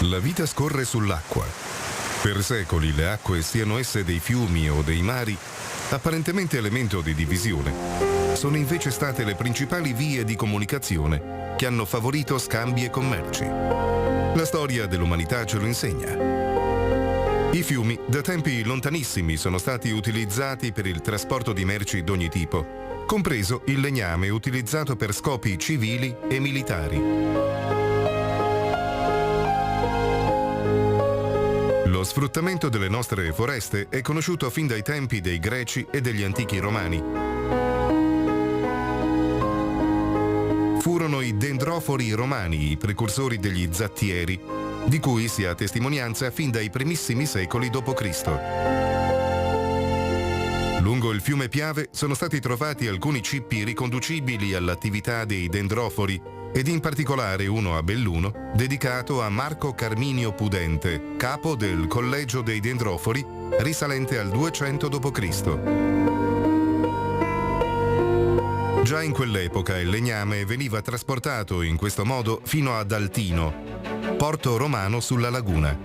La vita scorre sull'acqua. Per secoli le acque, siano esse dei fiumi o dei mari, apparentemente elemento di divisione, sono invece state le principali vie di comunicazione che hanno favorito scambi e commerci. La storia dell'umanità ce lo insegna. I fiumi, da tempi lontanissimi, sono stati utilizzati per il trasporto di merci d'ogni tipo, compreso il legname utilizzato per scopi civili e militari. Lo sfruttamento delle nostre foreste è conosciuto fin dai tempi dei Greci e degli antichi Romani. Furono i dendrofori romani i precursori degli zattieri, di cui si ha testimonianza fin dai primissimi secoli d.C. Lungo il fiume Piave sono stati trovati alcuni cippi riconducibili all'attività dei dendrofori, ed in particolare uno a Belluno, dedicato a Marco Carminio Pudente, capo del Collegio dei Dendrofori, risalente al 200 d.C. Già in quell'epoca il legname veniva trasportato in questo modo fino ad Altino, porto romano sulla laguna.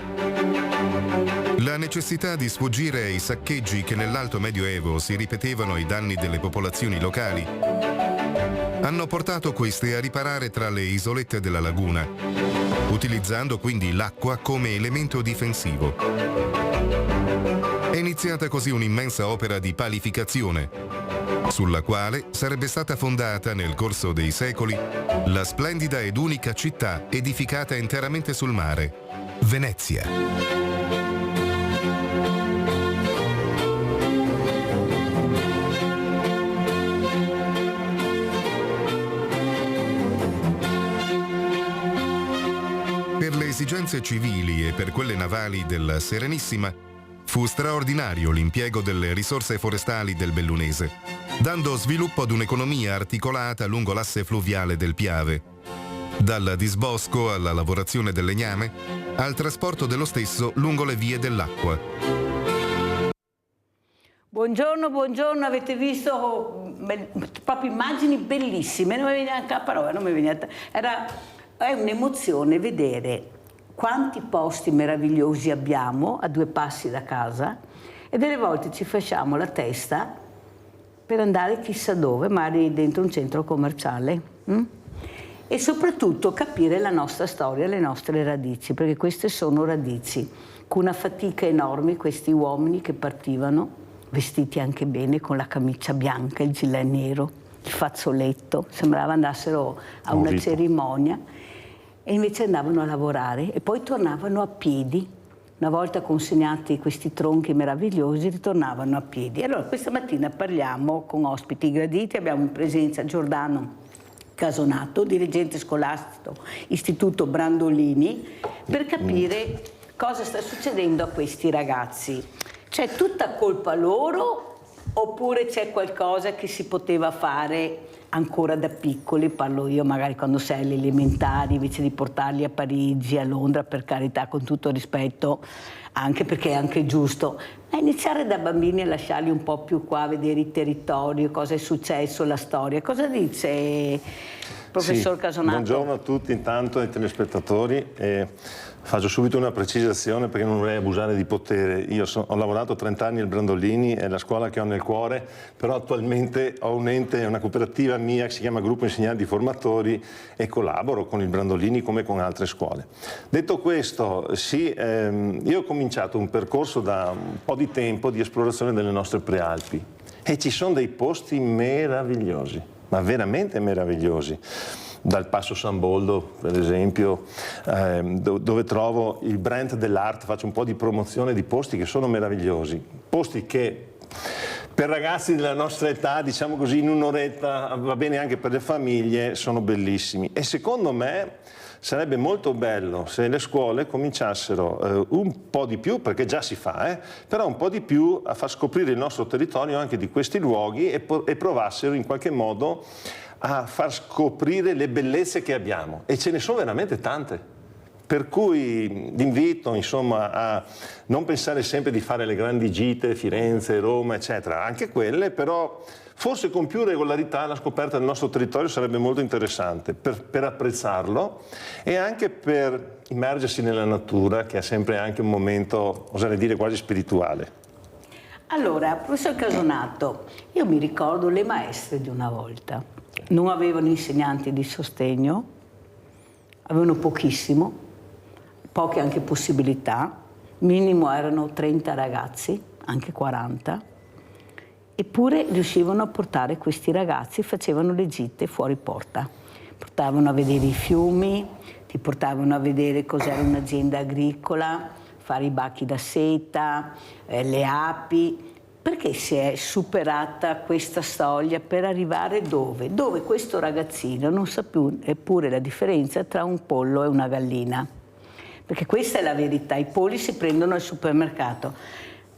La necessità di sfuggire ai saccheggi che nell'Alto Medioevo si ripetevano ai danni delle popolazioni locali hanno portato queste a riparare tra le isolette della laguna, utilizzando quindi l'acqua come elemento difensivo. È iniziata così un'immensa opera di palificazione, sulla quale sarebbe stata fondata nel corso dei secoli la splendida ed unica città edificata interamente sul mare, Venezia. Per le esigenze civili e per quelle navali della Serenissima fu straordinario l'impiego delle risorse forestali del Bellunese, dando sviluppo ad un'economia articolata lungo l'asse fluviale del Piave, dal disbosco alla lavorazione del legname, al trasporto dello stesso lungo le vie dell'acqua. Buongiorno, buongiorno, avete visto proprio immagini bellissime, non mi veniva neanche la parola, non mi veniva. È un'emozione vedere quanti posti meravigliosi abbiamo a 2 passi da casa e delle volte ci facciamo la testa per andare chissà dove, magari dentro un centro commerciale. E soprattutto capire la nostra storia, le nostre radici, perché queste sono radici. Con una fatica enorme questi uomini che partivano, vestiti anche bene, con la camicia bianca, il gilet nero, il fazzoletto, sembrava andassero a una cerimonia. E invece andavano a lavorare e poi tornavano a piedi. Una volta consegnati questi tronchi meravigliosi, ritornavano a piedi. Allora, questa mattina parliamo con ospiti graditi, abbiamo in presenza Giordano Casonato, dirigente scolastico Istituto Brandolini, per capire cosa sta succedendo a questi ragazzi. C'è tutta colpa loro oppure c'è qualcosa che si poteva fare ancora da piccoli? Parlo io, magari quando sei alle elementari, invece di portarli a Parigi, a Londra, per carità, con tutto rispetto, anche perché è anche giusto, ma iniziare da bambini a lasciarli un po' più qua, a vedere i territori, cosa è successo, la storia. Cosa dice professor Casonato? Buongiorno a tutti intanto, ai telespettatori. Faccio subito una precisazione perché non vorrei abusare di potere. Io ho lavorato 30 anni al Brandolini, è la scuola che ho nel cuore, però attualmente ho un ente, una cooperativa mia che si chiama Gruppo Insegnanti Formatori e collaboro con il Brandolini come con altre scuole. Detto questo, sì, io ho cominciato un percorso da un po' di tempo di esplorazione delle nostre prealpi e ci sono dei posti meravigliosi, ma veramente meravigliosi. Dal Passo San Boldo, per esempio, dove trovo il Brent dell'Art, faccio un po' di promozione di posti che sono meravigliosi, posti che per ragazzi della nostra età, diciamo così, in un'oretta, va bene anche per le famiglie, sono bellissimi. E secondo me sarebbe molto bello se le scuole cominciassero un po' di più, perché già si fa, però un po' di più a far scoprire il nostro territorio anche di questi luoghi e provassero in qualche modo a far scoprire le bellezze che abbiamo, e ce ne sono veramente tante. Per cui l'invito, insomma, a non pensare sempre di fare le grandi gite, Firenze, Roma, eccetera, anche quelle, però forse con più regolarità la scoperta del nostro territorio sarebbe molto interessante per apprezzarlo e anche per immergersi nella natura, che è sempre anche un momento, oserei dire, quasi spirituale. Allora, professor Casonato, io mi ricordo le maestre di una volta. Non avevano insegnanti di sostegno, avevano pochissimo, poche anche possibilità, minimo erano 30 ragazzi, anche 40, eppure riuscivano a portare questi ragazzi, facevano le gite fuori porta. Portavano a vedere i fiumi, ti portavano a vedere cos'era un'azienda agricola, fare i bachi da seta, le api. Perché si è superata questa soglia per arrivare dove? Dove questo ragazzino non sa più eppure la differenza tra un pollo e una gallina. Perché questa è la verità, i polli si prendono al supermercato.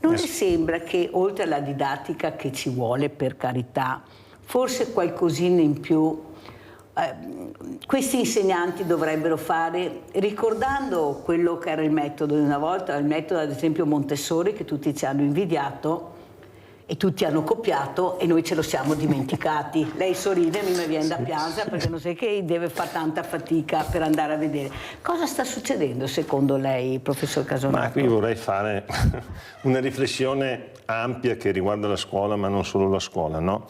Non le sembra che oltre alla didattica che ci vuole, per carità, forse qualcosina in più questi insegnanti dovrebbero fare, ricordando quello che era il metodo di una volta, il metodo ad esempio Montessori, che tutti ci hanno invidiato e tutti hanno copiato e noi ce lo siamo dimenticati. Lei sorride e mi viene da piangere perché non sai che deve fare tanta fatica per andare a vedere. Cosa sta succedendo secondo lei, professor Casonato? Ma qui vorrei fare una riflessione ampia che riguarda la scuola, ma non solo la scuola, no?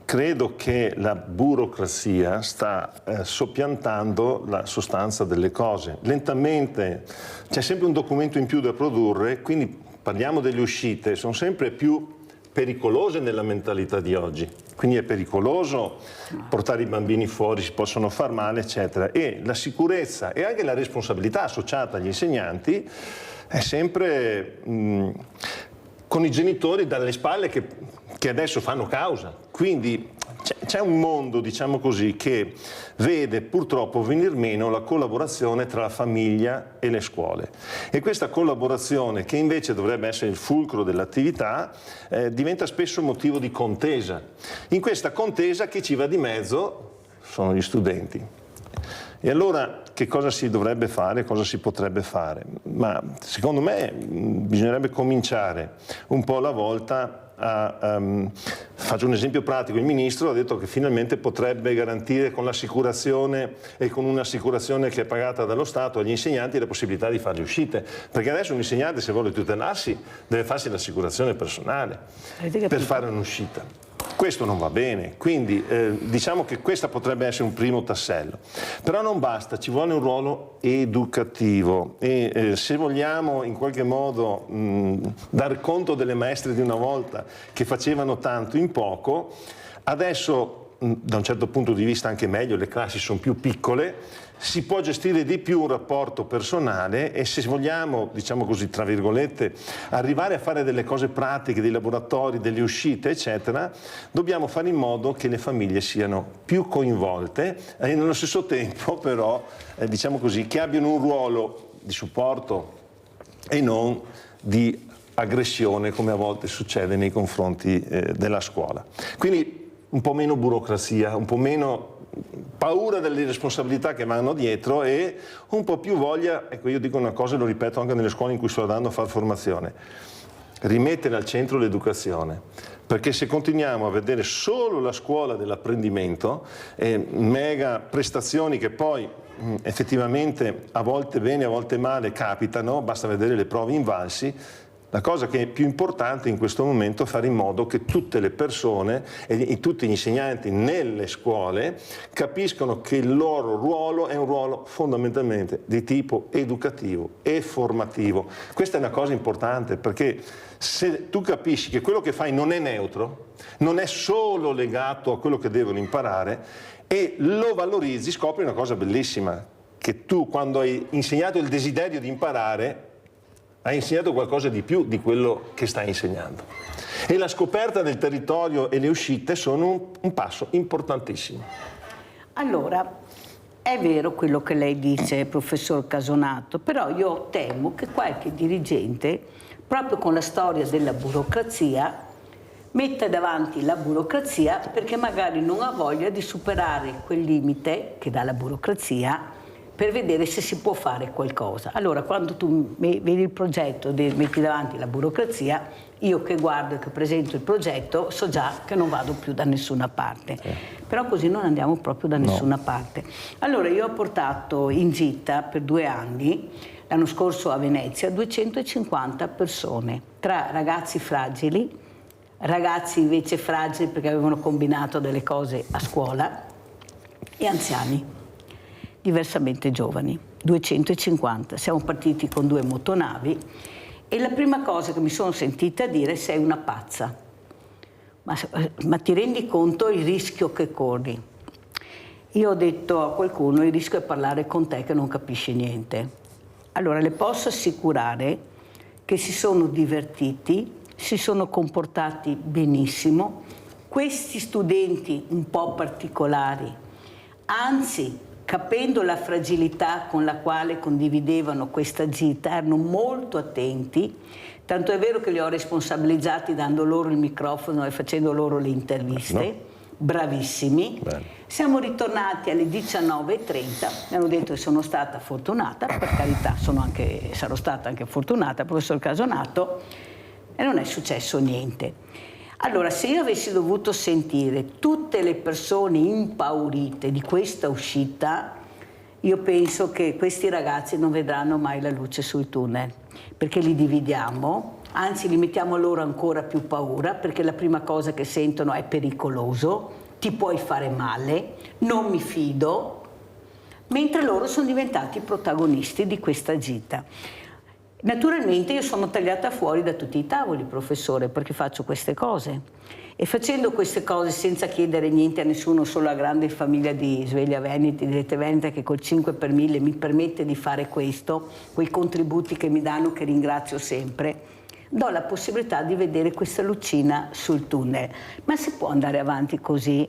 Credo che la burocrazia sta soppiantando la sostanza delle cose. Lentamente c'è sempre un documento in più da produrre, quindi parliamo delle uscite, sono sempre più pericolose nella mentalità di oggi. Quindi è pericoloso portare i bambini fuori, si possono far male, eccetera. E la sicurezza e anche la responsabilità associata agli insegnanti è sempre con i genitori dalle spalle che adesso fanno causa. Quindi c'è un mondo, diciamo così, che vede purtroppo venir meno la collaborazione tra la famiglia e le scuole. E questa collaborazione, che invece dovrebbe essere il fulcro dell'attività, diventa spesso motivo di contesa. In questa contesa chi ci va di mezzo sono gli studenti. E allora che cosa si dovrebbe fare, cosa si potrebbe fare? Ma secondo me bisognerebbe cominciare un po' alla volta faccio un esempio pratico, il ministro ha detto che finalmente potrebbe garantire con l'assicurazione e con un'assicurazione che è pagata dallo Stato agli insegnanti la possibilità di fare le uscite, perché adesso un insegnante, se vuole tutelarsi, deve farsi l'assicurazione personale per fare un'uscita. Questo non va bene, quindi diciamo che questa potrebbe essere un primo tassello. Però non basta, ci vuole un ruolo educativo e se vogliamo in qualche modo dar conto delle maestre di una volta che facevano tanto in poco, adesso da un certo punto di vista anche meglio, le classi sono più piccole, si può gestire di più un rapporto personale e se vogliamo, diciamo così, tra virgolette, arrivare a fare delle cose pratiche, dei laboratori, delle uscite, eccetera, dobbiamo fare in modo che le famiglie siano più coinvolte e nello stesso tempo però, diciamo così, che abbiano un ruolo di supporto e non di aggressione come a volte succede nei confronti della scuola. Quindi un po' meno burocrazia, un po' meno paura delle responsabilità che vanno dietro e un po' più voglia, ecco io dico una cosa e lo ripeto anche nelle scuole in cui sto andando a fare formazione, rimettere al centro l'educazione, perché se continuiamo a vedere solo la scuola dell'apprendimento e mega prestazioni che poi effettivamente a volte bene, a volte male capitano, basta vedere le prove invalsi. La cosa che è più importante in questo momento è fare in modo che tutte le persone e tutti gli insegnanti nelle scuole capiscono che il loro ruolo è un ruolo fondamentalmente di tipo educativo e formativo. Questa è una cosa importante perché se tu capisci che quello che fai non è neutro, non è solo legato a quello che devono imparare e lo valorizzi, scopri una cosa bellissima, che tu quando hai insegnato il desiderio di imparare hai insegnato qualcosa di più di quello che stai insegnando. E la scoperta del territorio e le uscite sono un passo importantissimo. Allora, è vero quello che lei dice, professor Casonato, però io temo che qualche dirigente, proprio con la storia della burocrazia, metta davanti la burocrazia perché magari non ha voglia di superare quel limite che dà la burocrazia per vedere se si può fare qualcosa. Allora, quando tu vedi il progetto, metti davanti la burocrazia, io che guardo e che presento il progetto so già che non vado più da nessuna parte. Però così non andiamo proprio da nessuna parte. Allora io ho portato in gita per 2 anni, l'anno scorso a Venezia, 250 persone, tra ragazzi fragili, ragazzi invece fragili perché avevano combinato delle cose a scuola, e anziani, diversamente giovani, 250. Siamo partiti con 2 motonavi e la prima cosa che mi sono sentita dire: sei una pazza, ma ti rendi conto il rischio che corri? Io ho detto a qualcuno: il rischio è parlare con te che non capisci niente. Allora le posso assicurare che si sono divertiti, si sono comportati benissimo. Questi studenti un po' particolari, anzi, capendo la fragilità con la quale condividevano questa gita, erano molto attenti, tanto è vero che li ho responsabilizzati dando loro il microfono e facendo loro le interviste, bravissimi. Bene. Siamo ritornati alle 19:30, mi hanno detto che sono stata fortunata, per carità sarò stata anche fortunata, professor Casonato, e non è successo niente. Allora, se io avessi dovuto sentire tutte le persone impaurite di questa uscita, io penso che questi ragazzi non vedranno mai la luce sul tunnel, perché li dividiamo, anzi li mettiamo loro ancora più paura, perché la prima cosa che sentono è pericoloso, ti puoi fare male, non mi fido, mentre loro sono diventati protagonisti di questa gita. Naturalmente io sono tagliata fuori da tutti i tavoli, professore, perché faccio queste cose. E facendo queste cose senza chiedere niente a nessuno, solo alla grande famiglia di Sveglia Veneti, di Rete Veneta, che col 5 per 1000 mi permette di fare questo, quei contributi che mi danno, che ringrazio sempre, do la possibilità di vedere questa lucina sul tunnel. Ma si può andare avanti così?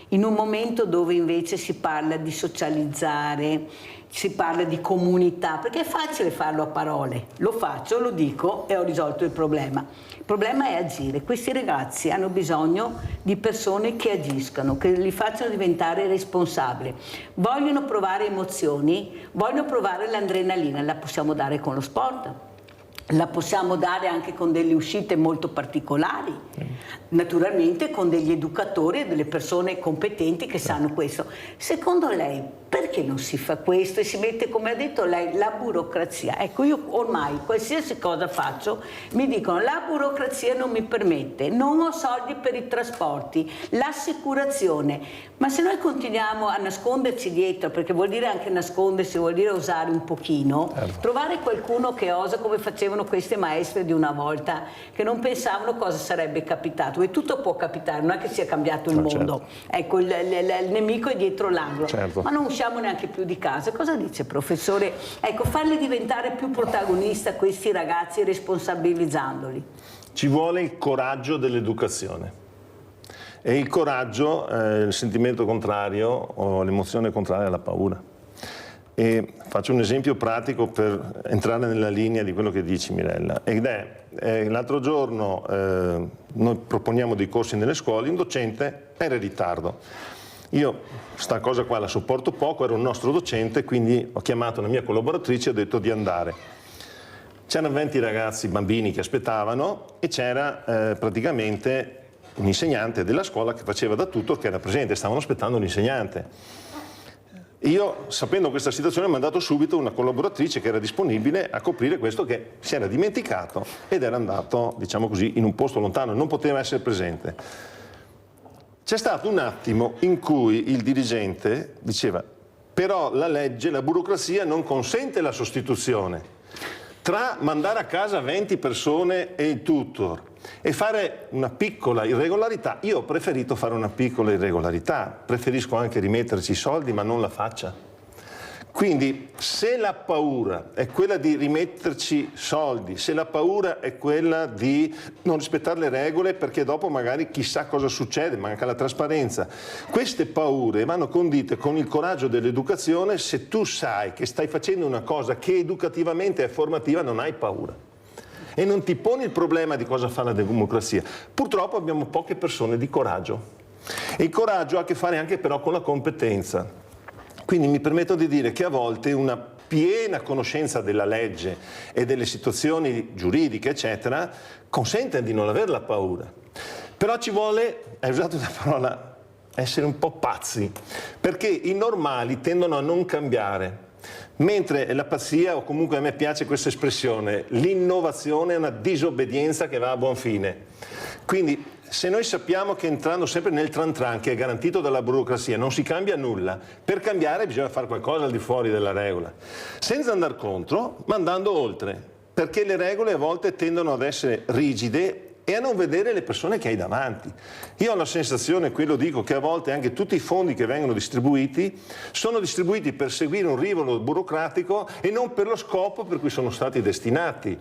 In un momento dove invece si parla di socializzare, si parla di comunità, perché è facile farlo a parole, lo faccio, lo dico e ho risolto il problema. Il problema è agire. Questi ragazzi hanno bisogno di persone che agiscano, che li facciano diventare responsabili, vogliono provare emozioni, vogliono provare l'adrenalina, la possiamo dare con lo sport. La possiamo dare anche con delle uscite molto particolari, naturalmente con degli educatori e delle persone competenti che sanno questo. Secondo lei perché non si fa questo e si mette, come ha detto lei, la burocrazia? Ecco, io ormai qualsiasi cosa faccio mi dicono la burocrazia non mi permette, non ho soldi per i trasporti, l'assicurazione. Ma se noi continuiamo a nasconderci dietro, perché vuol dire anche nascondersi, vuol dire osare un pochino, trovare qualcuno che osa, come facevano queste maestre di una volta, che non pensavano cosa sarebbe capitato. E tutto può capitare, non è che sia cambiato il mondo. Ecco, il nemico è dietro l'angolo. Ma non usciamo neanche più di casa. Cosa dice, professore? Ecco, farli diventare più protagonisti questi ragazzi, responsabilizzandoli. Ci vuole il coraggio dell'educazione. E il coraggio è il sentimento contrario o l'emozione contraria alla paura. E faccio un esempio pratico per entrare nella linea di quello che dici, Mirella. Ed è l'altro giorno noi proponiamo dei corsi nelle scuole, un docente era in ritardo. Io sta cosa qua la sopporto poco, era un nostro docente, quindi ho chiamato una mia collaboratrice e ho detto di andare. C'erano 20 ragazzi, bambini che aspettavano e c'era praticamente un insegnante della scuola che faceva da tutor, che era presente, stavano aspettando l'insegnante. Io, sapendo questa situazione, ho mandato subito una collaboratrice che era disponibile a coprire questo, che si era dimenticato ed era andato, diciamo così, in un posto lontano, non poteva essere presente. C'è stato un attimo in cui il dirigente diceva: però la legge, la burocrazia non consente la sostituzione. Tra mandare a casa 20 persone e il tutor e fare una piccola irregolarità, io ho preferito fare una piccola irregolarità, preferisco anche rimetterci i soldi, ma non la faccia. Quindi se la paura è quella di rimetterci soldi, se la paura è quella di non rispettare le regole perché dopo magari chissà cosa succede, manca la trasparenza, queste paure vanno condite con il coraggio dell'educazione. Se tu sai che stai facendo una cosa che educativamente è formativa, non hai paura e non ti poni il problema di cosa fa la democrazia. Purtroppo abbiamo poche persone di coraggio e il coraggio ha a che fare anche però con la competenza. Quindi mi permetto di dire che a volte una piena conoscenza della legge e delle situazioni giuridiche, eccetera, consente di non avere la paura. Però ci vuole, hai usato una parola, essere un po' pazzi, perché i normali tendono a non cambiare. Mentre la pazzia, o comunque a me piace questa espressione, l'innovazione è una disobbedienza che va a buon fine. Quindi se noi sappiamo che entrando sempre nel tran tran, che è garantito dalla burocrazia, non si cambia nulla, per cambiare bisogna fare qualcosa al di fuori della regola, senza andare contro, ma andando oltre, perché le regole a volte tendono ad essere rigide e a non vedere le persone che hai davanti. Io ho la sensazione, qui lo dico, che a volte anche tutti i fondi che vengono distribuiti sono distribuiti per seguire un rivolo burocratico e non per lo scopo per cui sono stati destinati.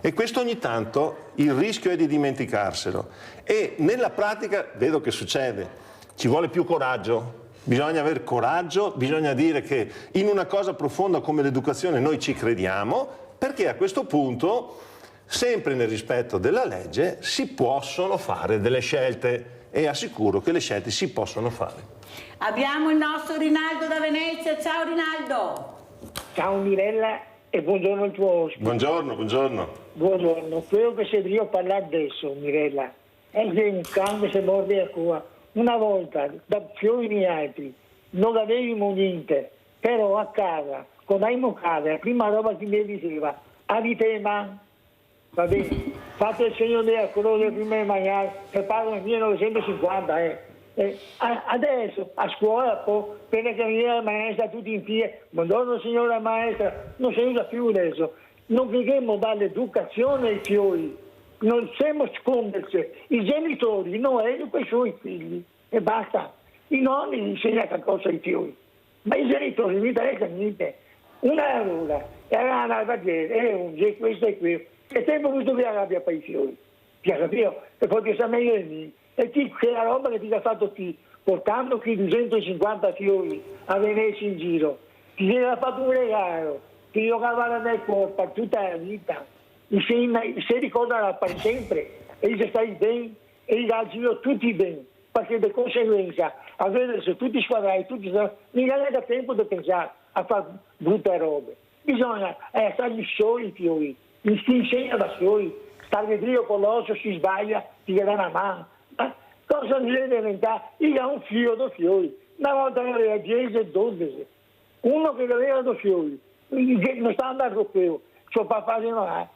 E questo ogni tanto il rischio è di dimenticarselo. E nella pratica vedo che succede. Ci vuole più coraggio. Bisogna avere coraggio, bisogna dire che in una cosa profonda come l'educazione noi ci crediamo, perché a questo punto, sempre nel rispetto della legge, si possono fare delle scelte e assicuro che le scelte si possono fare. Abbiamo il nostro Rinaldo da Venezia. Ciao Rinaldo. Ciao Mirella e buongiorno al tuo ospite. Buongiorno, buongiorno. Buongiorno, quello che serviva a parlare adesso, Mirella, è che un cane si morde a cuore. Una volta, da fiori altri, non avevamo niente, però a casa, quando abbiamo casa, la prima roba che mi diceva, avete ma? Va bene, fate il segno della croce prima di mangiare, che parlo nel 1950, adesso a scuola per che viene la maestra tutti in piedi, buongiorno signora maestra, non si usa più adesso, non dobbiamo dare l'educazione ai fiori, non possiamo nasconderci, i genitori non educano i suoi figli e basta, i nonni insegnano qualcosa ai fiori, ma i genitori non interessano niente, una allora, era una barriera, questo e quello. Che tempo voluto che abbia per i fiori? Ti ha capito? E poi ti sa meglio di me. E ti, che la roba che ti ha fatto ti, portando qui 250 fiori a venirsi in giro, ti aveva fatto un regalo, ti giocava nel corpo tutta la vita, si ricorderà per sempre, e gli stai bene, e gli altri tutti bene, perché di conseguenza, a vedersi tutti squadrati, tutti, mica non ha tempo di pensare a fare brutte robe. Bisogna stare soli i fiori. Mi si insegna da soli, stare Dio con l'osso si sbaglia, ti dà una mano. Cosa mi deve diventare? Io ho un filo di fiori, una volta ne aveva 10 e 12, uno che aveva 2 fiori, non sta andando con quello, suo papà di no,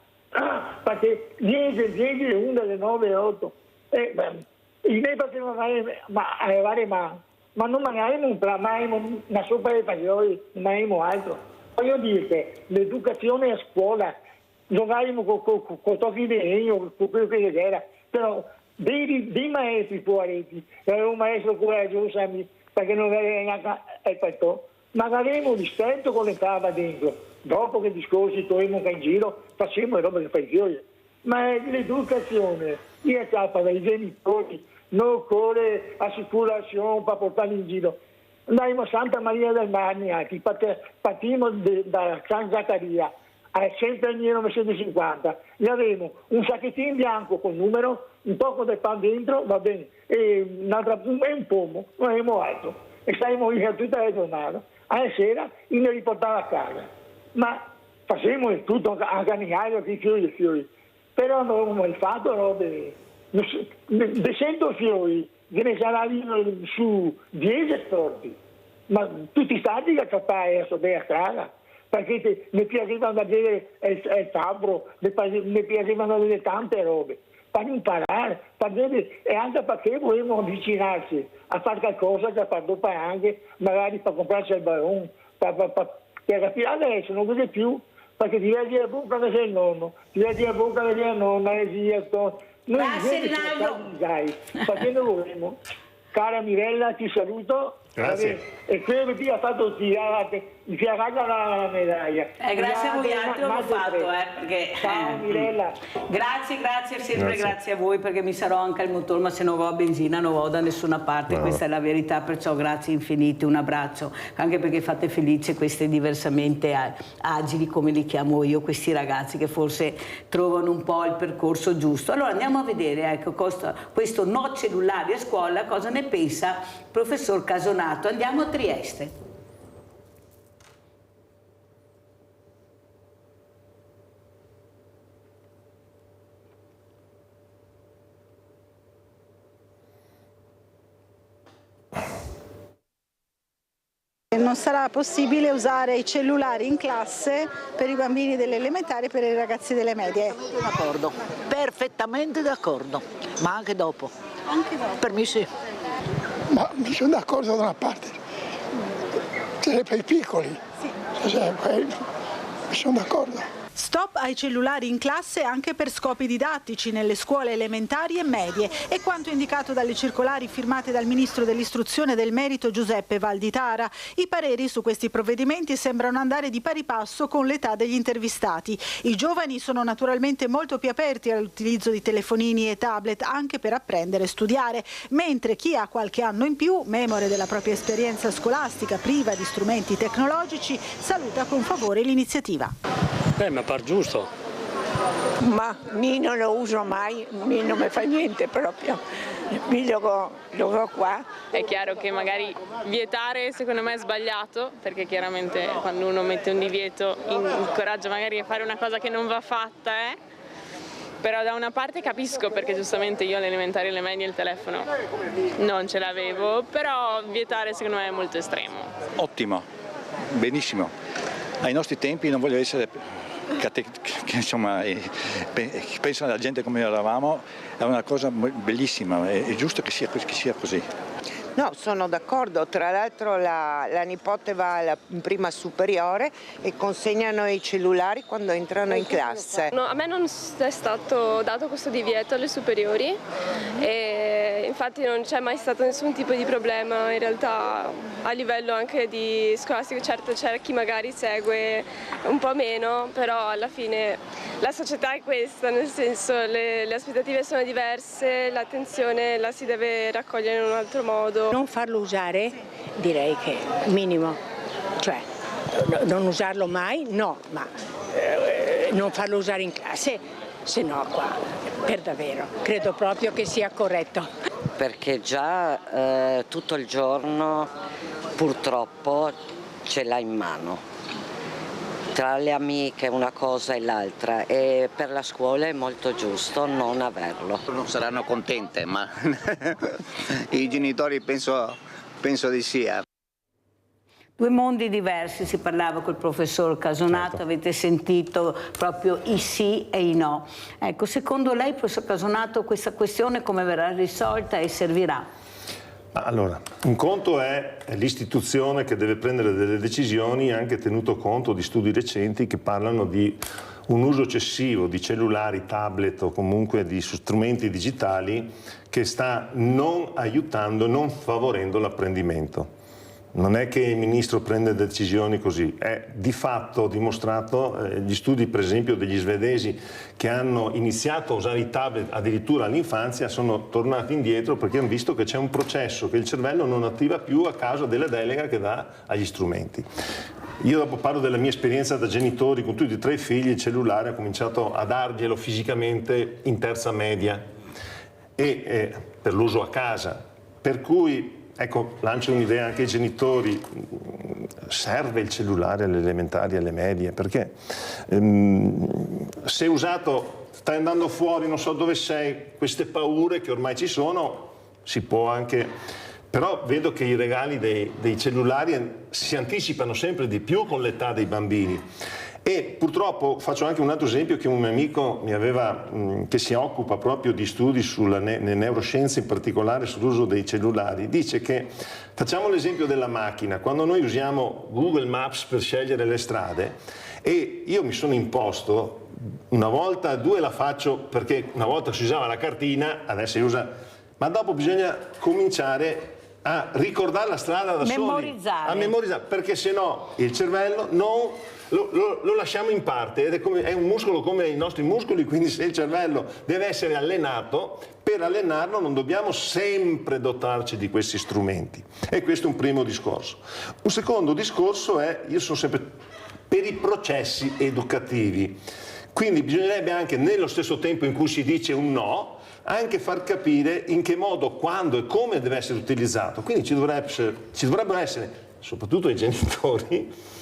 perché 10, 11, 9, 8, i miei potevano arrivare ma non magari non avevamo una sopra di fagioli, non avevamo altro. Voglio dire, l'educazione a scuola, giocavamo con tocchi di legno, con quello che era, però dei maestri fuori, era un maestro coraggioso perché non aveva neanche questo, ma avevamo rispetto con le cave dentro, dopo che discorsi togliamo in giro, facciamo le robe che fai fiori, ma l'educazione, io cappa dai genitori, non occorre assicurazione per portarli in giro. Andiamo a Santa Maria del Marmi, partimmo da San Zaccaria, sempre nel 1950, ne avevo un sacchettino bianco con numero, un poco di pan dentro, va bene, e un pomo, non avevamo altro. E stavamo via tutta la giornata. Alla sera io mi riportavo a casa. Ma facevamo tutto a caniaio, che fiori e fiori. Però non avevamo mai fatto robe. De 100 fiori, che ne saranno su 10 storti. Ma tutti stati che capaci a sopra a casa. Perché mi piacevano da vedere il fabbro, mi piacevano da vedere tante robe, per imparare, per vedere, e anche perché volevamo avvicinarsi a fare qualcosa che fare dopo anche, magari per comprarsi il ballon, per capire. Adesso non vede più, perché ti vedi la bocca che sei il nonno, ti vedi la bocca che sei la nonna, e via. Grazie Rinaldo. Perché non vorremmo. Cara Mirella, ti saluto. Grazie. E quello che ti ha fatto tirare la medaglia. Grazie a voi altri l'ho fatto, perché... Ciao Mirella. Grazie, sempre grazie a voi, perché mi sarò anche al motore, ma se non ho benzina non vado da nessuna parte, questa è la verità, perciò grazie infinite, un abbraccio, anche perché fate felice questi diversamente agili, come li chiamo io, questi ragazzi che forse trovano un po' il percorso giusto. Allora andiamo a vedere, ecco, questo no cellulari a scuola, cosa ne pensa il professor Casonato. Andiamo a Trieste. Non sarà possibile usare i cellulari in classe per i bambini delle elementari e per i ragazzi delle medie. D'accordo, perfettamente d'accordo, ma anche dopo. Anche dopo? Per me sì. Ma mi sono d'accordo da una parte, cioè per i piccoli, mi sono d'accordo. Stop ai cellulari in classe anche per scopi didattici nelle scuole elementari e medie, è quanto indicato dalle circolari firmate dal Ministro dell'Istruzione e del Merito Giuseppe Valditara. I pareri su questi provvedimenti sembrano andare di pari passo con l'età degli intervistati. I giovani sono naturalmente molto più aperti all'utilizzo di telefonini e tablet anche per apprendere e studiare, mentre chi ha qualche anno in più, memore della propria esperienza scolastica priva di strumenti tecnologici, saluta con favore l'iniziativa. Mi pare giusto. Ma io non lo uso mai, non mi fa niente proprio, io lo ho qua. È chiaro che magari vietare secondo me è sbagliato, perché chiaramente quando uno mette un divieto incoraggia magari a fare una cosa che non va fatta, però da una parte capisco, perché giustamente io alle elementari e alle medie il telefono non ce l'avevo, però vietare secondo me è molto estremo. Ottimo, benissimo. Ai nostri tempi non voglio essere insomma, penso alla gente come eravamo, è una cosa bellissima, è giusto che sia così. No, sono d'accordo, tra l'altro la nipote va in prima superiore e consegnano i cellulari quando entrano in classe. No, a me non è stato dato questo divieto alle superiori e infatti non c'è mai stato nessun tipo di problema in realtà a livello anche di scolastico. Certo c'è chi magari segue un po' meno, però alla fine la società è questa, nel senso le aspettative sono diverse, l'attenzione la si deve raccogliere in un altro modo. Non farlo usare direi che minimo, cioè non usarlo mai, no, ma non farlo usare in classe, se no qua per davvero credo proprio che sia corretto. Perché già tutto il giorno purtroppo ce l'ha in mano. Tra le amiche una cosa e l'altra, e per la scuola è molto giusto non averlo. Non saranno contente, ma i genitori penso di sì. Due mondi diversi, si parlava col professor Casonato, certo. Avete sentito proprio i sì e i no. Ecco, secondo lei, professor Casonato, questa questione come verrà risolta e servirà? Allora, un conto è l'istituzione che deve prendere delle decisioni anche tenuto conto di studi recenti che parlano di un uso eccessivo di cellulari, tablet o comunque di strumenti digitali che sta non aiutando, non favorendo l'apprendimento. Non è che il ministro prende decisioni così, è di fatto dimostrato, gli studi per esempio degli svedesi che hanno iniziato a usare i tablet addirittura all'infanzia sono tornati indietro perché hanno visto che c'è un processo che il cervello non attiva più a causa della delega che dà agli strumenti. Io dopo parlo della mia esperienza da genitore, con tutti e tre i figli il cellulare ho cominciato a darglielo fisicamente in terza media e per l'uso a casa, per cui ecco, lancio un'idea anche ai genitori, serve il cellulare alle elementari e alle medie, perché se usato, stai andando fuori, non so dove sei, queste paure che ormai ci sono, si può anche, però vedo che i regali dei cellulari si anticipano sempre di più con l'età dei bambini. E purtroppo faccio anche un altro esempio che un mio amico mi aveva, che si occupa proprio di studi sulle neuroscienze, in particolare sull'uso dei cellulari, dice che, facciamo l'esempio della macchina, quando noi usiamo Google Maps per scegliere le strade, e io mi sono imposto, una volta, due la faccio perché una volta si usava la cartina, adesso si usa, ma dopo bisogna cominciare a ricordare la strada da soli, a memorizzare, perché se no il cervello non... Lo lasciamo in parte ed è un muscolo come i nostri muscoli, quindi se il cervello deve essere allenato, per allenarlo non dobbiamo sempre dotarci di questi strumenti. E questo è un primo discorso. Un secondo discorso è, io sono sempre per i processi educativi, quindi bisognerebbe anche nello stesso tempo in cui si dice un no, anche far capire in che modo, quando e come deve essere utilizzato. Quindi ci dovrebbero essere, soprattutto ai genitori,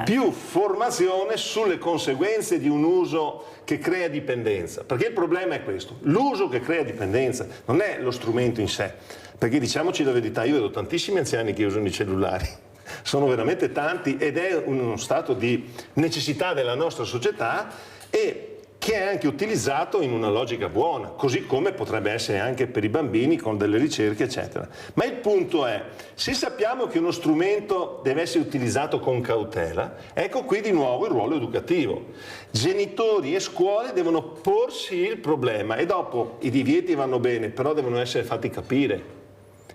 più formazione sulle conseguenze di un uso che crea dipendenza, perché il problema è questo, l'uso che crea dipendenza non è lo strumento in sé, perché diciamoci la verità, io vedo tantissimi anziani che usano i cellulari sono veramente tanti ed è uno stato di necessità della nostra società e che è anche utilizzato in una logica buona, così come potrebbe essere anche per i bambini con delle ricerche eccetera. Ma il punto è, se sappiamo che uno strumento deve essere utilizzato con cautela, ecco qui di nuovo il ruolo educativo. Genitori e scuole devono porsi il problema e dopo i divieti vanno bene, però devono essere fatti capire.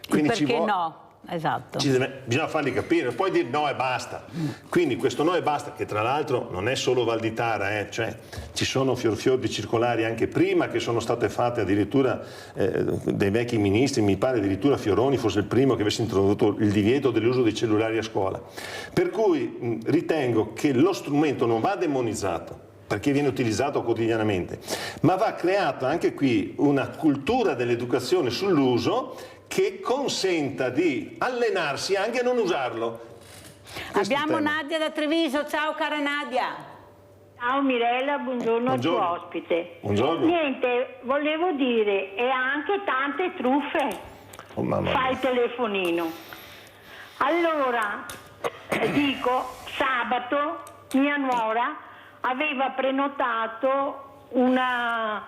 Quindi perché no? Esatto. Bisogna farli capire, non puoi dire no e basta. Quindi questo no e basta, che tra l'altro non è solo Valditara, cioè ci sono fior di circolari anche prima che sono state fatte addirittura dai vecchi ministri, mi pare addirittura Fioroni fosse il primo che avesse introdotto il divieto dell'uso dei cellulari a scuola. Per cui ritengo che lo strumento non va demonizzato, perché viene utilizzato quotidianamente, ma va creata anche qui una cultura dell'educazione sull'uso che consenta di allenarsi anche a non usarlo. Abbiamo Nadia da Treviso, ciao cara Nadia. Ciao Mirella, buongiorno al tuo ospite. Buongiorno. Niente, volevo dire, e anche tante truffe fa il telefonino. Allora, dico, sabato mia nuora aveva prenotato una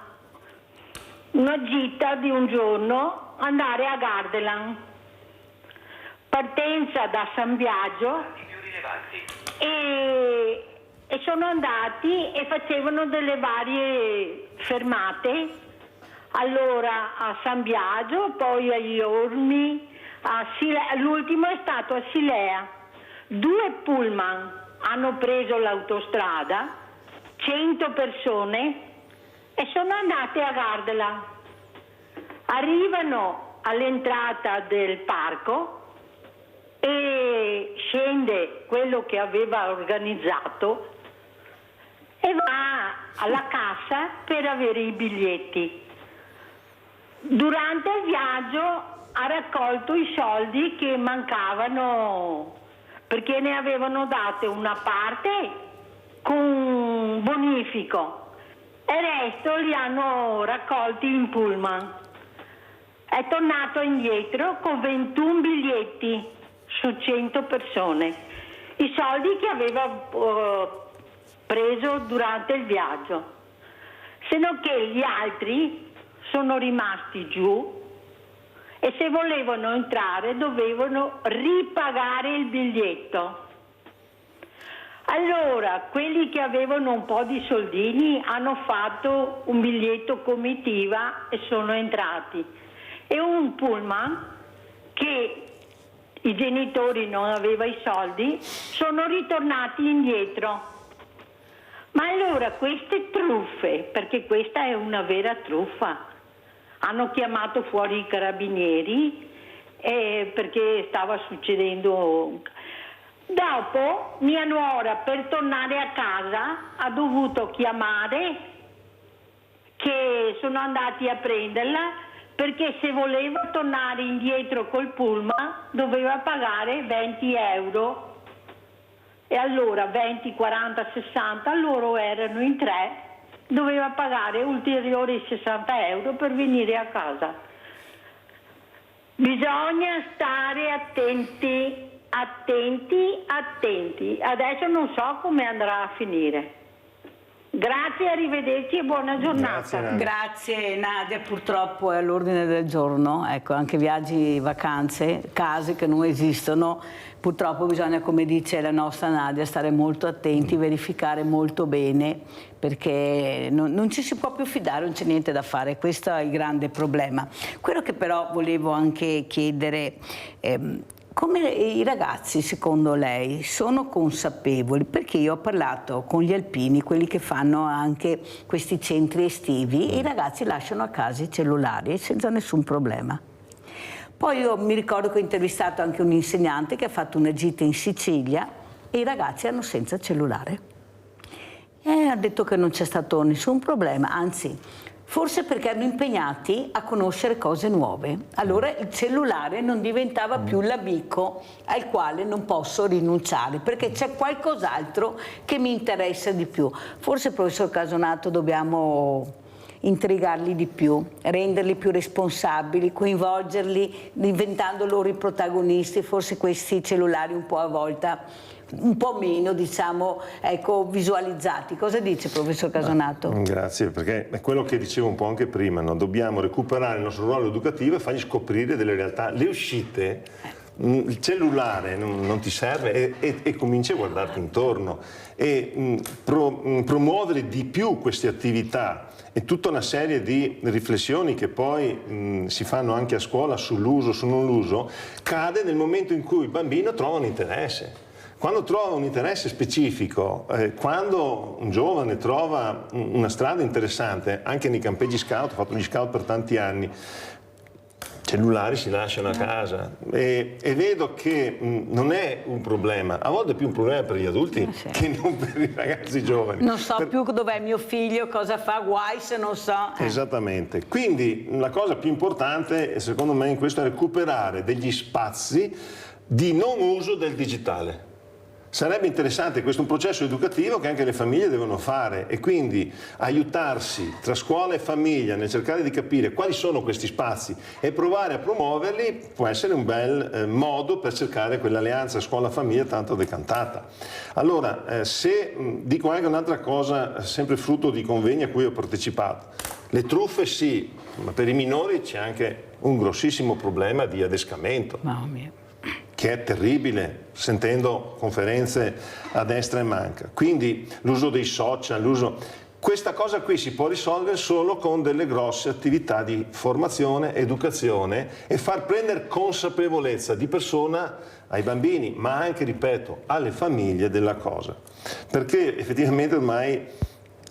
gita di un giorno, andare a Gardaland, partenza da San Biagio e sono andati e facevano delle varie fermate, allora a San Biagio, poi a Iormi, l'ultimo è stato a Silea. 2 pullman hanno preso l'autostrada, 100 persone, e sono andate a Gardaland. Arrivano all'entrata del parco e scende quello che aveva organizzato e va alla cassa per avere i biglietti. Durante il viaggio ha raccolto i soldi che mancavano, perché ne avevano date una parte con bonifico e il resto li hanno raccolti in pullman. È tornato indietro con 21 biglietti su 100 persone, i soldi che aveva preso durante il viaggio, se non che gli altri sono rimasti giù e se volevano entrare dovevano ripagare il biglietto. Allora, quelli che avevano un po' di soldini hanno fatto un biglietto comitiva e sono entrati. E un pullman che i genitori non aveva i soldi sono ritornati indietro. Ma allora queste truffe, perché questa è una vera truffa, hanno chiamato fuori i carabinieri perché stava succedendo. Dopo mia nuora per tornare a casa ha dovuto chiamare che sono andati a prenderla, perché se voleva tornare indietro col pullman doveva pagare 20 euro. E allora 20, 40, 60, loro erano in 3, doveva pagare ulteriori 60 euro per venire a casa. Bisogna stare attenti. Adesso non so come andrà a finire. Grazie, arrivederci e buona giornata. Grazie Nadia, purtroppo è all'ordine del giorno, ecco, anche viaggi, vacanze, case che non esistono, purtroppo bisogna, come dice la nostra Nadia, stare molto attenti, verificare molto bene, perché non ci si può più fidare, non c'è niente da fare, questo è il grande problema. Quello che però volevo anche chiedere, come i ragazzi, secondo lei, sono consapevoli? Perché io ho parlato con gli alpini, quelli che fanno anche questi centri estivi, e i ragazzi lasciano a casa i cellulari senza nessun problema. Poi io mi ricordo che ho intervistato anche un insegnante che ha fatto una gita in Sicilia e i ragazzi erano senza cellulare. E ha detto che non c'è stato nessun problema, anzi, forse perché erano impegnati a conoscere cose nuove. Allora il cellulare non diventava più l'amico al quale non posso rinunciare, perché c'è qualcos'altro che mi interessa di più. Forse, professor Casonato, dobbiamo intrigarli di più, renderli più responsabili, coinvolgerli, diventando loro i protagonisti, forse questi cellulari un po' a volta, un po' meno, diciamo, ecco, visualizzati. Cosa dice professor Casonato? Grazie, perché è quello che dicevo un po' anche prima, no? Dobbiamo recuperare il nostro ruolo educativo e fargli scoprire delle realtà. Le uscite, il cellulare non ti serve e cominci a guardarti intorno e promuovere di più queste attività e tutta una serie di riflessioni che poi si fanno anche a scuola sull'uso, su non l'uso, cade nel momento in cui il bambino trova un interesse. Quando trova un interesse specifico, quando un giovane trova una strada interessante, anche nei campeggi scout, ho fatto gli scout per tanti anni, cellulari si lasciano a casa e vedo che non è un problema, a volte è più un problema per gli adulti che non per i ragazzi giovani. Non so più dov'è mio figlio, cosa fa, guai se non so. Esattamente, quindi la cosa più importante secondo me in questo è recuperare degli spazi di non uso del digitale. Sarebbe interessante, questo è un processo educativo che anche le famiglie devono fare e quindi aiutarsi tra scuola e famiglia nel cercare di capire quali sono questi spazi e provare a promuoverli può essere un bel modo per cercare quell'alleanza scuola-famiglia tanto decantata. Allora, se dico anche un'altra cosa, sempre frutto di convegni a cui ho partecipato, le truffe sì, ma per i minori c'è anche un grossissimo problema di adescamento. Mamma mia. Che è terribile, sentendo conferenze a destra e manca. Quindi l'uso dei social, questa cosa qui si può risolvere solo con delle grosse attività di formazione, educazione e far prendere consapevolezza di persona ai bambini, ma anche, ripeto, alle famiglie della cosa. Perché effettivamente ormai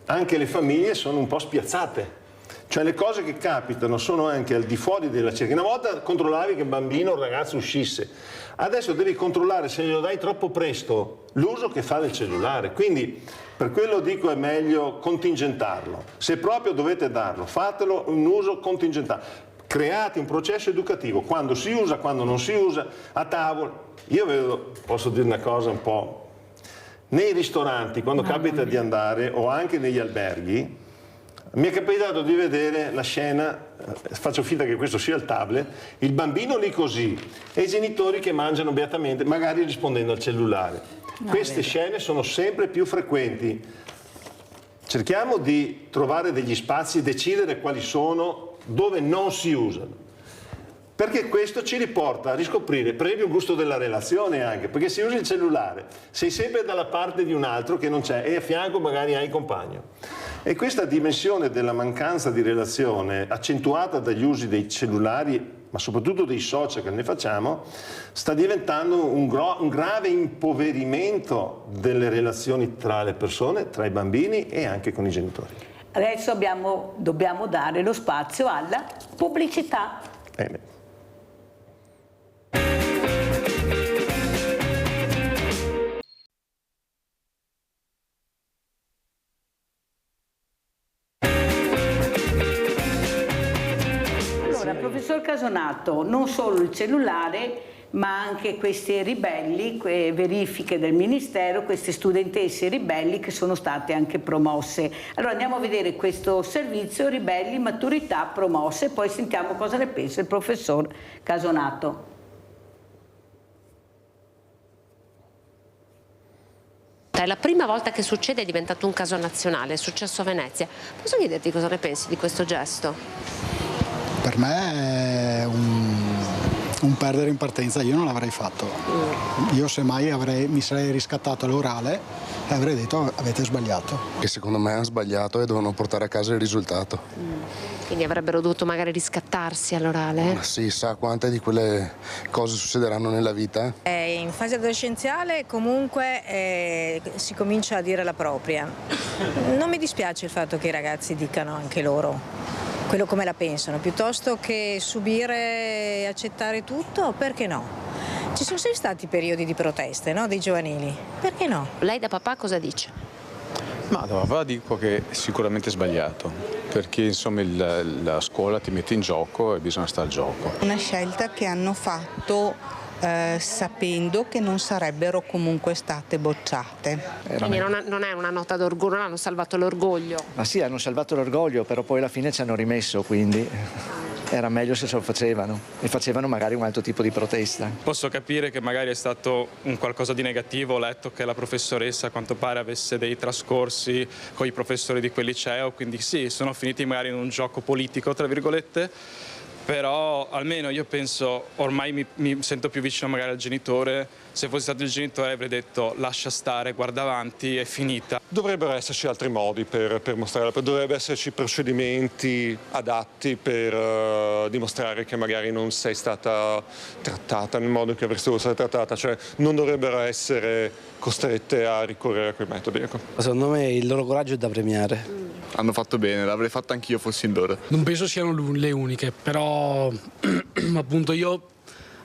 anche le famiglie sono un po' spiazzate. Cioè le cose che capitano sono anche al di fuori della cerchia. Una volta controllavi che il bambino o il ragazzo uscisse, adesso devi controllare se glielo dai troppo presto l'uso che fa del cellulare. Quindi per quello dico è meglio contingentarlo. Se proprio dovete darlo, fatelo un uso contingentato. Create un processo educativo, quando si usa, quando non si usa, a tavolo. Io vedo, posso dire una cosa un po', nei ristoranti, quando capita di andare, o anche negli alberghi, mi è capitato di vedere la scena, faccio finta che questo sia il tablet, il bambino lì così e i genitori che mangiano beatamente, magari rispondendo al cellulare. Queste scene sono sempre più frequenti. Cerchiamo di trovare degli spazi, decidere quali sono, dove non si usano. Perché questo ci riporta a riscoprire, per esempio, il gusto della relazione anche, perché se usi il cellulare sei sempre dalla parte di un altro che non c'è e a fianco magari hai il compagno. E questa dimensione della mancanza di relazione, accentuata dagli usi dei cellulari, ma soprattutto dei social che ne facciamo, sta diventando un grave impoverimento delle relazioni tra le persone, tra i bambini e anche con i genitori. Adesso dobbiamo dare lo spazio alla pubblicità. Bene. Professor Casonato, non solo il cellulare, ma anche questi ribelli, verifiche del Ministero, queste studentesse ribelli che sono state anche promosse. Allora andiamo a vedere questo servizio, ribelli, maturità, promosse, poi sentiamo cosa ne pensa il professor Casonato. È la prima volta che succede, è diventato un caso nazionale, è successo a Venezia. Posso chiederti cosa ne pensi di questo gesto? Per me è un perdere in partenza, io non l'avrei fatto. Io semmai mi sarei riscattato all'orale e avrei detto avete sbagliato. Che secondo me hanno sbagliato e devono portare a casa il risultato. Quindi avrebbero dovuto magari riscattarsi all'orale? Sì, sa quante di quelle cose succederanno nella vita? In fase adolescenziale comunque si comincia a dire la propria. Non mi dispiace il fatto che i ragazzi dicano anche loro quello come la pensano, piuttosto che subire e accettare tutto, perché no? Ci sono sempre stati periodi di proteste, no? Dei giovanili, perché no? Lei da papà cosa dice? Ma da papà dico che è sicuramente sbagliato, perché insomma la scuola ti mette in gioco e bisogna stare al gioco. Una scelta che hanno fatto sapendo che non sarebbero comunque state bocciate. Quindi non è una nota d'orgoglio, non hanno salvato l'orgoglio. Ma sì, hanno salvato l'orgoglio, però poi alla fine ci hanno rimesso, quindi era meglio se lo facevano e facevano magari un altro tipo di protesta. Posso capire che magari è stato un qualcosa di negativo, ho letto che la professoressa a quanto pare avesse dei trascorsi con i professori di quel liceo, quindi sì, sono finiti magari in un gioco politico, tra virgolette, però almeno io penso, ormai mi sento più vicino magari al genitore. Se fossi stato il genitore avrei detto lascia stare, guarda avanti, è finita. Dovrebbero esserci altri modi per mostrare, dovrebbero esserci procedimenti adatti per dimostrare che magari non sei stata trattata nel modo in cui avresti dovuto essere trattata, cioè non dovrebbero essere costrette a ricorrere a quei metodi. Ecco. Secondo me il loro coraggio è da premiare. Hanno fatto bene, l'avrei fatto anch'io fossi in loro. Non penso siano le uniche, però appunto io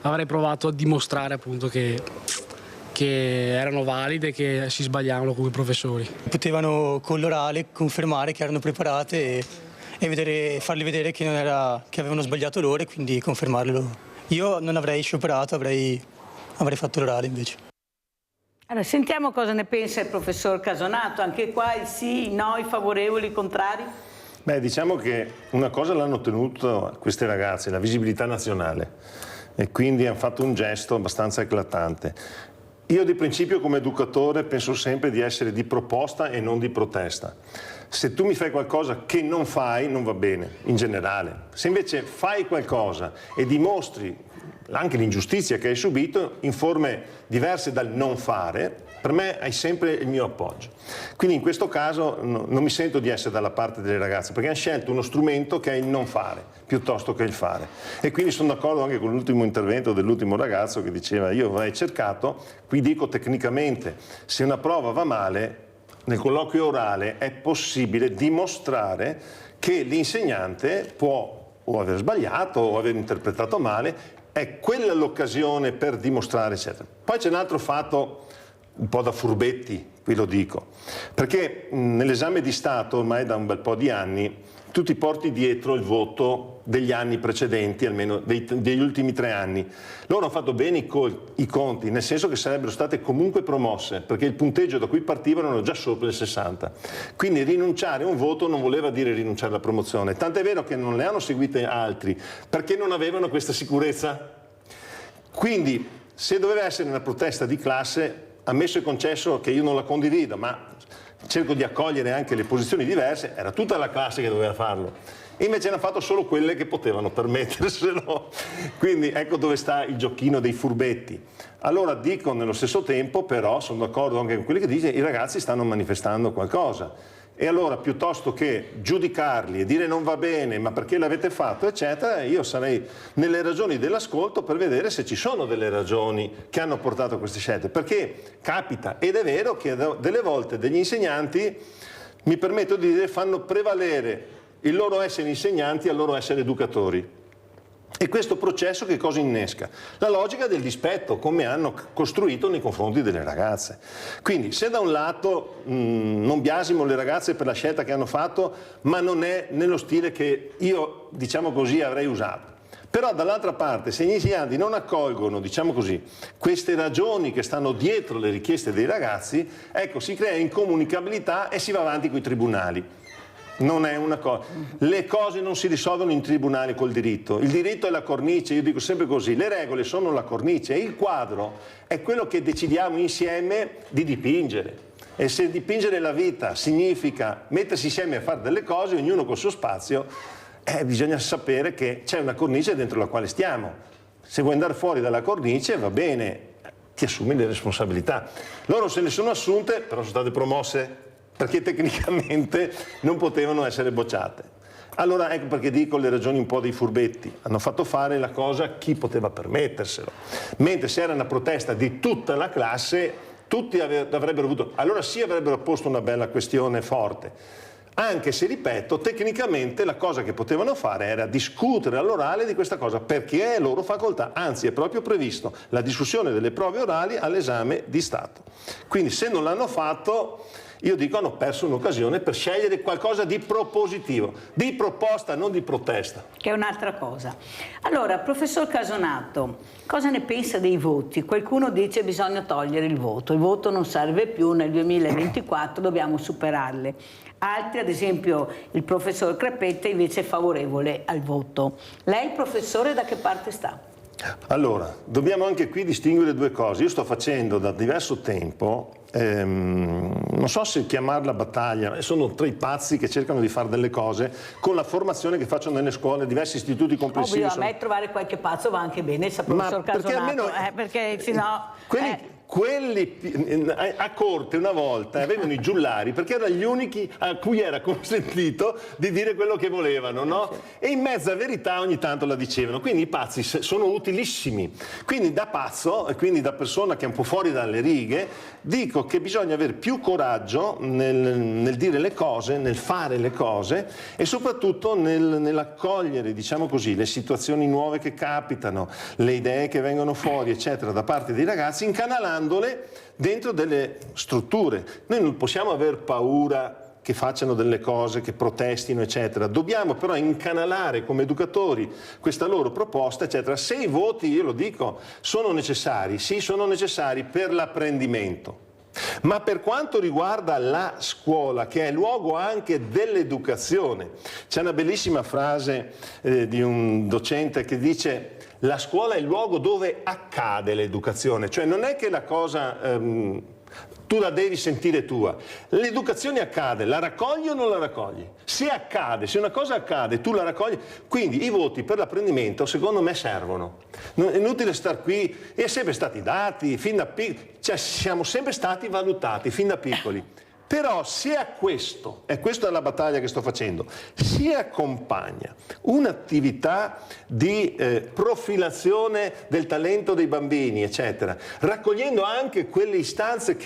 avrei provato a dimostrare appunto che erano valide, che si sbagliavano come professori. Potevano con l'orale confermare che erano preparate e fargli vedere che avevano sbagliato loro e quindi confermarlo. Io non avrei scioperato, avrei fatto l'orale invece. Allora, sentiamo cosa ne pensa il professor Casonato, anche qua i sì, i no, i favorevoli, i contrari. Beh, diciamo che una cosa l'hanno ottenuto queste ragazze, la visibilità nazionale, e quindi hanno fatto un gesto abbastanza eclatante. Io di principio come educatore penso sempre di essere di proposta e non di protesta. Se tu mi fai qualcosa che non fai, non va bene, in generale. Se invece fai qualcosa e dimostri anche l'ingiustizia che hai subito in forme diverse dal non fare, per me hai sempre il mio appoggio. Quindi in questo caso non mi sento di essere dalla parte delle ragazze, perché hanno scelto uno strumento che è il non fare piuttosto che il fare. E quindi sono d'accordo anche con l'ultimo intervento dell'ultimo ragazzo che diceva io avrei cercato, qui dico tecnicamente, se una prova va male, nel colloquio orale è possibile dimostrare che l'insegnante può o aver sbagliato o aver interpretato male. È quella l'occasione per dimostrare, eccetera. Poi c'è un altro fatto un po' da furbetti, qui lo dico, perché nell'esame di Stato ormai da un bel po' di anni tu ti porti dietro il voto degli anni precedenti, almeno degli ultimi 3 anni. Loro hanno fatto bene i conti, nel senso che sarebbero state comunque promosse, perché il punteggio da cui partivano erano già sopra il 60. Quindi rinunciare a un voto non voleva dire rinunciare alla promozione. Tant'è vero che non le hanno seguite altri, perché non avevano questa sicurezza. Quindi, se doveva essere una protesta di classe, ammesso e concesso che io non la condivido, ma cerco di accogliere anche le posizioni diverse, era tutta la classe che doveva farlo. E invece hanno fatto solo quelle che potevano permetterselo. Quindi ecco dove sta il giochino dei furbetti. Allora dico nello stesso tempo, però, sono d'accordo anche con quelli che dicono, i ragazzi stanno manifestando qualcosa. E allora piuttosto che giudicarli e dire non va bene, ma perché l'avete fatto, eccetera, io sarei nelle ragioni dell'ascolto per vedere se ci sono delle ragioni che hanno portato a queste scelte. Perché capita, ed è vero, che delle volte degli insegnanti, mi permetto di dire, fanno prevalere il loro essere insegnanti al loro essere educatori. E questo processo che cosa innesca? La logica del dispetto, come hanno costruito nei confronti delle ragazze. Quindi se da un lato non biasimo le ragazze per la scelta che hanno fatto, ma non è nello stile che io, diciamo così, avrei usato. Però dall'altra parte, se gli insegnanti non accolgono, diciamo così, queste ragioni che stanno dietro le richieste dei ragazzi, ecco, si crea incomunicabilità e si va avanti con i tribunali. Non è una cosa. Le cose non si risolvono in tribunale col diritto. Il diritto è la cornice, io dico sempre così, le regole sono la cornice e il quadro è quello che decidiamo insieme di dipingere. E se dipingere la vita significa mettersi insieme a fare delle cose, ognuno col suo spazio, bisogna sapere che c'è una cornice dentro la quale stiamo. Se vuoi andare fuori dalla cornice va bene, ti assumi le responsabilità. Loro se ne sono assunte, però sono state promosse perché tecnicamente non potevano essere bocciate. Allora ecco perché dico le ragioni un po' dei furbetti. Hanno fatto fare la cosa a chi poteva permetterselo. Mentre se era una protesta di tutta la classe, tutti avrebbero avuto... Allora sì avrebbero posto una bella questione forte. Anche se, ripeto, tecnicamente la cosa che potevano fare era discutere all'orale di questa cosa, perché è loro facoltà, anzi è proprio previsto la discussione delle prove orali all'esame di Stato. Quindi se non l'hanno fatto... io dico hanno perso un'occasione per scegliere qualcosa di propositivo, di proposta, non di protesta. Che è un'altra cosa. Allora, professor Casonato, cosa ne pensa dei voti? Qualcuno dice bisogna togliere il voto non serve più, nel 2024 dobbiamo superarle. Altri, ad esempio il professor Crepetta, invece è favorevole al voto. Lei, professore, da che parte sta? Allora, dobbiamo anche qui distinguere due cose. Io sto facendo da diverso tempo, non so se chiamarla battaglia, sono tre pazzi che cercano di fare delle cose con la formazione che faccio nelle scuole, diversi istituti comprensivi. Ovvio, a me trovare qualche pazzo va anche bene, sa professor Casonato, perché sennò... Quelli a corte una volta avevano i giullari perché erano gli unici a cui era consentito di dire quello che volevano, no? E in mezza verità ogni tanto la dicevano, quindi i pazzi sono utilissimi. Quindi da pazzo, e quindi da persona che è un po' fuori dalle righe, dico che bisogna avere più coraggio nel dire le cose, nel fare le cose e soprattutto nell'accogliere, diciamo così, le situazioni nuove che capitano, le idee che vengono fuori, eccetera, da parte dei ragazzi, incanalandole dentro delle strutture. Noi non possiamo aver paura che facciano delle cose, che protestino, eccetera. Dobbiamo però incanalare come educatori questa loro proposta, eccetera. Se i voti, io lo dico, sono necessari, sì, sono necessari per l'apprendimento. Ma per quanto riguarda la scuola, che è luogo anche dell'educazione, c'è una bellissima frase di un docente che dice: la scuola è il luogo dove accade l'educazione, cioè non è che la cosa tu la devi sentire tua, l'educazione accade, la raccogli o non la raccogli? Se accade, se una cosa accade tu la raccogli, quindi i voti per l'apprendimento secondo me servono, è inutile star qui, è sempre stati dati, fin da piccoli, cioè siamo sempre stati valutati fin da piccoli. Però se a questo, e questa è la battaglia che sto facendo, si accompagna un'attività di profilazione del talento dei bambini, eccetera, raccogliendo anche quelle istanze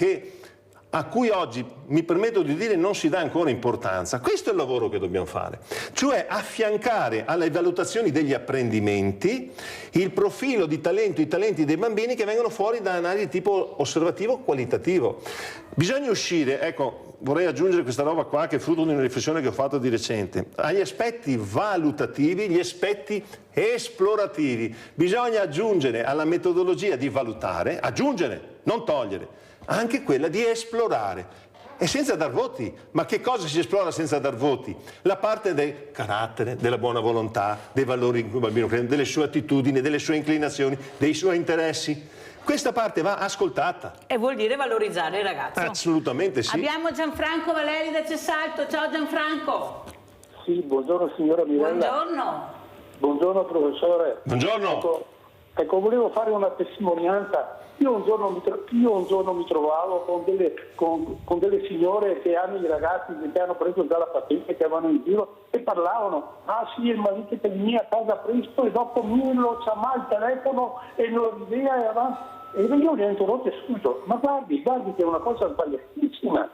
a cui oggi, mi permetto di dire, non si dà ancora importanza. Questo è il lavoro che dobbiamo fare, cioè affiancare alle valutazioni degli apprendimenti il profilo di talento, i talenti dei bambini che vengono fuori da analisi tipo osservativo qualitativo. Bisogna uscire, ecco, vorrei aggiungere questa roba qua che è frutto di una riflessione che ho fatto di recente, agli aspetti valutativi, gli aspetti esplorativi. Bisogna aggiungere alla metodologia di valutare, aggiungere, non togliere, anche quella di esplorare e senza dar voti. Ma che cosa si esplora senza dar voti? La parte del carattere, della buona volontà, dei valori in cui il bambino crede, delle sue attitudini, delle sue inclinazioni, dei suoi interessi. Questa parte va ascoltata. E vuol dire valorizzare il ragazzo. Assolutamente sì. Abbiamo Gianfranco Valeri da Cessalto. Ciao Gianfranco. Sì, buongiorno signora Mirella. Buongiorno. Buongiorno professore. Buongiorno. Ecco, volevo fare una testimonianza. Io un giorno mi trovavo con delle signore che hanno i ragazzi che hanno preso già la patente, che vanno in giro e parlavano: ah sì, il marito che viene a casa presto e dopo me lo chiama il telefono e lo ridea e avanti. E io li ho interrotti subito: ma guardi che è una cosa sbagliatissima.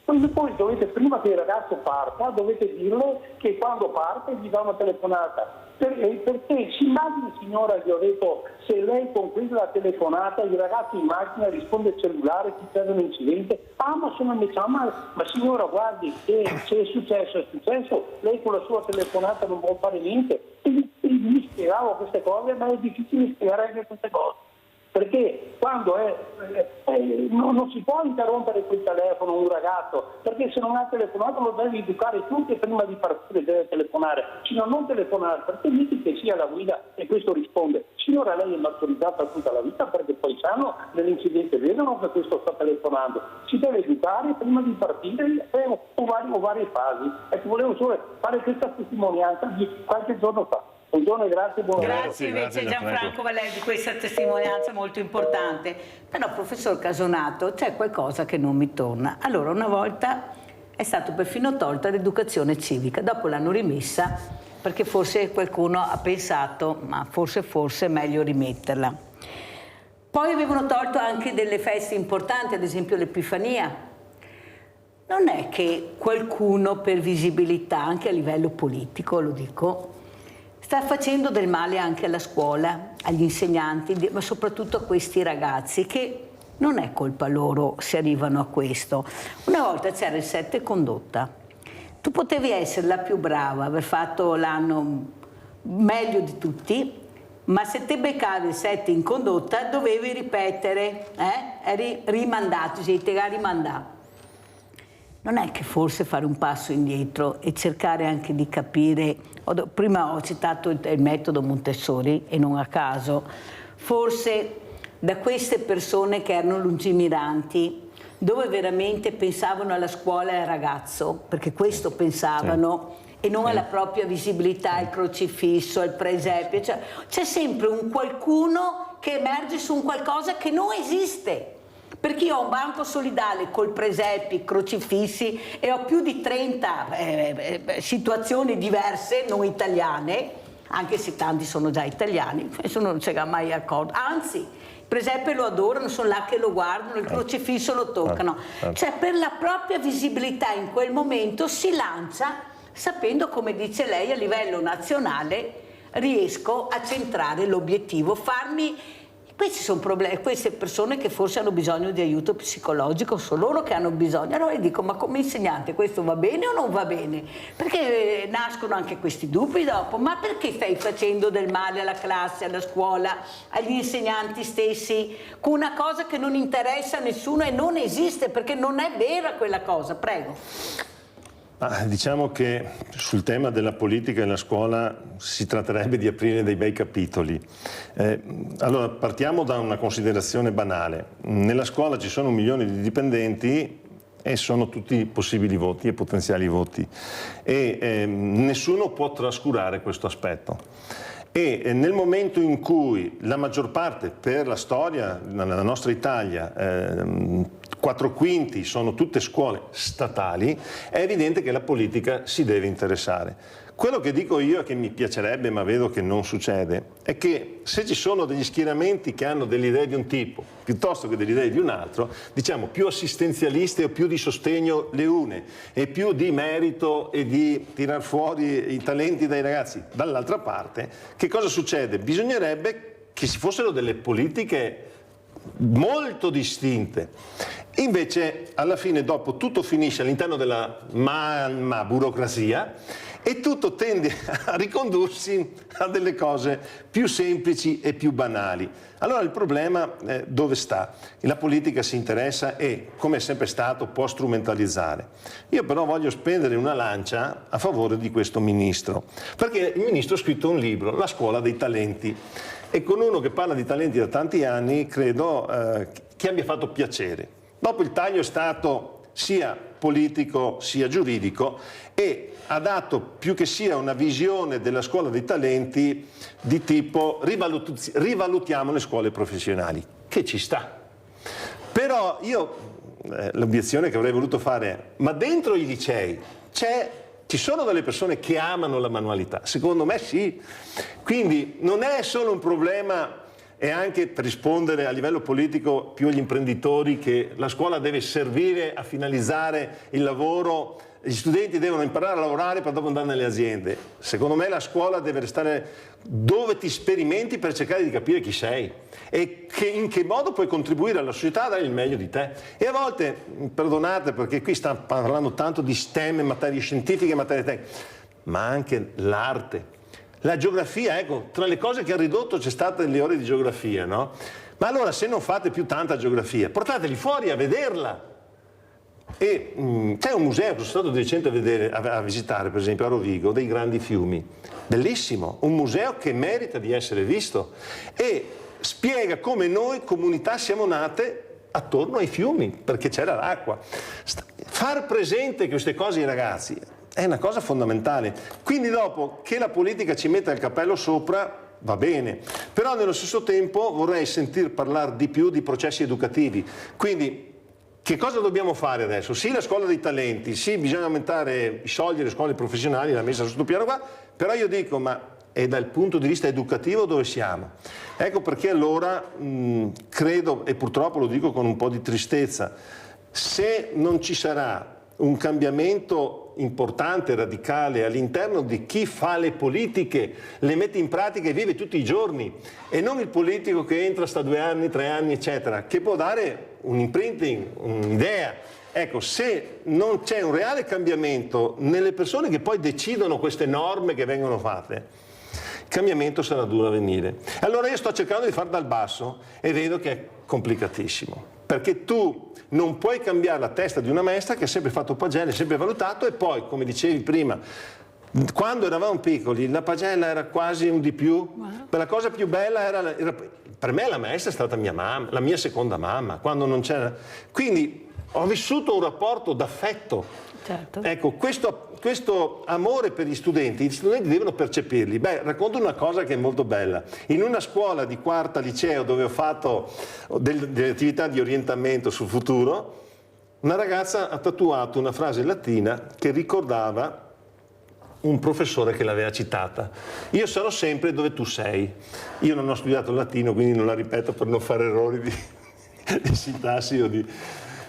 Poi dovete, prima che il ragazzo parta, dovete dirle che quando parte gli dà una telefonata. Perché si immagini, signora, gli ho detto, se lei con quella telefonata il ragazzo in macchina risponde al cellulare, ti serve un incidente, ma se non mi chiama, ma signora guardi, se è successo, lei con la sua telefonata non può fare niente. E gli spiegavo queste cose, ma è difficile spiegare anche queste cose. Perché quando non si può interrompere quel telefono un ragazzo, perché se non ha telefonato lo devi educare tu che prima di partire deve telefonare, sino non telefonare, perché dici che sia la guida e questo risponde: signora, lei è autorizzata tutta la vita perché poi sanno nell'incidente, vedono che questo sta telefonando, si deve educare prima di partire o varie fasi. Ecco, volevo solo fare questa testimonianza di qualche giorno fa. Buongiorno e grazie, Grazie invece Gianfranco Valeri di questa testimonianza molto importante. Però professor Casonato, c'è qualcosa che non mi torna. Allora, una volta è stato perfino tolta l'educazione civica, dopo l'hanno rimessa perché forse qualcuno ha pensato ma forse è meglio rimetterla. Poi avevano tolto anche delle feste importanti, ad esempio l'Epifania. Non è che qualcuno per visibilità, anche a livello politico, lo dico, sta facendo del male anche alla scuola, agli insegnanti, ma soprattutto a questi ragazzi che non è colpa loro se arrivano a questo. Una volta c'era il 7 condotta, tu potevi essere la più brava, aver fatto l'anno meglio di tutti, ma se te beccavi il 7 in condotta dovevi ripetere, eri rimandato, sei te rimandato. Non è che forse fare un passo indietro e cercare anche di capire, prima ho citato il metodo Montessori e non a caso, forse da queste persone che erano lungimiranti, dove veramente pensavano alla scuola e al ragazzo, perché questo pensavano, e non alla propria visibilità, al crocifisso, al presepio, cioè, c'è sempre un qualcuno che emerge su un qualcosa che non esiste. Perché io ho un banco solidale col presepi, crocifissi e ho più di 30 situazioni diverse, non italiane, anche se tanti sono già italiani, nessuno non c'è mai accorto. Anzi, il presepe lo adorano, sono là che lo guardano, il crocifisso lo toccano. Cioè per la propria visibilità in quel momento si lancia, sapendo, come dice lei, a livello nazionale riesco a centrare l'obiettivo, farmi... Questi sono problemi, queste persone che forse hanno bisogno di aiuto psicologico, sono loro che hanno bisogno. Allora io dico, ma come insegnante questo va bene o non va bene? Perché nascono anche questi dubbi dopo, ma perché stai facendo del male alla classe, alla scuola, agli insegnanti stessi, con una cosa che non interessa a nessuno e non esiste, perché non è vera quella cosa, prego. Diciamo che sul tema della politica e della scuola si tratterebbe di aprire dei bei capitoli. Allora, partiamo da una considerazione banale. Nella scuola ci sono 1 milione di dipendenti e sono tutti possibili voti e potenziali voti. E nessuno può trascurare questo aspetto. E nel momento in cui la maggior parte, per la storia nella nostra Italia, 4/5 sono tutte scuole statali, è evidente che la politica si deve interessare. Quello che dico io e che mi piacerebbe, ma vedo che non succede, è che se ci sono degli schieramenti che hanno delle idee di un tipo piuttosto che delle idee di un altro, diciamo più assistenzialiste o più di sostegno le une e più di merito e di tirar fuori i talenti dai ragazzi dall'altra parte, che cosa succede? Bisognerebbe che ci fossero delle politiche molto distinte. Invece alla fine dopo tutto finisce all'interno della mamma burocrazia e tutto tende a ricondursi a delle cose più semplici e più banali. Allora il problema dove sta? La politica si interessa e, come è sempre stato, può strumentalizzare. Io però voglio spendere una lancia a favore di questo ministro, perché il ministro ha scritto un libro, La scuola dei talenti, e con uno che parla di talenti da tanti anni credo che abbia fatto piacere. Dopo il taglio è stato sia politico sia giuridico e ha dato più che sia una visione della scuola dei talenti di tipo rivalutiamo le scuole professionali, che ci sta. Però io l'obiezione che avrei voluto fare, ma dentro i licei ci sono delle persone che amano la manualità? Secondo me sì. Quindi non è solo un problema, e anche per rispondere a livello politico più agli imprenditori, che la scuola deve servire a finalizzare il lavoro, gli studenti devono imparare a lavorare per dopo andare nelle aziende. Secondo me la scuola deve restare dove ti sperimenti per cercare di capire chi sei e in che modo puoi contribuire alla società a dare il meglio di te. E a volte, perdonate perché qui sta parlando tanto di STEM, materie scientifiche, materie tecniche, ma anche l'arte. La geografia, ecco, tra le cose che ha ridotto c'è state le ore di geografia, no? Ma allora se non fate più tanta geografia, portateli fuori a vederla. E c'è un museo che sono stato di recente a visitare, per esempio a Rovigo, dei grandi fiumi. Bellissimo, un museo che merita di essere visto e spiega come noi, comunità, siamo nate attorno ai fiumi, perché c'era l'acqua. Far presente queste cose ai ragazzi è una cosa fondamentale. Quindi dopo che la politica ci metta il cappello sopra va bene, però nello stesso tempo vorrei sentir parlare di più di processi educativi. Quindi che cosa dobbiamo fare adesso? Sì, la scuola dei talenti, sì, bisogna aumentare i soldi alle scuole professionali, l'ha messa su questo piano qua, però io dico, ma e dal punto di vista educativo dove siamo? Ecco perché allora credo, e purtroppo lo dico con un po' di tristezza, se non ci sarà un cambiamento importante, radicale all'interno di chi fa le politiche, le mette in pratica e vive tutti i giorni, e non il politico che entra, sta 2 anni, 3 anni, eccetera, che può dare un imprinting, un'idea. Ecco, se non c'è un reale cambiamento nelle persone che poi decidono queste norme che vengono fatte, il cambiamento sarà duro a venire. Allora io sto cercando di far dal basso e vedo che è complicatissimo, perché tu non puoi cambiare la testa di una maestra che ha sempre fatto pagelle, sempre valutato, e poi, come dicevi prima, quando eravamo piccoli la pagella era quasi un di più, la cosa più bella era per me la maestra è stata mia mamma, la mia seconda mamma, quando non c'era. Quindi ho vissuto un rapporto d'affetto. Certo. Ecco, questo amore per gli studenti devono percepirli. Racconto una cosa che è molto bella. In una scuola di quarta liceo dove ho fatto delle attività di orientamento sul futuro, una ragazza ha tatuato una frase latina che ricordava un professore che l'aveva citata. Io sarò sempre dove tu sei. Io non ho studiato il latino, quindi non la ripeto per non fare errori di sintassi o di...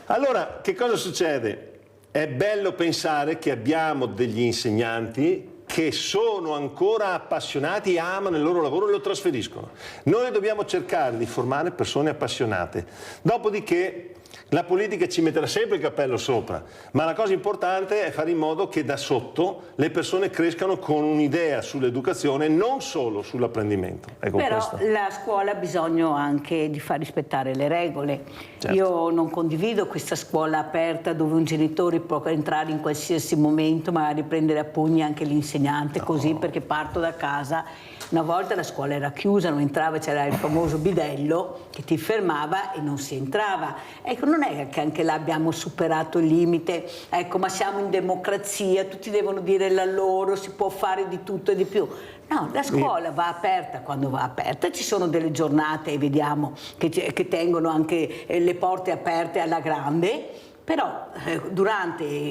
Allora, che cosa succede? È bello pensare che abbiamo degli insegnanti che sono ancora appassionati, amano il loro lavoro e lo trasferiscono. Noi dobbiamo cercare di formare persone appassionate. Dopodiché la politica ci metterà sempre il cappello sopra, ma la cosa importante è fare in modo che da sotto le persone crescano con un'idea sull'educazione, non solo sull'apprendimento. Ecco, però questo. la scuola ha bisogno anche di far rispettare le regole. Certo. Io non condivido questa scuola aperta dove un genitore può entrare in qualsiasi momento, magari prendere a pugni anche l'insegnante, così perché parto da casa. Una volta la scuola era chiusa, non entrava, c'era il famoso bidello che ti fermava e non si entrava. Ecco, non è che anche là abbiamo superato il limite, ecco, ma siamo in democrazia, tutti devono dire la loro, si può fare di tutto e di più. No, la scuola va aperta quando va aperta, ci sono delle giornate e vediamo che tengono anche le porte aperte alla grande, però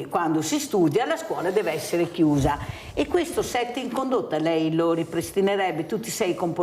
quando si studia la scuola deve essere chiusa, e questo set in condotta lei lo ripristinerebbe. Tu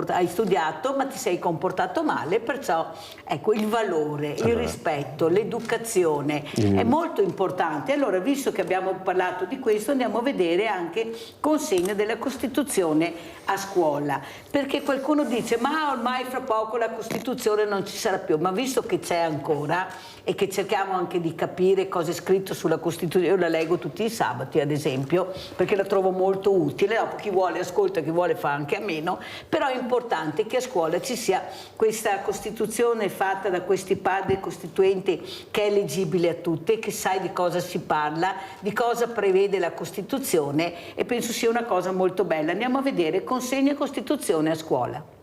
hai studiato ma ti sei comportato male, perciò ecco il valore, il rispetto, l'educazione è molto importante. Allora, visto che abbiamo parlato di questo, andiamo a vedere anche consegna della Costituzione a scuola, perché qualcuno dice ma ormai fra poco la Costituzione non ci sarà più, ma visto che c'è ancora e che cerchiamo anche di capire cosa è scritto sulla Costituzione, io la leggo tutti i sabati ad esempio, perché la trovo molto utile. Dopo chi vuole ascolta, chi vuole fa anche a meno, però è importante che a scuola ci sia questa Costituzione fatta da questi padri costituenti che è leggibile a tutti, che sai di cosa si parla, di cosa prevede la Costituzione, e penso sia una cosa molto bella. Andiamo a vedere consegna Costituzione a scuola.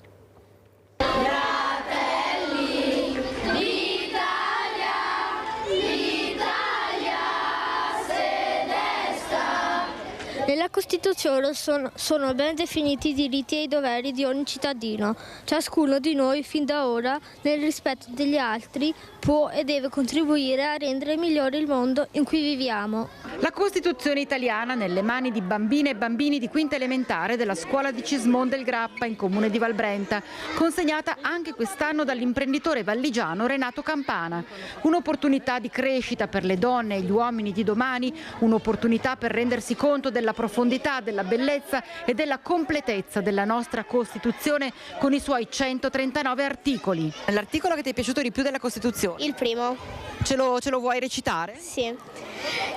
Nella Costituzione sono ben definiti i diritti e i doveri di ogni cittadino. Ciascuno di noi, fin da ora, nel rispetto degli altri, può e deve contribuire a rendere migliore il mondo in cui viviamo. La Costituzione italiana nelle mani di bambine e bambini di quinta elementare della scuola di Cismon del Grappa, in comune di Valbrenta, consegnata anche quest'anno dall'imprenditore valligiano Renato Campana. Un'opportunità di crescita per le donne e gli uomini di domani, un'opportunità per rendersi conto della profondità, della bellezza e della completezza della nostra Costituzione con i suoi 139 articoli. L'articolo che ti è piaciuto di più della Costituzione? Il primo. Ce lo vuoi recitare? Sì.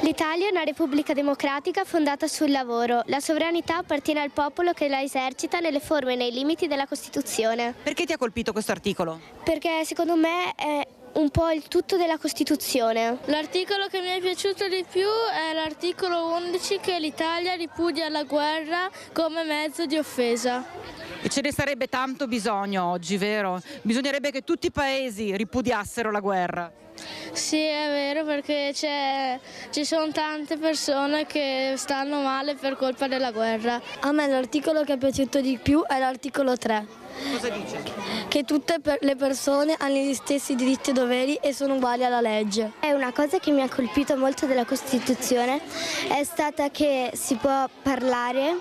L'Italia è una repubblica democratica fondata sul lavoro. La sovranità appartiene al popolo che la esercita nelle forme e nei limiti della Costituzione. Perché ti ha colpito questo articolo? Perché secondo me è un po' il tutto della Costituzione. L'articolo che mi è piaciuto di più è l'articolo 11, che l'Italia ripudia la guerra come mezzo di offesa. E ce ne sarebbe tanto bisogno oggi, vero? Bisognerebbe che tutti i paesi ripudiassero la guerra. Sì, è vero, perché ci sono tante persone che stanno male per colpa della guerra. A me l'articolo che è piaciuto di più è l'articolo 3. Cosa dice? Che tutte le persone hanno gli stessi diritti e doveri e sono uguali alla legge. È una cosa che mi ha colpito molto della Costituzione, è stata che si può parlare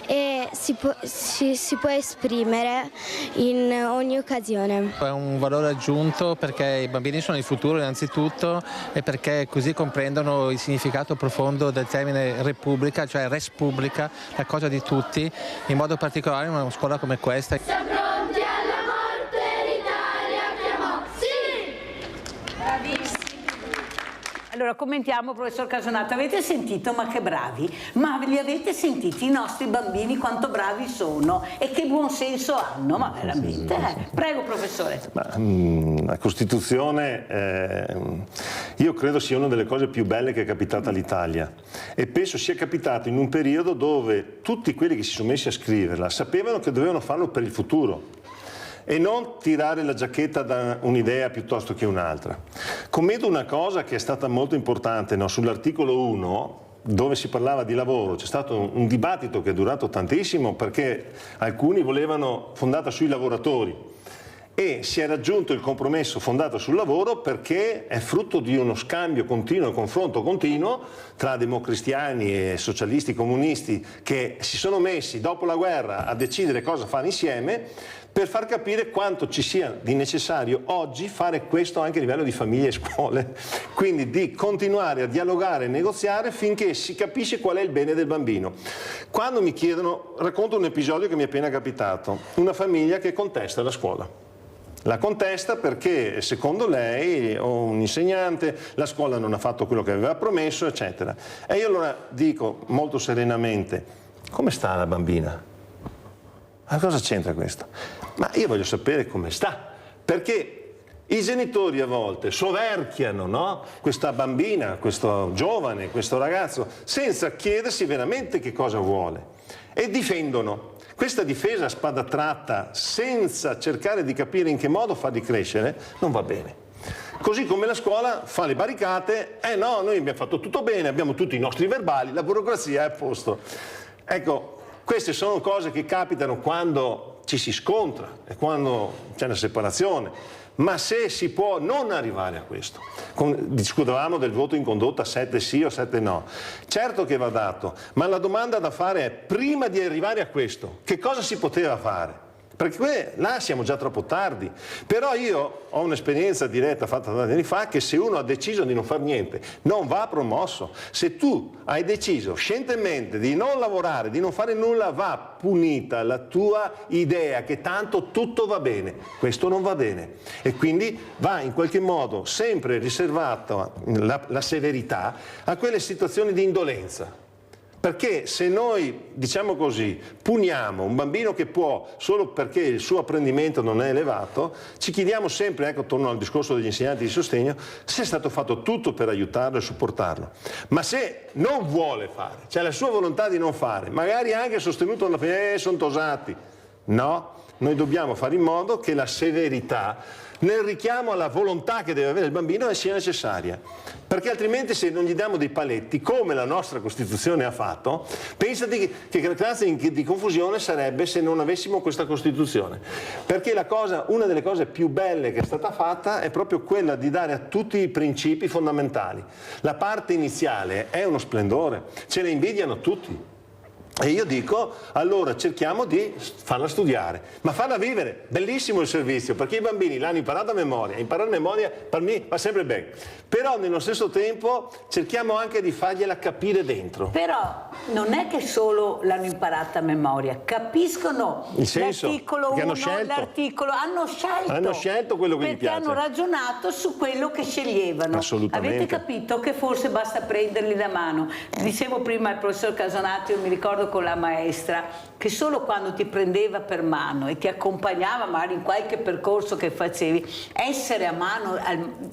e si può esprimere in ogni occasione. È un valore aggiunto perché i bambini sono il futuro innanzitutto, e perché così comprendono il significato profondo del termine repubblica, cioè res publica, la cosa di tutti, in modo particolare in una scuola come questa. Pronti alla morte, l'Italia chiamò sì! Bravi! Allora commentiamo, professor Casonato, avete sentito, ma che bravi, ma li avete sentiti i nostri bambini quanto bravi sono e che buon senso hanno, ma veramente, Prego professore. La Costituzione io credo sia una delle cose più belle che è capitata all'Italia e penso sia capitato in un periodo dove tutti quelli che si sono messi a scriverla sapevano che dovevano farlo per il futuro e non tirare la giacchetta da un'idea piuttosto che un'altra. Commento una cosa che è stata molto importante, no? Sull'articolo 1, dove si parlava di lavoro, c'è stato un dibattito che è durato tantissimo perché alcuni volevano fondata sui lavoratori e si è raggiunto il compromesso fondato sul lavoro perché è frutto di uno scambio continuo, confronto continuo tra democristiani e socialisti comunisti che si sono messi dopo la guerra a decidere cosa fare insieme per far capire quanto ci sia di necessario oggi fare questo anche a livello di famiglie e scuole, quindi di continuare a dialogare e negoziare finché si capisce qual è il bene del bambino. Quando mi chiedono, racconto un episodio che mi è appena capitato, una famiglia che contesta la scuola. La contesta perché secondo lei o un insegnante la scuola non ha fatto quello che aveva promesso, eccetera. E io allora dico molto serenamente, come sta la bambina? Ma cosa c'entra questo? Ma io voglio sapere come sta, perché i genitori a volte soverchiano, no? Questa bambina, questo giovane, questo ragazzo, senza chiedersi veramente che cosa vuole e difendono. Questa difesa a spada tratta, senza cercare di capire in che modo farli crescere, non va bene. Così come la scuola fa le barricate, no, noi abbiamo fatto tutto bene, abbiamo tutti i nostri verbali, la burocrazia è a posto. Ecco, queste sono cose che capitano quando ci si scontra e quando c'è una separazione. Ma se si può non arrivare a questo, discutevamo del voto in condotta 7 sì o 7 no, certo che va dato, ma la domanda da fare è, prima di arrivare a questo, che cosa si poteva fare? Perché là siamo già troppo tardi. Però io ho un'esperienza diretta fatta tanti anni fa che se uno ha deciso di non fare niente non va promosso. Se tu hai deciso scientemente di non lavorare, di non fare nulla, va punita la tua idea che tanto tutto va bene. Questo non va bene e quindi va in qualche modo sempre riservata la severità a quelle situazioni di indolenza. Perché se noi, diciamo così, puniamo un bambino che può solo perché il suo apprendimento non è elevato, ci chiediamo sempre, ecco, torno al discorso degli insegnanti di sostegno, se è stato fatto tutto per aiutarlo e supportarlo. Ma se non vuole fare, c'è la sua volontà di non fare, magari anche sostenuto dalla famiglia, sono tosati. No, noi dobbiamo fare in modo che la severità nel richiamo alla volontà che deve avere il bambino sia necessaria, perché altrimenti se non gli diamo dei paletti come la nostra Costituzione ha fatto, pensate che creanza di confusione sarebbe se non avessimo questa Costituzione, perché una delle cose più belle che è stata fatta è proprio quella di dare a tutti i principi fondamentali. La parte iniziale è uno splendore, ce ne invidiano tutti. E io dico, allora cerchiamo di farla studiare, ma farla vivere. Bellissimo il servizio, perché i bambini l'hanno imparato a memoria, imparare a memoria per me va sempre bene. Però nello stesso tempo cerchiamo anche di fargliela capire dentro. Però non è che solo l'hanno imparata a memoria, capiscono il senso, l'articolo 1, l'articolo, hanno scelto quello che gli piace. Perché hanno ragionato su quello che sceglievano. Assolutamente. Avete capito che forse basta prenderli da mano. Dicevo prima al professor Casonato, io mi ricordo con la maestra che solo quando ti prendeva per mano e ti accompagnava magari in qualche percorso che facevi, essere a mano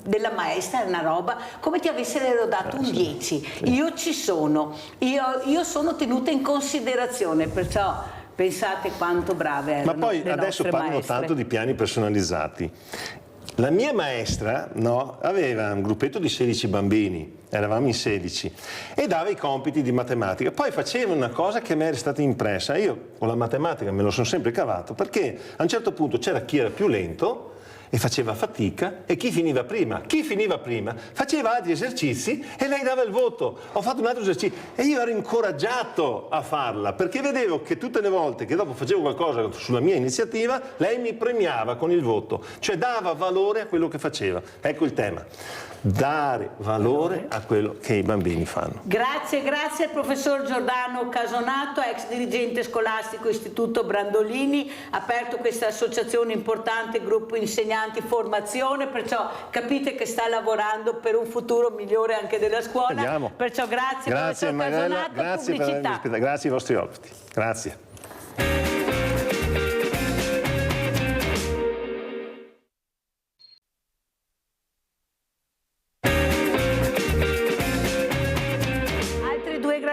della maestra è una roba come ti avessero dato un 10. Io ci sono, io sono tenuta in considerazione, perciò pensate quanto brave erano. Ma poi le adesso parlano maestre. tanto di piani personalizzati. La mia maestra aveva un gruppetto di 16 bambini, eravamo in 16, e dava i compiti di matematica. Poi faceva una cosa che mi era stata impressa. Io con la matematica me lo sono sempre cavato, perché a un certo punto c'era chi era più lento e faceva fatica e chi finiva prima faceva altri esercizi e lei dava il voto. Ho fatto un altro esercizio e io ero incoraggiato a farla perché vedevo che tutte le volte che dopo facevo qualcosa sulla mia iniziativa lei mi premiava con il voto, cioè dava valore a quello che faceva. Ecco il tema: dare valore a quello che i bambini fanno. Grazie al professor Giordano Casonato, ex dirigente scolastico Istituto Brandolini, ha aperto questa associazione importante, gruppo insegnanti avanti, formazione, perciò capite che sta lavorando per un futuro migliore anche della scuola. Vediamo. Perciò grazie Grazie per la sua Emanuela, casonata grazie per pubblicità. avermi ospitato, grazie ai vostri ospiti. Grazie.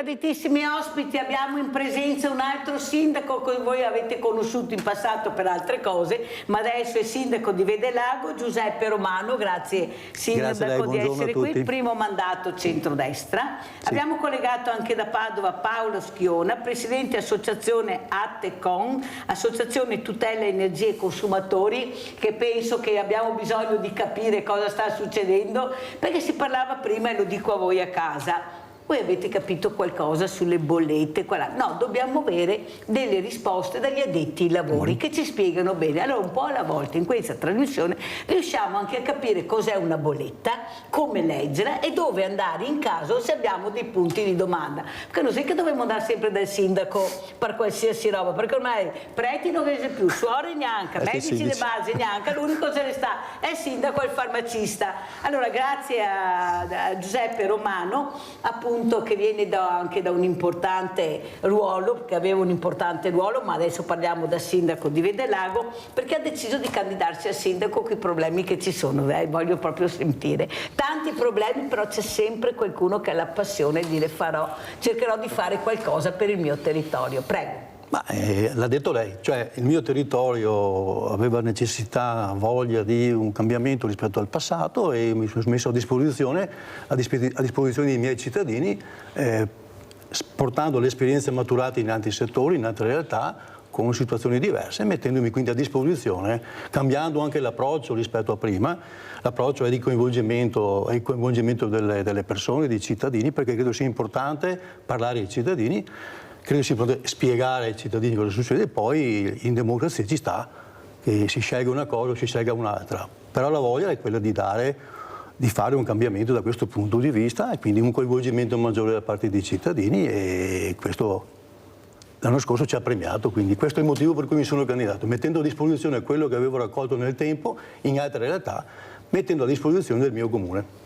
Graditissimi ospiti, abbiamo in presenza un altro sindaco che voi avete conosciuto in passato per altre cose, ma adesso è sindaco di Vedelago, Giuseppe Romano. Grazie sindaco di essere qui, primo mandato centrodestra. Sì. Abbiamo collegato anche da Padova Paolo Schiona, presidente associazione ATECON, associazione tutela energie e consumatori, che penso che abbiamo bisogno di capire cosa sta succedendo, perché si parlava prima, e lo dico a voi a casa, voi avete capito qualcosa sulle bollette? No, dobbiamo avere delle risposte dagli addetti ai lavori che ci spiegano bene. Allora un po' alla volta in questa trasmissione riusciamo anche a capire cos'è una bolletta, come leggerla e dove andare in caso se abbiamo dei punti di domanda. Perché non è che dovremmo andare sempre dal sindaco per qualsiasi roba, perché ormai preti non vede più, suore neanche, medici di base neanche, l'unico che ce ne sta è il sindaco e il farmacista. Allora grazie a Giuseppe Romano, appunto, che viene anche da un importante ruolo, che aveva un importante ruolo, ma adesso parliamo da sindaco di Vedelago, perché ha deciso di candidarsi a sindaco con i problemi che ci sono, voglio proprio sentire. Tanti problemi, però c'è sempre qualcuno che ha la passione di dire cercherò di fare qualcosa per il mio territorio. Prego. L'ha detto lei, cioè il mio territorio aveva necessità, voglia di un cambiamento rispetto al passato e mi sono messo a disposizione dei miei cittadini, portando le esperienze maturate in altri settori, in altre realtà, con situazioni diverse, mettendomi quindi a disposizione, cambiando anche l'approccio rispetto a prima. L'approccio è di coinvolgimento delle persone, dei cittadini, perché credo sia importante parlare ai cittadini. Credo si potrebbe spiegare ai cittadini cosa succede, poi in democrazia ci sta che si scelga una cosa o si scelga un'altra, però la voglia è quella di fare un cambiamento da questo punto di vista e quindi un coinvolgimento maggiore da parte dei cittadini, e questo l'anno scorso ci ha premiato, quindi questo è il motivo per cui mi sono candidato, mettendo a disposizione quello che avevo raccolto nel tempo in altre realtà, mettendo a disposizione del mio comune.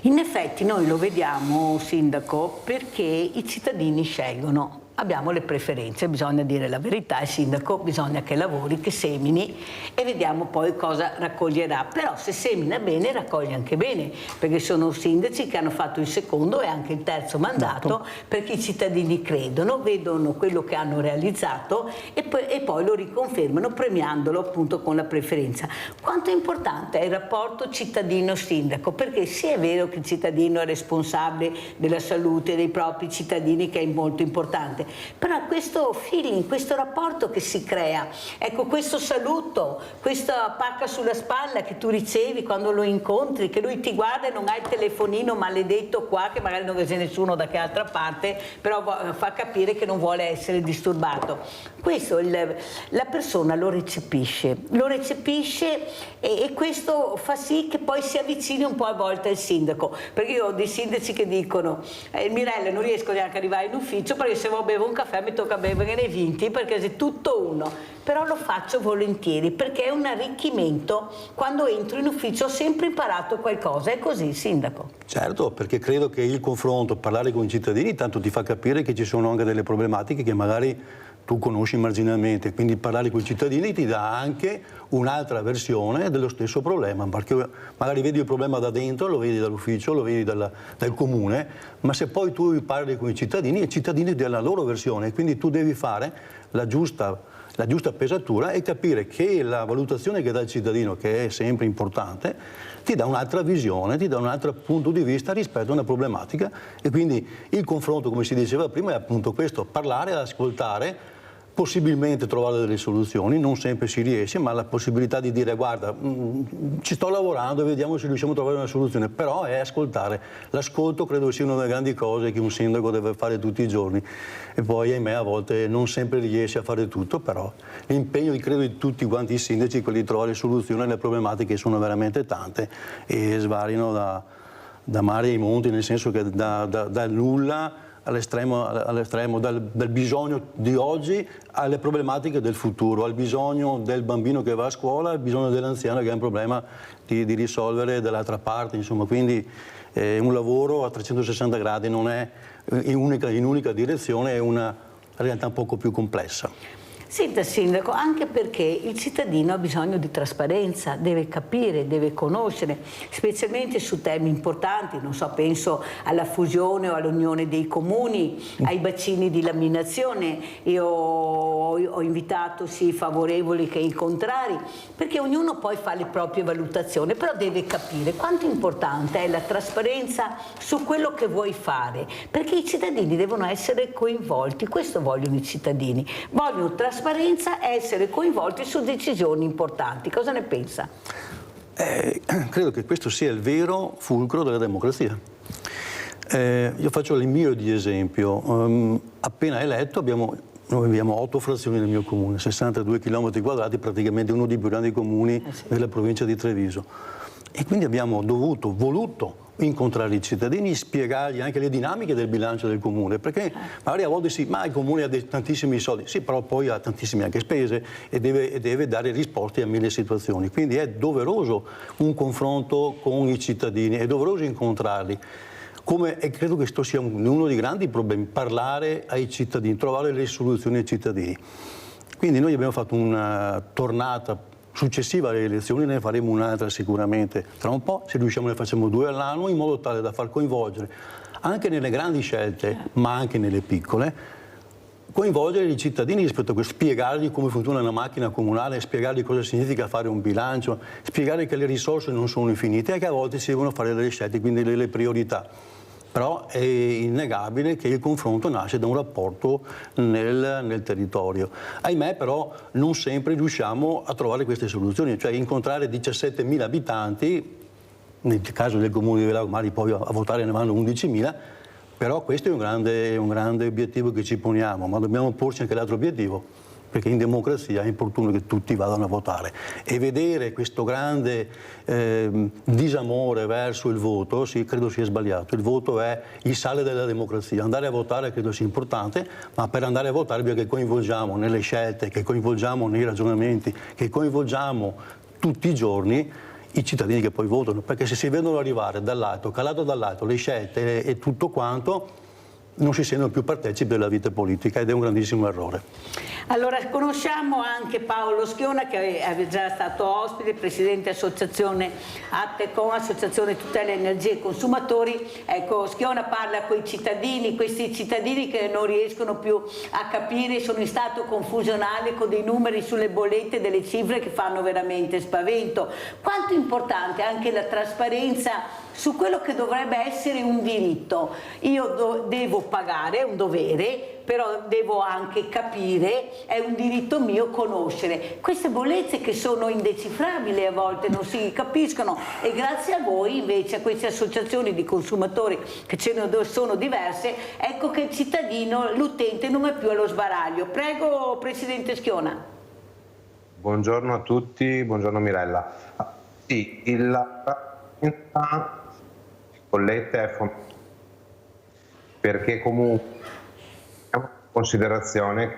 In effetti noi lo vediamo, sindaco, perché i cittadini scelgono. Abbiamo le preferenze, bisogna dire la verità, il sindaco bisogna che lavori, che semini e vediamo poi cosa raccoglierà. Però se semina bene raccoglie anche bene, perché sono sindaci che hanno fatto il secondo e anche il terzo mandato, perché i cittadini credono, vedono quello che hanno realizzato e poi lo riconfermano premiandolo appunto con la preferenza. Quanto è importante è il rapporto cittadino-sindaco, perché sì è vero che il cittadino è responsabile della salute dei propri cittadini, che è molto importante, però questo feeling, questo rapporto che si crea, ecco, questo saluto, questa pacca sulla spalla che tu ricevi quando lo incontri, che lui ti guarda e non ha il telefonino maledetto qua, che magari non vede nessuno da che altra parte, però fa capire che non vuole essere disturbato. Questo la persona lo recepisce e questo fa sì che poi si avvicini un po' a volte al sindaco, perché io ho dei sindaci che dicono Mirella, non riesco neanche ad arrivare in ufficio perché se bevo un caffè mi tocca bere 20 perché sei tutto uno, però lo faccio volentieri perché è un arricchimento. Quando entro in ufficio ho sempre imparato qualcosa, è così, sindaco? Certo, perché credo che il confronto, parlare con i cittadini, tanto ti fa capire che ci sono anche delle problematiche che magari tu conosci marginalmente, quindi parlare con i cittadini ti dà anche un'altra versione dello stesso problema, perché magari vedi il problema da dentro, lo vedi dall'ufficio, lo vedi dal comune, ma se poi tu parli con i cittadini ti danno la loro versione, quindi tu devi fare la giusta pesatura e capire che la valutazione che dà il cittadino, che è sempre importante, ti dà un'altra visione, ti dà un altro punto di vista rispetto a una problematica, e quindi il confronto, come si diceva prima, è appunto questo: parlare, ascoltare, possibilmente trovare delle soluzioni. Non sempre si riesce, ma la possibilità di dire guarda, ci sto lavorando e vediamo se riusciamo a trovare una soluzione, però è ascoltare. L'ascolto credo sia una delle grandi cose che un sindaco deve fare tutti i giorni, e poi ahimè a volte non sempre riesce a fare tutto, però l'impegno credo di tutti quanti i sindaci è quello di trovare soluzioni alle problematiche, che sono veramente tante e svariano da mare ai monti, nel senso che da nulla all'estremo dal bisogno di oggi alle problematiche del futuro, al bisogno del bambino che va a scuola, al bisogno dell'anziano che ha un problema di risolvere dall'altra parte, insomma, quindi un lavoro a 360 gradi, non è in unica direzione, è una realtà un poco più complessa. Senta Sindaco, anche perché il cittadino ha bisogno di trasparenza, deve capire, deve conoscere, specialmente su temi importanti, non so, penso alla fusione o all'unione dei comuni, ai bacini di laminazione. Io ho invitato sia i favorevoli che i contrari, perché ognuno poi fa le proprie valutazioni, però deve capire quanto importante è la trasparenza su quello che vuoi fare, perché i cittadini devono essere coinvolti, questo vogliono i cittadini, vogliono trasparenza e essere coinvolti su decisioni importanti. Cosa ne pensa? Credo che questo sia il vero fulcro della democrazia. Io faccio il mio di esempio. Appena eletto noi abbiamo 8 frazioni nel mio comune, 62 km quadrati, praticamente uno dei più grandi comuni della provincia di Treviso. E quindi abbiamo voluto incontrare i cittadini, spiegargli anche le dinamiche del bilancio del comune, perché magari a volte ma il comune ha tantissimi soldi, sì, però poi ha tantissime anche spese e deve dare risposte a 1000 situazioni. Quindi è doveroso un confronto con i cittadini, è doveroso incontrarli. E credo che questo sia uno dei grandi problemi, parlare ai cittadini, trovare le soluzioni ai cittadini. Quindi noi abbiamo fatto una tornata successiva alle elezioni, ne faremo un'altra sicuramente tra un po', se riusciamo ne facciamo 2 all'anno, in modo tale da far coinvolgere anche nelle grandi scelte, ma anche nelle piccole, coinvolgere i cittadini rispetto a questo, spiegargli come funziona una macchina comunale, spiegargli cosa significa fare un bilancio, spiegare che le risorse non sono infinite e che a volte si devono fare delle scelte, quindi delle priorità. Però è innegabile che il confronto nasce da un rapporto nel territorio. Ahimè però non sempre riusciamo a trovare queste soluzioni, cioè incontrare 17.000 abitanti, nel caso del comune di Lago, magari poi a votare ne vanno 11.000, però questo è un grande obiettivo che ci poniamo, ma dobbiamo porci anche l'altro obiettivo, perché in democrazia è opportuno che tutti vadano a votare e vedere questo grande disamore verso il voto, sì, credo sia sbagliato. Il voto è il sale della democrazia, andare a votare credo sia importante, ma per andare a votare bisogna che coinvolgiamo nelle scelte, che coinvolgiamo nei ragionamenti, che coinvolgiamo tutti i giorni i cittadini che poi votano, perché se si vedono arrivare dall'alto, calato dall'alto, le scelte e tutto quanto, non si sentono più partecipi della vita politica ed è un grandissimo errore. Allora, conosciamo anche Paolo Schiona, che è già stato ospite, presidente associazione Attecon, associazione tutela energia e consumatori. Ecco, Schiona parla con i cittadini, questi cittadini che non riescono più a capire, sono in stato confusionale con dei numeri sulle bollette, delle cifre che fanno veramente spavento. Quanto è importante anche la trasparenza su quello che dovrebbe essere un diritto. Io devo pagare, è un dovere, però devo anche capire, è un diritto mio conoscere. Queste bollette che sono indecifrabili a volte, non si capiscono, e grazie a voi invece, a queste associazioni di consumatori che ce ne sono diverse, ecco che il cittadino, l'utente non è più allo sbaraglio. Prego, Presidente Schiona. Buongiorno a tutti, buongiorno Mirella. Sì, bollette è fondamentale perché comunque abbiamo in considerazione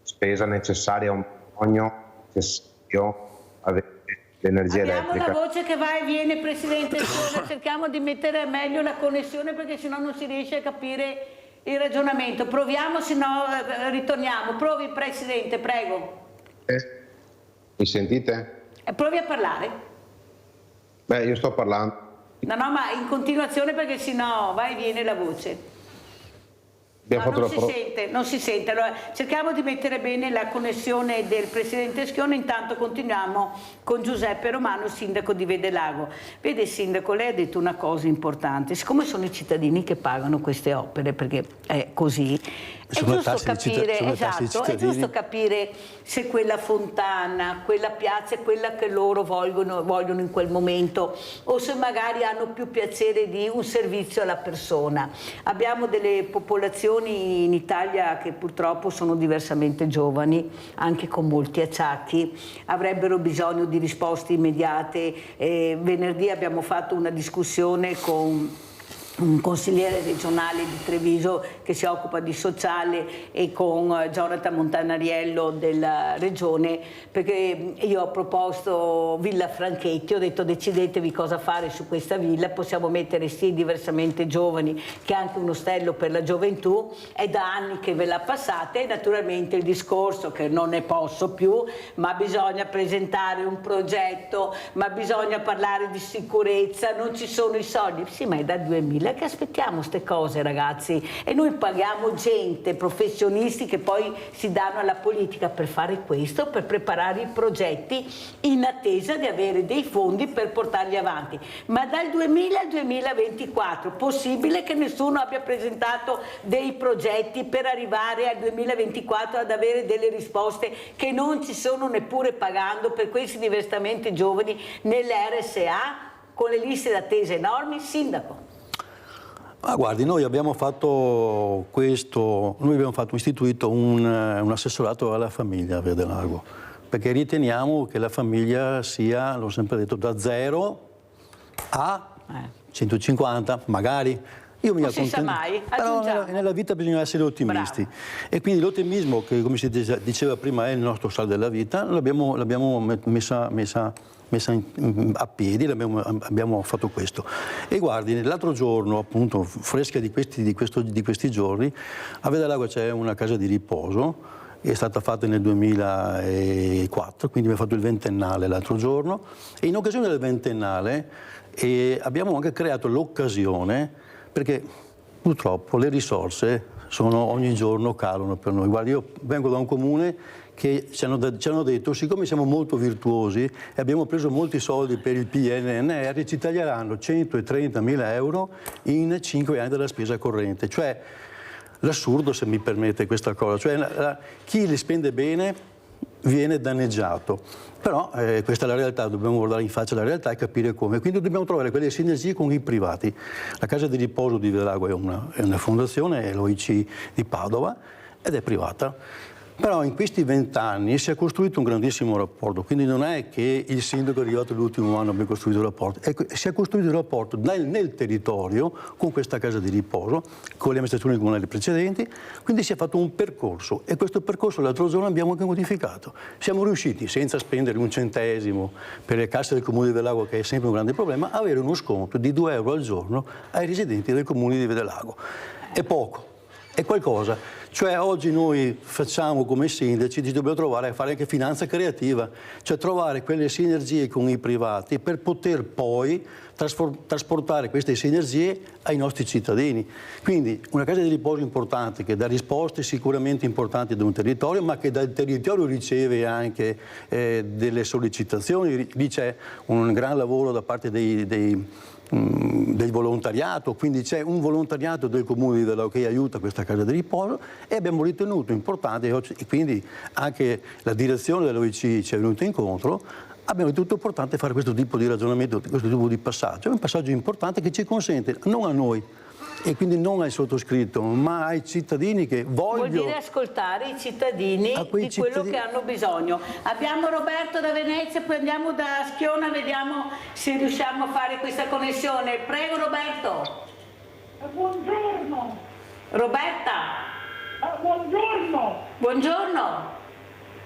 spesa necessaria, un bisogno necessario avere l'energia elettrica. Abbiamo una voce che va e viene, Presidente, cerchiamo di mettere meglio la connessione perché sennò non si riesce a capire il ragionamento. Proviamo, se no ritorniamo. Provi, Presidente, prego. Mi sentite? Provi a parlare. Beh, io sto parlando. No, ma in continuazione perché sennò va e viene la voce. No, non si sente. Allora, cerchiamo di mettere bene la connessione del Presidente Schiona, intanto continuiamo con Giuseppe Romano, sindaco di Vedelago. Vede, sindaco, lei ha detto una cosa importante, siccome sono i cittadini che pagano queste opere, perché è così, è giusto capire se quella fontana, quella piazza è quella che loro vogliono in quel momento, o se magari hanno più piacere di un servizio alla persona. Abbiamo delle popolazioni in Italia che purtroppo sono diversamente giovani, anche con molti acciacchi, avrebbero bisogno di risposte immediate. Venerdì abbiamo fatto una discussione con un consigliere regionale di Treviso che si occupa di sociale, e con Jonathan Montanariello della regione, perché io ho proposto Villa Franchetti, ho detto decidetevi cosa fare su questa villa, possiamo mettere sì diversamente giovani che anche un ostello per la gioventù, è da anni che ve la passate, e naturalmente il discorso che non ne posso più, ma bisogna presentare un progetto, ma bisogna parlare di sicurezza, non ci sono i soldi, sì ma è da 2000 che aspettiamo ste cose ragazzi, e noi paghiamo gente, professionisti che poi si danno alla politica per fare questo, per preparare i progetti in attesa di avere dei fondi per portarli avanti, ma dal 2000 al 2024 possibile che nessuno abbia presentato dei progetti per arrivare al 2024 ad avere delle risposte che non ci sono neppure pagando per questi diversamente giovani nelle RSA con le liste d'attesa enormi? Sindaco. Ma guardi, noi abbiamo istituito un assessorato alla famiglia a Via del Lago, perché riteniamo che la famiglia sia, l'ho sempre detto, da 0 a 150, magari. Io mi accontento, mai, però nella vita bisogna essere ottimisti. Bravo. E quindi l'ottimismo, che come si diceva prima è il nostro sale della vita, l'abbiamo messa a piedi, abbiamo fatto questo. E guardi, l'altro giorno, appunto, fresca di questi giorni, a Via del Lago c'è una casa di riposo, è stata fatta nel 2004, quindi abbiamo fatto il ventennale l'altro giorno, e in occasione del ventennale abbiamo anche creato l'occasione, perché purtroppo le risorse ogni giorno calano per noi. Guardi, io vengo da un comune che ci hanno detto, siccome siamo molto virtuosi e abbiamo preso molti soldi per il PNRR, ci taglieranno 130.000 euro in 5 anni della spesa corrente. Cioè, l'assurdo, se mi permette questa cosa, cioè chi li spende bene viene danneggiato. Però questa è la realtà, dobbiamo guardare in faccia la realtà e capire come. Quindi dobbiamo trovare quelle sinergie con i privati. La casa di riposo di Via del Lago è una fondazione, è l'OIC di Padova, ed è privata. Però in questi 20 anni si è costruito un grandissimo rapporto, quindi non è che il sindaco è arrivato l'ultimo anno e abbia costruito il rapporto, si è costruito il rapporto nel territorio con questa casa di riposo, con le amministrazioni comunali precedenti, quindi si è fatto un percorso, e questo percorso l'altro giorno abbiamo anche modificato. Siamo riusciti, senza spendere un centesimo per le casse del Comune di Via del Lago, che è sempre un grande problema, a avere uno sconto di 2 euro al giorno ai residenti del Comune di Via del Lago. È poco, è qualcosa. Cioè oggi noi facciamo come sindaci, ci dobbiamo trovare a fare anche finanza creativa, cioè trovare quelle sinergie con i privati per poter poi trasportare queste sinergie ai nostri cittadini. Quindi una casa di riposo importante che dà risposte sicuramente importanti ad un territorio, ma che dal territorio riceve anche delle sollecitazioni. Lì c'è un gran lavoro da parte del volontariato, quindi c'è un volontariato del Comune di Via del Lago che aiuta questa casa di riposo, e abbiamo ritenuto importante, e quindi anche la direzione dell'OIC ci è venuta incontro, abbiamo ritenuto importante fare questo tipo di ragionamento, questo tipo di passaggio. È un passaggio importante che ci consente, non a noi, e quindi non al sottoscritto, ma ai cittadini che vogliono... Vuol dire ascoltare i cittadini di quello che hanno bisogno. Abbiamo Roberto da Venezia, poi andiamo da Schiona, vediamo se riusciamo a fare questa connessione. Prego Roberto. Buongiorno. Roberta. Buongiorno. Buongiorno.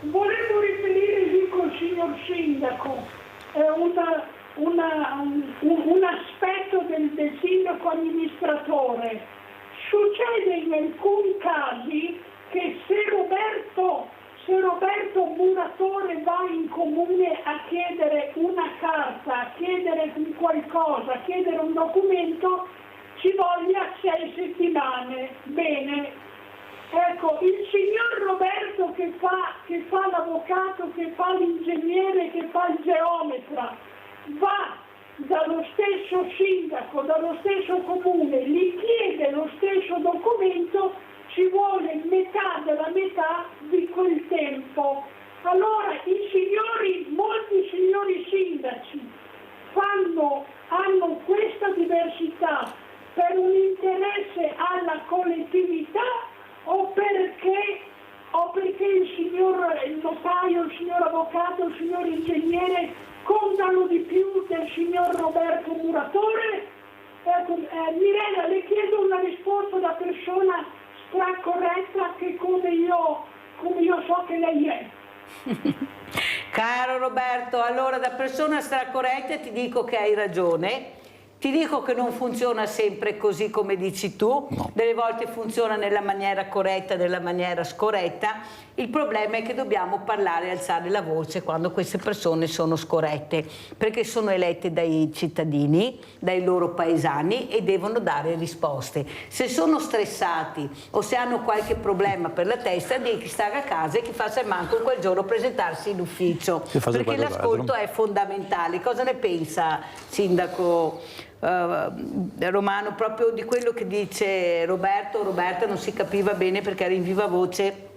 Volevo riferire, dico al signor Sindaco, un aspetto del sindaco amministratore. Succede in alcuni casi che se Roberto Muratore va in comune a chiedere una carta, a chiedere qualcosa, a chiedere un documento, ci voglia 6 settimane. Bene. Ecco, il signor Roberto che fa l'avvocato, che fa l'ingegnere, che fa il geometra, va dallo stesso sindaco, dallo stesso comune, gli chiede lo stesso documento, ci vuole metà della metà di quel tempo. Allora molti signori sindaci hanno questa diversità per un interesse alla collettività o perché il notaio, il signor avvocato, il signor ingegnere contano di più del signor Roberto Muratore? Mirella, le chiedo una risposta da persona stracorretta che come io so che lei è. Caro Roberto, allora da persona stracorretta ti dico che hai ragione. Ti dico che non funziona sempre così come dici tu, no. Delle volte funziona nella maniera corretta, nella maniera scorretta. Il problema è che dobbiamo parlare e alzare la voce quando queste persone sono scorrette, perché sono elette dai cittadini, dai loro paesani e devono dare risposte. Se sono stressati o se hanno qualche problema per la testa, di chi sta a casa e chi faccia manco quel giorno presentarsi in ufficio, perché l'ascolto è fondamentale. Cosa ne pensa, Sindaco Romano, proprio di quello che dice Roberto? Roberta non si capiva bene perché era in viva voce.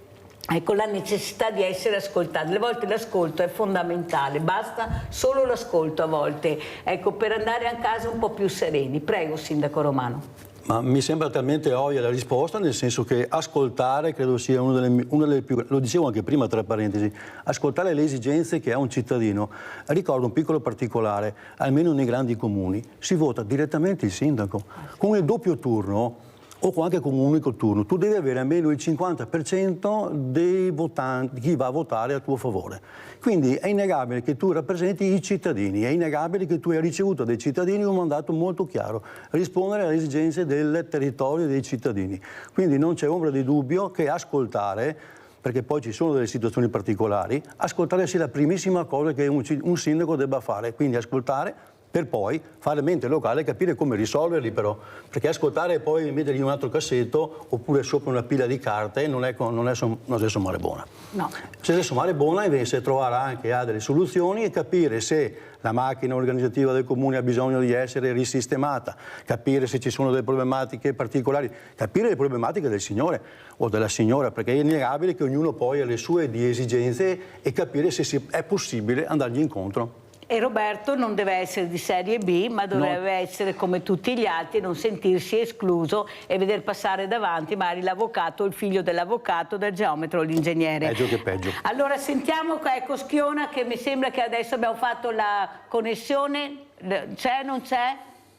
Ecco, la necessità di essere ascoltati. Alle volte l'ascolto è fondamentale, basta solo l'ascolto a volte, ecco, per andare a casa un po' più sereni. Prego, Sindaco Romano. Ma mi sembra talmente ovvia la risposta, nel senso che ascoltare credo sia una delle più, lo dicevo anche prima tra parentesi, ascoltare le esigenze che ha un cittadino. Ricordo un piccolo particolare, almeno nei grandi comuni si vota direttamente il sindaco, con il doppio turno o anche con un unico turno. Tu devi avere almeno il 50% dei votanti, chi va a votare a tuo favore. Quindi è innegabile che tu rappresenti i cittadini, è innegabile che tu hai ricevuto dai cittadini un mandato molto chiaro, rispondere alle esigenze del territorio e dei cittadini. Quindi non c'è ombra di dubbio che ascoltare, perché poi ci sono delle situazioni particolari, ascoltare sia la primissima cosa che un sindaco debba fare, quindi ascoltare per poi fare mente locale e capire come risolverli però, perché ascoltare e poi metterli in un altro cassetto oppure sopra una pila di carte non è sommare buona. No. Se è sommare buona invece trovare anche delle soluzioni e capire se la macchina organizzativa del comune ha bisogno di essere risistemata, capire se ci sono delle problematiche particolari, capire le problematiche del signore o della signora, perché è innegabile che ognuno poi ha le sue esigenze e capire se è possibile andargli incontro. E Roberto non deve essere di serie B, ma dovrebbe essere come tutti gli altri, non sentirsi escluso e veder passare davanti magari l'avvocato, il figlio dell'avvocato, del geometra o l'ingegnere. Peggio che peggio. Allora sentiamo, ecco Schiona, che mi sembra che adesso abbiamo fatto la connessione. C'è, non c'è?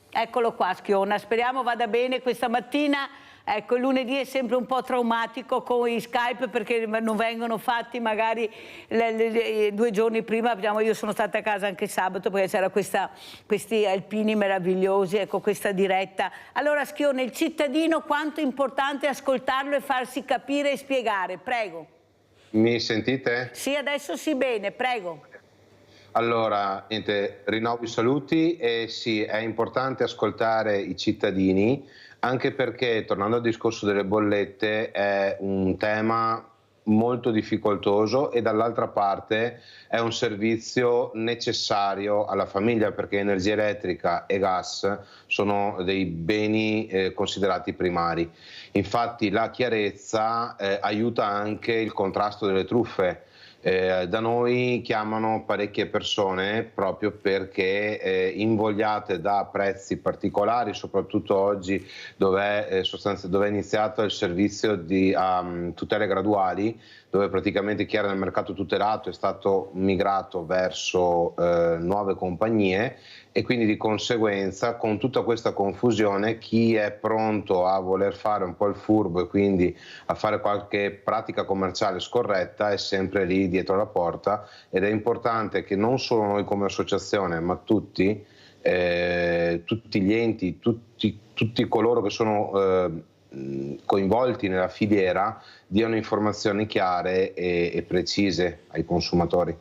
Eccolo qua Schiona, speriamo vada bene questa mattina. Ecco, il lunedì è sempre un po' traumatico con i Skype perché non vengono fatti magari 2 giorni prima. Io sono stata a casa anche sabato perché c'era questi alpini meravigliosi, ecco, questa diretta. Allora Schione, il cittadino quanto è importante ascoltarlo e farsi capire e spiegare, prego. Mi sentite? Sì, adesso sì, bene, prego. Allora, niente, rinnovo i saluti e sì, è importante ascoltare i cittadini, anche perché, tornando al discorso delle bollette, è un tema molto difficoltoso e dall'altra parte è un servizio necessario alla famiglia, perché energia elettrica e gas sono dei beni considerati primari. Infatti la chiarezza aiuta anche il contrasto delle truffe. Da noi chiamano parecchie persone proprio perché invogliate da prezzi particolari, soprattutto oggi dove è iniziato il servizio di tutele graduali, dove praticamente chi era nel mercato tutelato è stato migrato verso nuove compagnie e quindi di conseguenza con tutta questa confusione chi è pronto a voler fare un po' il furbo e quindi a fare qualche pratica commerciale scorretta è sempre lì dietro la porta, ed è importante che non solo noi come associazione ma tutti gli enti, tutti coloro che sono coinvolti nella filiera diano informazioni chiare e precise ai consumatori.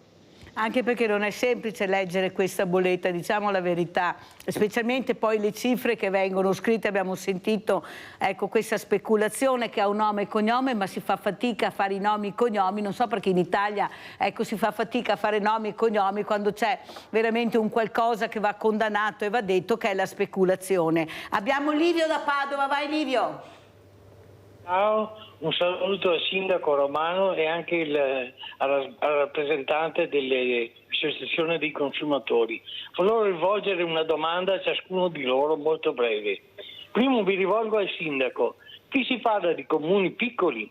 Anche perché non è semplice leggere questa bolletta, diciamo la verità, specialmente poi le cifre che vengono scritte. Abbiamo sentito, ecco, questa speculazione che ha un nome e cognome, ma si fa fatica a fare i nomi e cognomi. Non so perché in Italia, ecco, si fa fatica a fare nomi e cognomi quando c'è veramente un qualcosa che va condannato e va detto, che è la speculazione. Abbiamo Livio da Padova, vai Livio. Ciao, un saluto al sindaco Romano e anche al rappresentante dell'associazione dei consumatori. Volevo rivolgere una domanda a ciascuno di loro molto breve. Primo mi rivolgo al sindaco. Qui si parla di comuni piccoli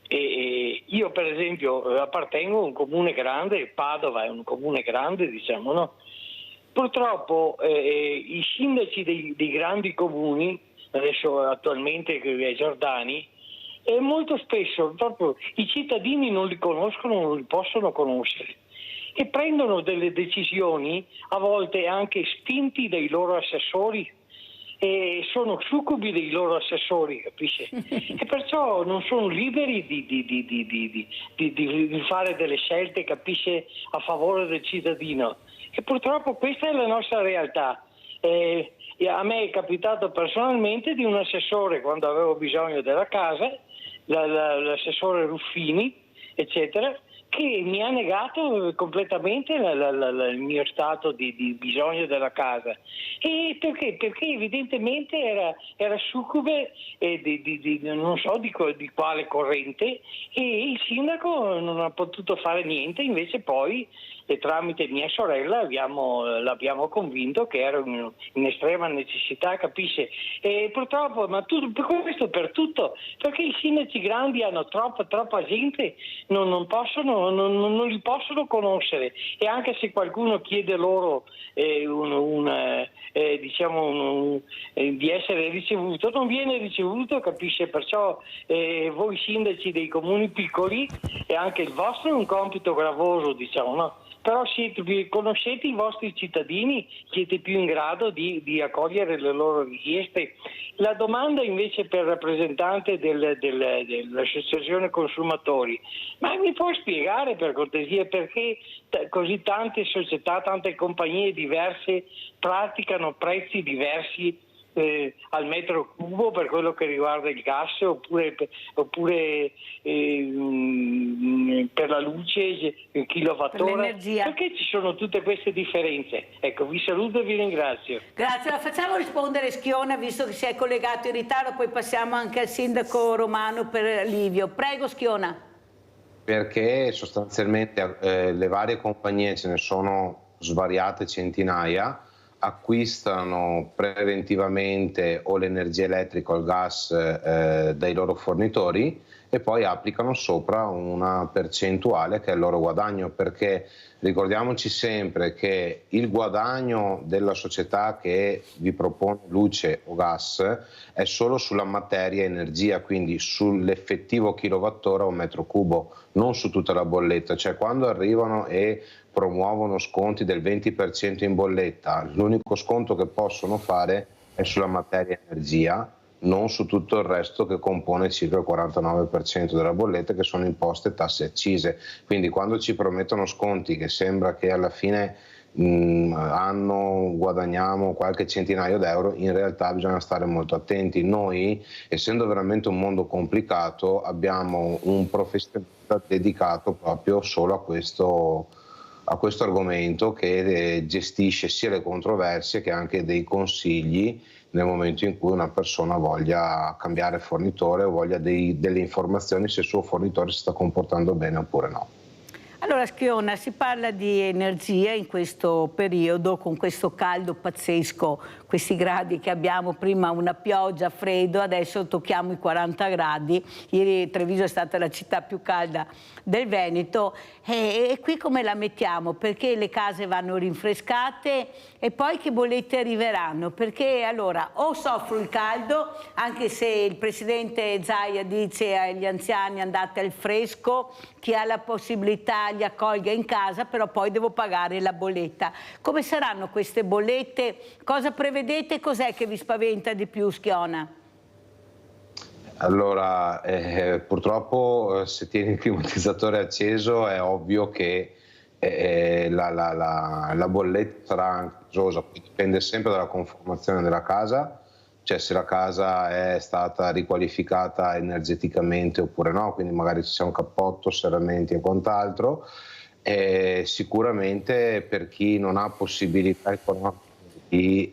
e io per esempio appartengo a un comune grande, Padova è un comune grande, diciamo, no? purtroppo i sindaci dei grandi comuni, adesso attualmente è Giordani, molto spesso proprio i cittadini non li conoscono, non li possono conoscere e prendono delle decisioni a volte anche spinti dai loro assessori e sono succubi dei loro assessori, capisce? E perciò non sono liberi di fare delle scelte, capisce, a favore del cittadino. E purtroppo questa è la nostra realtà. A me è capitato personalmente di un assessore, quando avevo bisogno della casa, l'assessore Ruffini, eccetera, che mi ha negato completamente il mio stato di bisogno della casa. E perché? Perché evidentemente era succube non so di quale corrente, e il sindaco non ha potuto fare niente. Invece poi tramite mia sorella l'abbiamo convinto che era in estrema necessità, capisce? E purtroppo, ma questo per tutto, perché i sindaci grandi hanno troppa gente, non li possono conoscere, e anche se qualcuno chiede loro di essere ricevuto, non viene ricevuto, capisce? Perciò voi sindaci dei comuni piccoli, e anche il vostro è un compito gravoso, diciamo, no? Però conoscete i vostri cittadini, siete più in grado di accogliere le loro richieste. La domanda invece per il rappresentante dell'associazione consumatori: ma mi può spiegare per cortesia perché così tante società, tante compagnie diverse praticano prezzi diversi al metro cubo per quello che riguarda il gas, oppure per la luce, il kilowattora? Perché ci sono tutte queste differenze? Ecco, vi saluto e vi ringrazio. Grazie, la facciamo rispondere Schiona, visto che si è collegato in ritardo, poi passiamo anche al sindaco romano per Livio. Prego Schiona. Perché sostanzialmente le varie compagnie, ce ne sono svariate centinaia, acquistano preventivamente o l'energia elettrica o il gas dai loro fornitori e poi applicano sopra una percentuale che è il loro guadagno, perché ricordiamoci sempre che il guadagno della società che vi propone luce o gas è solo sulla materia energia, quindi sull'effettivo kilowattora o metro cubo, non su tutta la bolletta. Cioè, quando arrivano e promuovono sconti del 20% in bolletta, l'unico sconto che possono fare è sulla materia energia, non su tutto il resto che compone circa il 49% della bolletta, che sono imposte, tasse e accise. Quindi quando ci promettono sconti che sembra che alla fine guadagniamo qualche centinaio d'euro, in realtà bisogna stare molto attenti. Noi, essendo veramente un mondo complicato, abbiamo un professionista dedicato proprio solo a questo argomento, che gestisce sia le controversie che anche dei consigli nel momento in cui una persona voglia cambiare fornitore o voglia delle informazioni se il suo fornitore si sta comportando bene oppure no. Allora Schiona, si parla di energia in questo periodo, con questo caldo pazzesco, questi gradi che abbiamo, prima una pioggia, freddo, adesso tocchiamo i 40 gradi, ieri Treviso è stata la città più calda del Veneto, e qui come la mettiamo? Perché le case vanno rinfrescate e poi che bollette arriveranno? Perché allora o soffro il caldo, anche se il presidente Zaia dice agli anziani andate al fresco, chi ha la possibilità li accolga in casa, però poi devo pagare la bolletta. Come saranno queste bollette? Cosa prevedete? Cos'è che vi spaventa di più, Schiona? Allora, purtroppo se tieni il climatizzatore acceso è ovvio che la bolletta sarà anche costosa, dipende sempre dalla conformazione della casa, cioè se la casa è stata riqualificata energeticamente oppure no, quindi magari c'è un cappotto, serramenti e quant'altro. Sicuramente per chi non ha possibilità di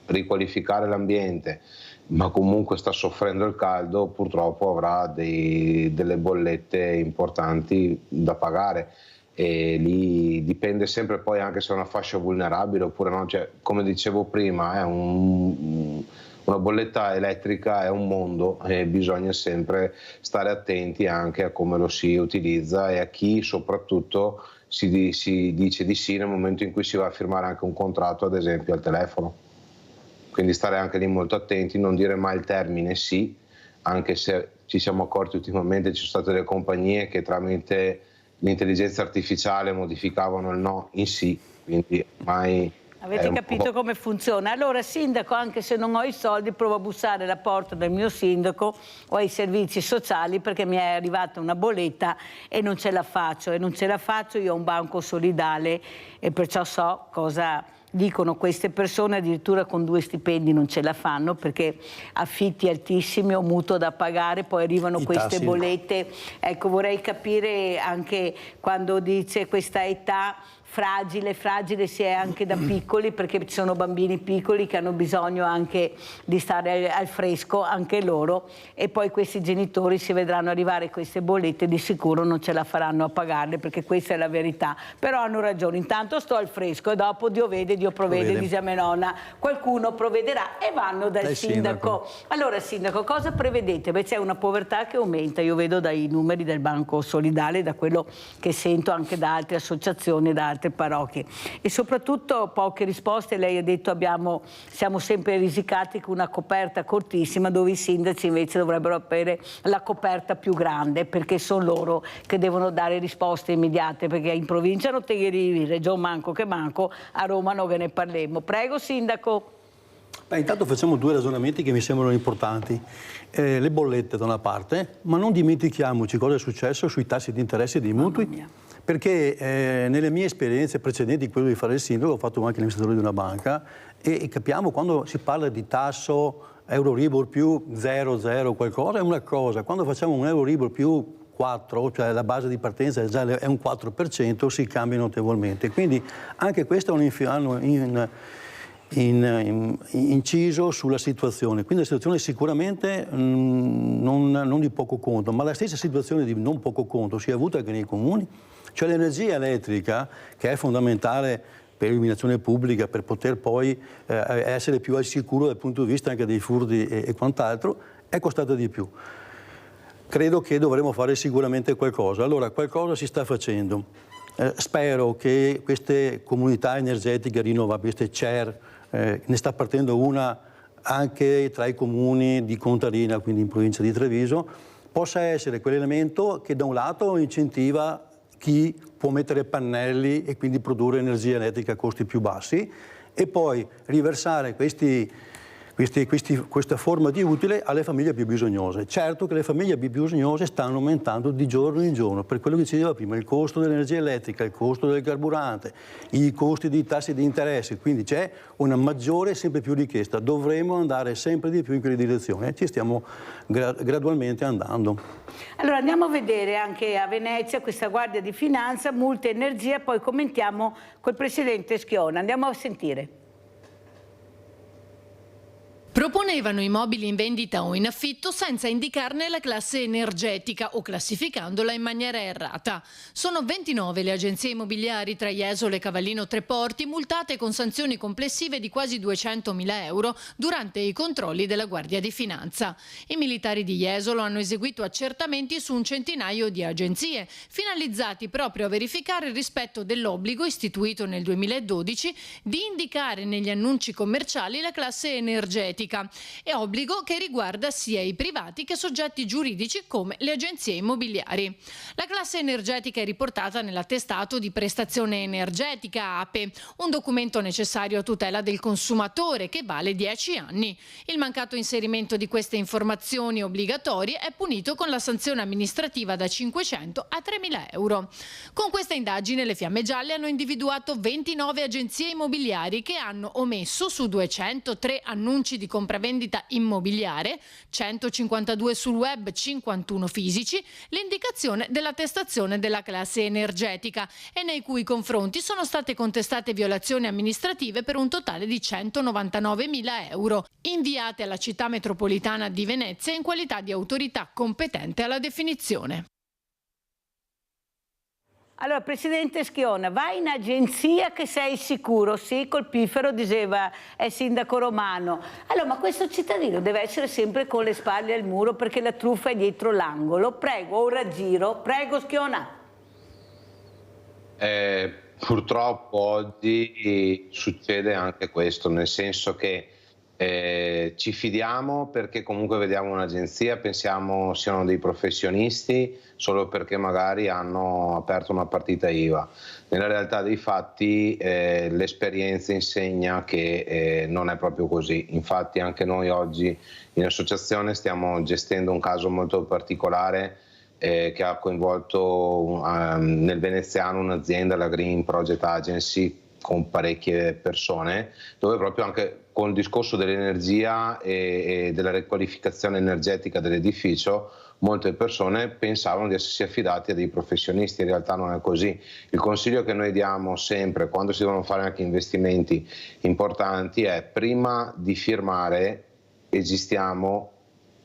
riqualificare l'ambiente, ma comunque sta soffrendo il caldo, purtroppo avrà delle bollette importanti da pagare, e lì dipende sempre poi anche se è una fascia vulnerabile oppure no. Cioè, come dicevo prima, una bolletta elettrica è un mondo e bisogna sempre stare attenti anche a come lo si utilizza e a chi soprattutto si dice di sì nel momento in cui si va a firmare anche un contratto, ad esempio al telefono. Quindi stare anche lì molto attenti, non dire mai il termine sì, anche se ci siamo accorti ultimamente, ci sono state delle compagnie che tramite l'intelligenza artificiale modificavano il no in sì, quindi mai... Avete capito come funziona? Allora, sindaco, anche se non ho i soldi, provo a bussare alla porta del mio sindaco o ai servizi sociali perché mi è arrivata una bolletta e non ce la faccio. Io ho un banco solidale e perciò so cosa dicono queste persone, addirittura con 2 stipendi non ce la fanno perché affitti altissimi o mutuo da pagare, poi arrivano queste bollette. Ecco, vorrei capire anche quando dice questa età fragile si è anche da piccoli, perché ci sono bambini piccoli che hanno bisogno anche di stare al fresco, anche loro, e poi questi genitori si vedranno arrivare queste bollette, di sicuro non ce la faranno a pagarle, perché questa è la verità. Però hanno ragione, intanto sto al fresco e dopo Dio vede, Dio provvede, dice mia nonna, qualcuno provvederà, e vanno dal sindaco. Allora sindaco, cosa prevedete? Beh, c'è una povertà che aumenta, io vedo dai numeri del Banco Solidale, da quello che sento anche da altre associazioni, da altre parrocchie, e soprattutto poche risposte. Lei ha detto siamo sempre risicati con una coperta cortissima, dove i sindaci invece dovrebbero avere la coperta più grande, perché sono loro che devono dare risposte immediate, perché in provincia non te gli Regione manco che manco, a Roma non ve ne parliamo. Prego sindaco. Beh, intanto facciamo 2 ragionamenti che mi sembrano importanti. Le bollette da una parte, ma non dimentichiamoci cosa è successo sui tassi di interesse dei mutui, perché nelle mie esperienze precedenti, quello di fare il sindaco, ho fatto anche l'amministratore di una banca, e capiamo quando si parla di tasso Euribor più 0,0 qualcosa è una cosa, quando facciamo un Euribor più 4, cioè la base di partenza è un 4%, si cambia notevolmente. Quindi anche questo hanno inciso sulla situazione, quindi la situazione sicuramente non di poco conto, ma la stessa situazione di non poco conto si è avuta anche nei comuni, cioè l'energia elettrica, che è fondamentale per l'illuminazione pubblica, per poter poi essere più al sicuro dal punto di vista anche dei furti e quant'altro, è costata di più. Credo che dovremo fare sicuramente qualcosa. Allora, qualcosa si sta facendo. Spero che queste comunità energetiche rinnovabili, queste CER, ne sta partendo una anche tra i comuni di Contarina, quindi in provincia di Treviso, possa essere quell'elemento che da un lato incentiva chi può mettere pannelli e quindi produrre energia elettrica a costi più bassi, e poi riversare questa forma di utile alle famiglie più bisognose. Certo che le famiglie più bisognose stanno aumentando di giorno in giorno, per quello che ci diceva prima, il costo dell'energia elettrica, il costo del carburante, i costi di tassi di interesse, quindi c'è una maggiore, sempre più richiesta. Dovremo andare sempre di più in quella direzione, ci stiamo gradualmente andando. Allora andiamo a vedere anche a Venezia questa Guardia di Finanza, multe energia, poi commentiamo col Presidente Schiona. Andiamo a sentire. Proponevano immobili in vendita o in affitto senza indicarne la classe energetica o classificandola in maniera errata. Sono 29 le agenzie immobiliari tra Jesolo e Cavallino Treporti multate con sanzioni complessive di quasi 200.000 euro durante i controlli della Guardia di Finanza. I militari di Jesolo hanno eseguito accertamenti su un centinaio di agenzie, finalizzati proprio a verificare il rispetto dell'obbligo istituito nel 2012 di indicare negli annunci commerciali la classe energetica. È obbligo che riguarda sia i privati che soggetti giuridici come le agenzie immobiliari. La classe energetica è riportata nell'attestato di prestazione energetica APE, un documento necessario a tutela del consumatore che vale 10 anni. Il mancato inserimento di queste informazioni obbligatorie è punito con la sanzione amministrativa da 500 a 3.000 euro. Con questa indagine le Fiamme Gialle hanno individuato 29 agenzie immobiliari che hanno omesso su 203 annunci di compravendita immobiliare, 152 sul web, 51 fisici, l'indicazione dell'attestazione della classe energetica, e nei cui confronti sono state contestate violazioni amministrative per un totale di 199.000 euro, inviate alla città metropolitana di Venezia in qualità di autorità competente alla definizione. Allora, Presidente Schiona, vai in agenzia che sei sicuro, sì, col piffero, diceva il sindaco Romano. Allora, ma questo cittadino deve essere sempre con le spalle al muro perché la truffa è dietro l'angolo. Prego, ora giro. Prego, Schiona. Purtroppo oggi succede anche questo, nel senso che ci fidiamo perché comunque vediamo un'agenzia, pensiamo siano dei professionisti solo perché magari hanno aperto una partita IVA. Nella realtà dei fatti l'esperienza insegna che non è proprio così. Infatti anche noi oggi in associazione stiamo gestendo un caso molto particolare che ha coinvolto nel veneziano un'azienda, la Green Project Agency, con parecchie persone, dove proprio anche con il discorso dell'energia e della riqualificazione energetica dell'edificio molte persone pensavano di essersi affidati a dei professionisti, in realtà non è così. Il consiglio che noi diamo sempre quando si devono fare anche investimenti importanti è: prima di firmare esistiamo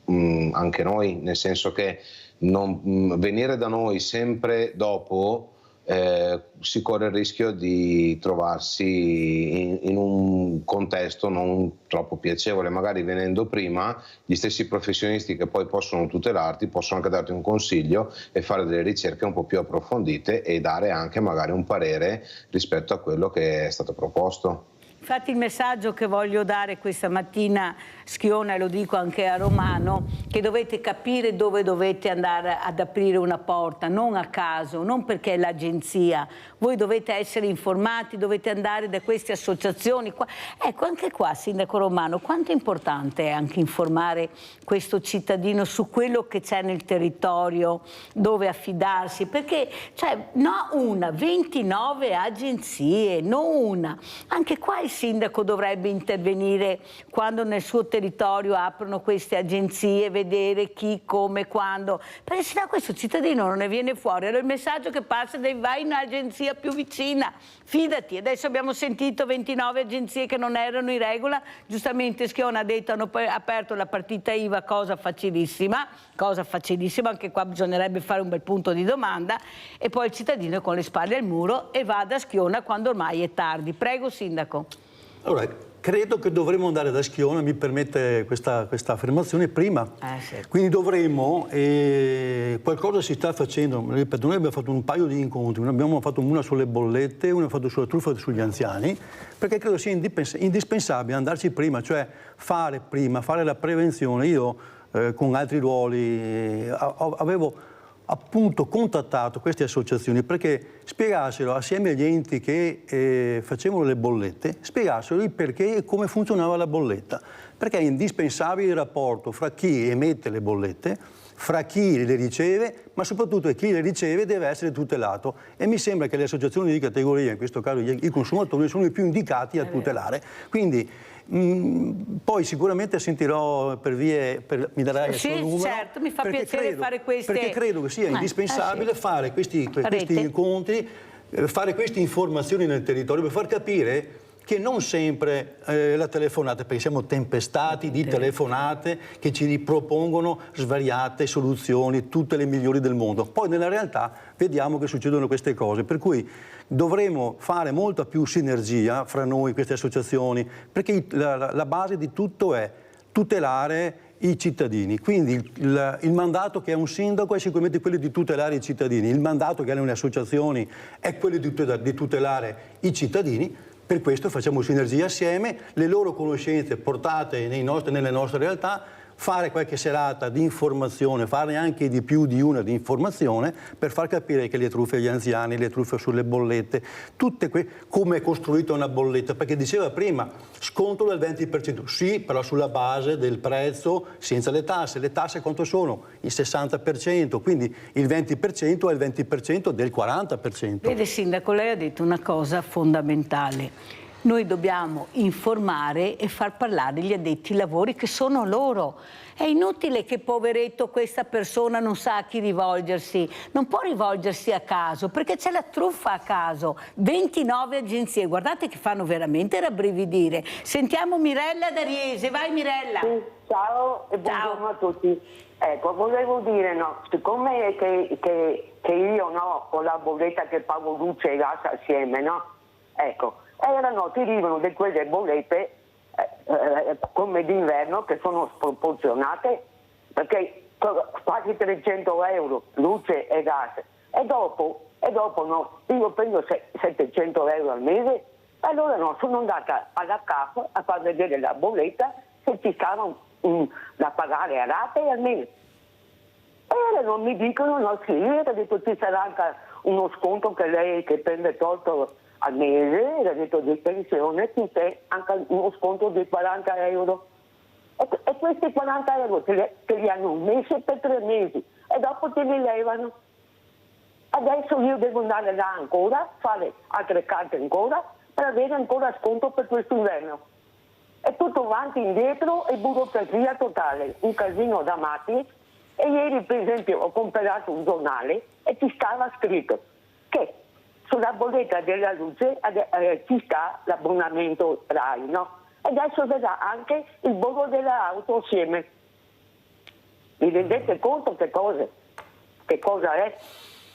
anche noi, nel senso che non venire da noi sempre dopo si corre il rischio di trovarsi in un contesto non troppo piacevole. Magari venendo prima, gli stessi professionisti che poi possono tutelarti possono anche darti un consiglio e fare delle ricerche un po' più approfondite e dare anche magari un parere rispetto a quello che è stato proposto. Infatti il messaggio che voglio dare questa mattina, Schiona, e lo dico anche a Romano, che dovete capire dove dovete andare ad aprire una porta, non a caso, non perché è l'agenzia. Voi dovete essere informati, dovete andare da queste associazioni. Ecco, anche qua, Sindaco Romano, quanto è importante anche informare questo cittadino su quello che c'è nel territorio, dove affidarsi, perché, cioè, no una, 29 agenzie, non una. Anche qua il sindaco dovrebbe intervenire quando nel suo territorio aprono queste agenzie, vedere chi, come, quando, perché sennò questo cittadino non ne viene fuori. Allora il messaggio che passa è: vai in un'agenzia più vicina, fidati. Adesso abbiamo sentito 29 agenzie che non erano in regola, giustamente Schiona ha detto hanno poi aperto la partita IVA, cosa facilissima, anche qua bisognerebbe fare un bel punto di domanda, e poi il cittadino è con le spalle al muro e va da Schiona quando ormai è tardi. Prego, Sindaco. Allora, credo che dovremmo andare da Schiona, mi permette questa affermazione, prima. Sì. Quindi dovremmo, qualcosa si sta facendo, ripeto, noi abbiamo fatto un paio di incontri, ne abbiamo fatto una sulle bollette, una fatto sulla truffa sugli anziani, perché credo sia indispensabile andarci prima, cioè fare prima, fare la prevenzione. Io con altri ruoli avevo appunto contattato queste associazioni perché spiegassero assieme agli enti che facevano le bollette, spiegassero il perché e come funzionava la bolletta, perché è indispensabile il rapporto fra chi emette le bollette, fra chi le riceve, ma soprattutto chi le riceve deve essere tutelato, e mi sembra che le associazioni di categoria, in questo caso i consumatori, sono i più indicati a tutelare. Quindi poi sicuramente sentirò per vie, mi darai il suo numero. Certo, mi fa piacere fare queste... Perché credo che sia indispensabile fare questi incontri, fare queste informazioni nel territorio per far capire che non sempre la telefonata, perché siamo tempestati di telefonate che ci ripropongono svariate soluzioni, tutte le migliori del mondo. Poi nella realtà vediamo che succedono queste cose, per cui dovremo fare molta più sinergia fra noi, queste associazioni, perché la base di tutto è tutelare i cittadini. Quindi il mandato che ha un sindaco è sicuramente quello di tutelare i cittadini, il mandato che hanno le associazioni è quello di tutelare i cittadini. Per questo facciamo sinergia assieme, le loro conoscenze portate nelle nostre realtà, fare qualche serata di informazione, fare anche di più di una di informazione, per far capire che le truffe agli anziani, le truffe sulle bollette, come è costruita una bolletta, perché diceva prima sconto del 20%, sì, però sulla base del prezzo senza le tasse quanto sono? Il 60%, quindi il 20% è il 20% del 40%. Vede Sindaco, lei ha detto una cosa fondamentale. Noi dobbiamo informare e far parlare gli addetti ai lavori, che sono loro. È inutile che, poveretto, questa persona non sa a chi rivolgersi, non può rivolgersi a caso, perché c'è la truffa a caso. 29 agenzie, guardate che fanno veramente rabbrividire. Sentiamo Mirella da Riese, vai Mirella. Sì, ciao e buongiorno a tutti. Ecco, volevo dire, siccome che io con la bolletta che pago luce e gas assieme, ecco, ti arrivano di quelle bollette come d'inverno che sono sproporzionate, perché quasi 300 euro luce e gas, e dopo e dopo no, io prendo 700 euro al mese, allora no, sono andata alla CAF a far vedere la bolletta se ci stava da pagare a rate e al mese. E allora non mi dicono, no sì, ha detto ci sarà anche uno sconto che lei che prende tolto al mese, ha detto di pensione, ci c'è anche uno sconto di 40 euro. E questi 40 euro te li hanno messi per 3 mesi e dopo te li levano. Adesso io devo andare là ancora, fare altre carte ancora per avere ancora sconto per questo inverno. È tutto avanti e indietro e burocrazia totale, un casino da matti. E ieri per esempio ho comprato un giornale e ci stava scritto che sulla bolletta della luce ci sta l'abbonamento RAI, no? E adesso verrà anche il bollo dell'auto assieme. Vi rendete conto che cosa è?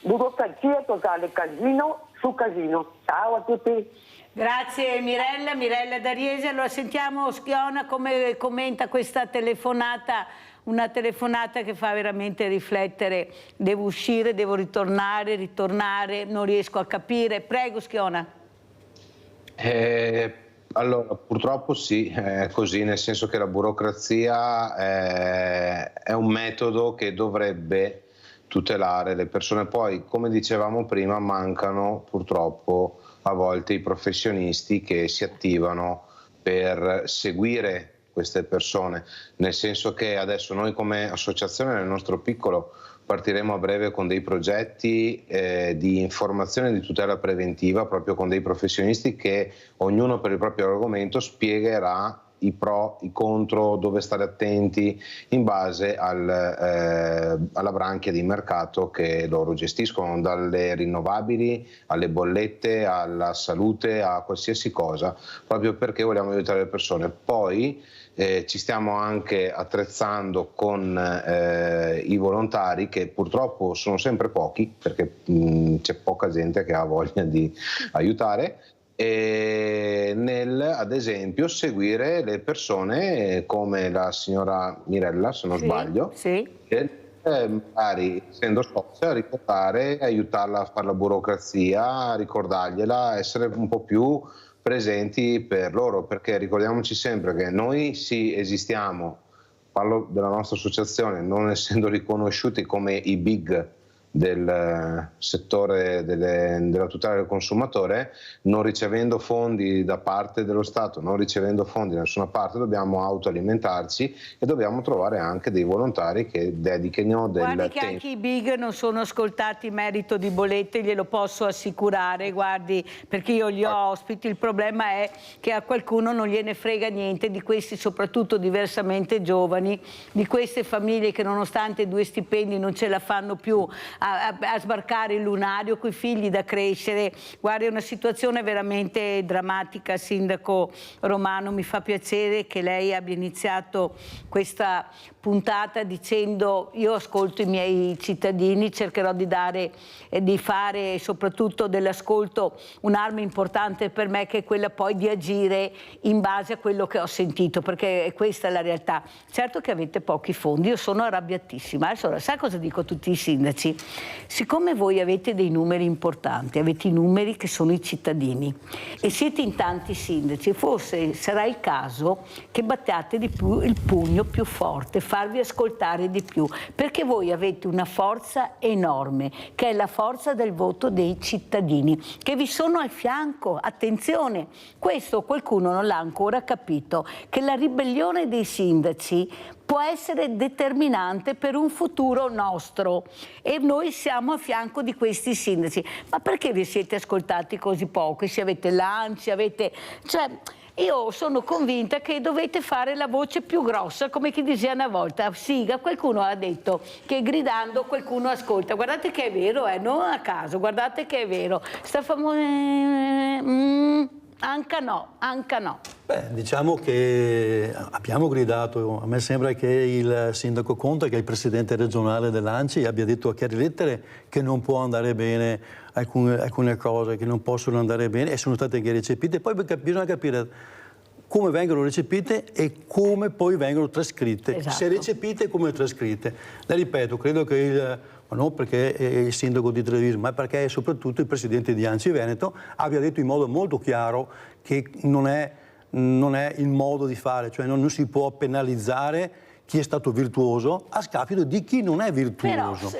Burocrazia totale, casino su casino. Ciao a tutti. Grazie Mirella D'Ariesi. Allora sentiamo Schiona come commenta questa telefonata, una telefonata che fa veramente riflettere. Devo uscire, devo ritornare, non riesco a capire. Prego Schiona. Allora, purtroppo sì, è così, nel senso che la burocrazia è un metodo che dovrebbe tutelare le persone. Poi, come dicevamo prima, mancano purtroppo a volte i professionisti che si attivano per seguire queste persone, nel senso che adesso noi come associazione nel nostro piccolo partiremo a breve con dei progetti di informazione e di tutela preventiva, proprio con dei professionisti che ognuno per il proprio argomento spiegherà i pro, i contro, dove stare attenti in base alla branchia di mercato che loro gestiscono, dalle rinnovabili alle bollette, alla salute, a qualsiasi cosa, proprio perché vogliamo aiutare le persone. Poi ci stiamo anche attrezzando con i volontari, che purtroppo sono sempre pochi perché c'è poca gente che ha voglia di aiutare, e ad esempio seguire le persone come la signora Mirella, se non sbaglio, che magari essendo socia ricordare, aiutarla a fare la burocrazia, ricordargliela, essere un po' più presenti per loro, perché ricordiamoci sempre che noi sì esistiamo, parlo della nostra associazione, non essendo riconosciuti come i big del settore della tutela del consumatore, non ricevendo fondi da parte dello Stato, non ricevendo fondi da nessuna parte, dobbiamo autoalimentarci e dobbiamo trovare anche dei volontari che dedichino del tempo. Guardi che anche i big non sono ascoltati in merito di bollette, glielo posso assicurare, guardi, perché io li ospiti. Il problema è che a qualcuno non gliene frega niente di questi, soprattutto diversamente giovani, di queste famiglie che nonostante 2 stipendi non ce la fanno più a sbarcare il lunario coi figli da crescere. Guarda, è una situazione veramente drammatica. Sindaco Romano, mi fa piacere che lei abbia iniziato questa puntata dicendo: io ascolto i miei cittadini, cercherò di fare soprattutto dell'ascolto un'arma importante per me, che è quella poi di agire in base a quello che ho sentito, perché questa è la realtà. Certo che avete pochi fondi, io sono arrabbiatissima. Allora, sai cosa dico a tutti i sindaci? Siccome voi avete dei numeri importanti, avete i numeri che sono i cittadini e siete in tanti sindaci, forse sarà il caso che battiate di più il pugno più forte, farvi ascoltare di più, perché voi avete una forza enorme, che è la forza del voto dei cittadini, che vi sono al fianco. Attenzione, questo qualcuno non l'ha ancora capito, che la ribellione dei sindaci può essere determinante per un futuro nostro e noi siamo a fianco di questi sindaci. Ma perché vi siete ascoltati così poco? Se avete l'ANCI, cioè, io sono convinta che dovete fare la voce più grossa, come chi diceva una volta, Siga, qualcuno ha detto che gridando qualcuno ascolta. Guardate che è vero, non a caso, guardate che è vero. Sta Anche no. Beh, diciamo che abbiamo gridato. A me sembra che il sindaco Conte, che è il presidente regionale dell'ANCI, abbia detto a chiare lettere che non può andare bene alcune cose, che non possono andare bene, e sono state anche recepite. Poi bisogna capire come vengono recepite e come poi vengono trascritte. Esatto. Se recepite e come trascritte. Le ripeto, credo che il ma non perché è il sindaco di Treviso, ma perché soprattutto il presidente di ANCI Veneto abbia detto in modo molto chiaro che non è il modo di fare, cioè non si può penalizzare chi è stato virtuoso a scapito di chi non è virtuoso.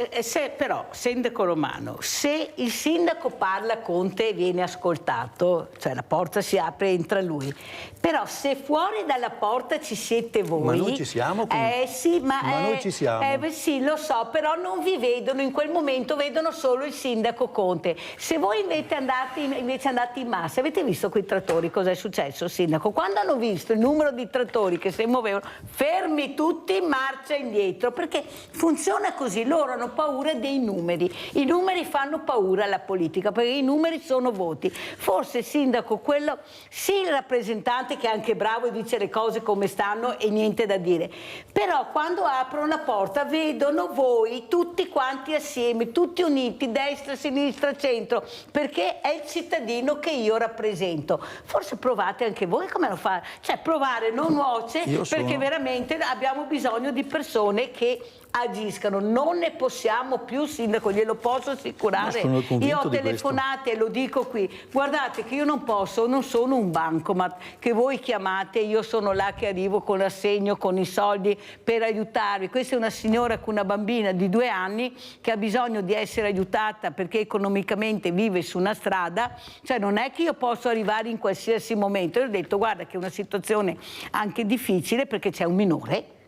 Però, sindaco Romano, se il sindaco parla con te e viene ascoltato, cioè la porta si apre e entra lui, però se fuori dalla porta ci siete voi... Ma noi ci siamo? Sì, ma noi ci siamo. Sì, lo so, però non vi vedono, in quel momento vedono solo il sindaco Conte. Se voi invece andate in massa, avete visto quei trattori, cosa è successo, sindaco? Quando hanno visto il numero di trattori che si muovevano, fermi tutti, marcia indietro, perché funziona così, loro hanno paura dei numeri, i numeri fanno paura alla politica, perché i numeri sono voti. Forse il sindaco, quello, sì, il rappresentante che è anche bravo e dice le cose come stanno e niente da dire, però quando aprono la porta vedono voi tutti quanti assieme, tutti uniti, destra, sinistra, centro, perché è il cittadino che io rappresento. Forse provate anche voi come lo fate, cioè provare non nuoce, perché veramente abbiamo bisogno di persone che agiscano, non ne possiamo più, sindaco, glielo posso assicurare. Io ho telefonate, lo dico qui, guardate che io non posso, non sono un bancomat che voi chiamate, io sono là che arrivo con l'assegno, con i soldi per aiutarvi. Questa è una signora con una bambina di 2 anni che ha bisogno di essere aiutata perché economicamente vive su una strada, cioè non è che io posso arrivare in qualsiasi momento. Io ho detto guarda che è una situazione anche difficile perché c'è un minore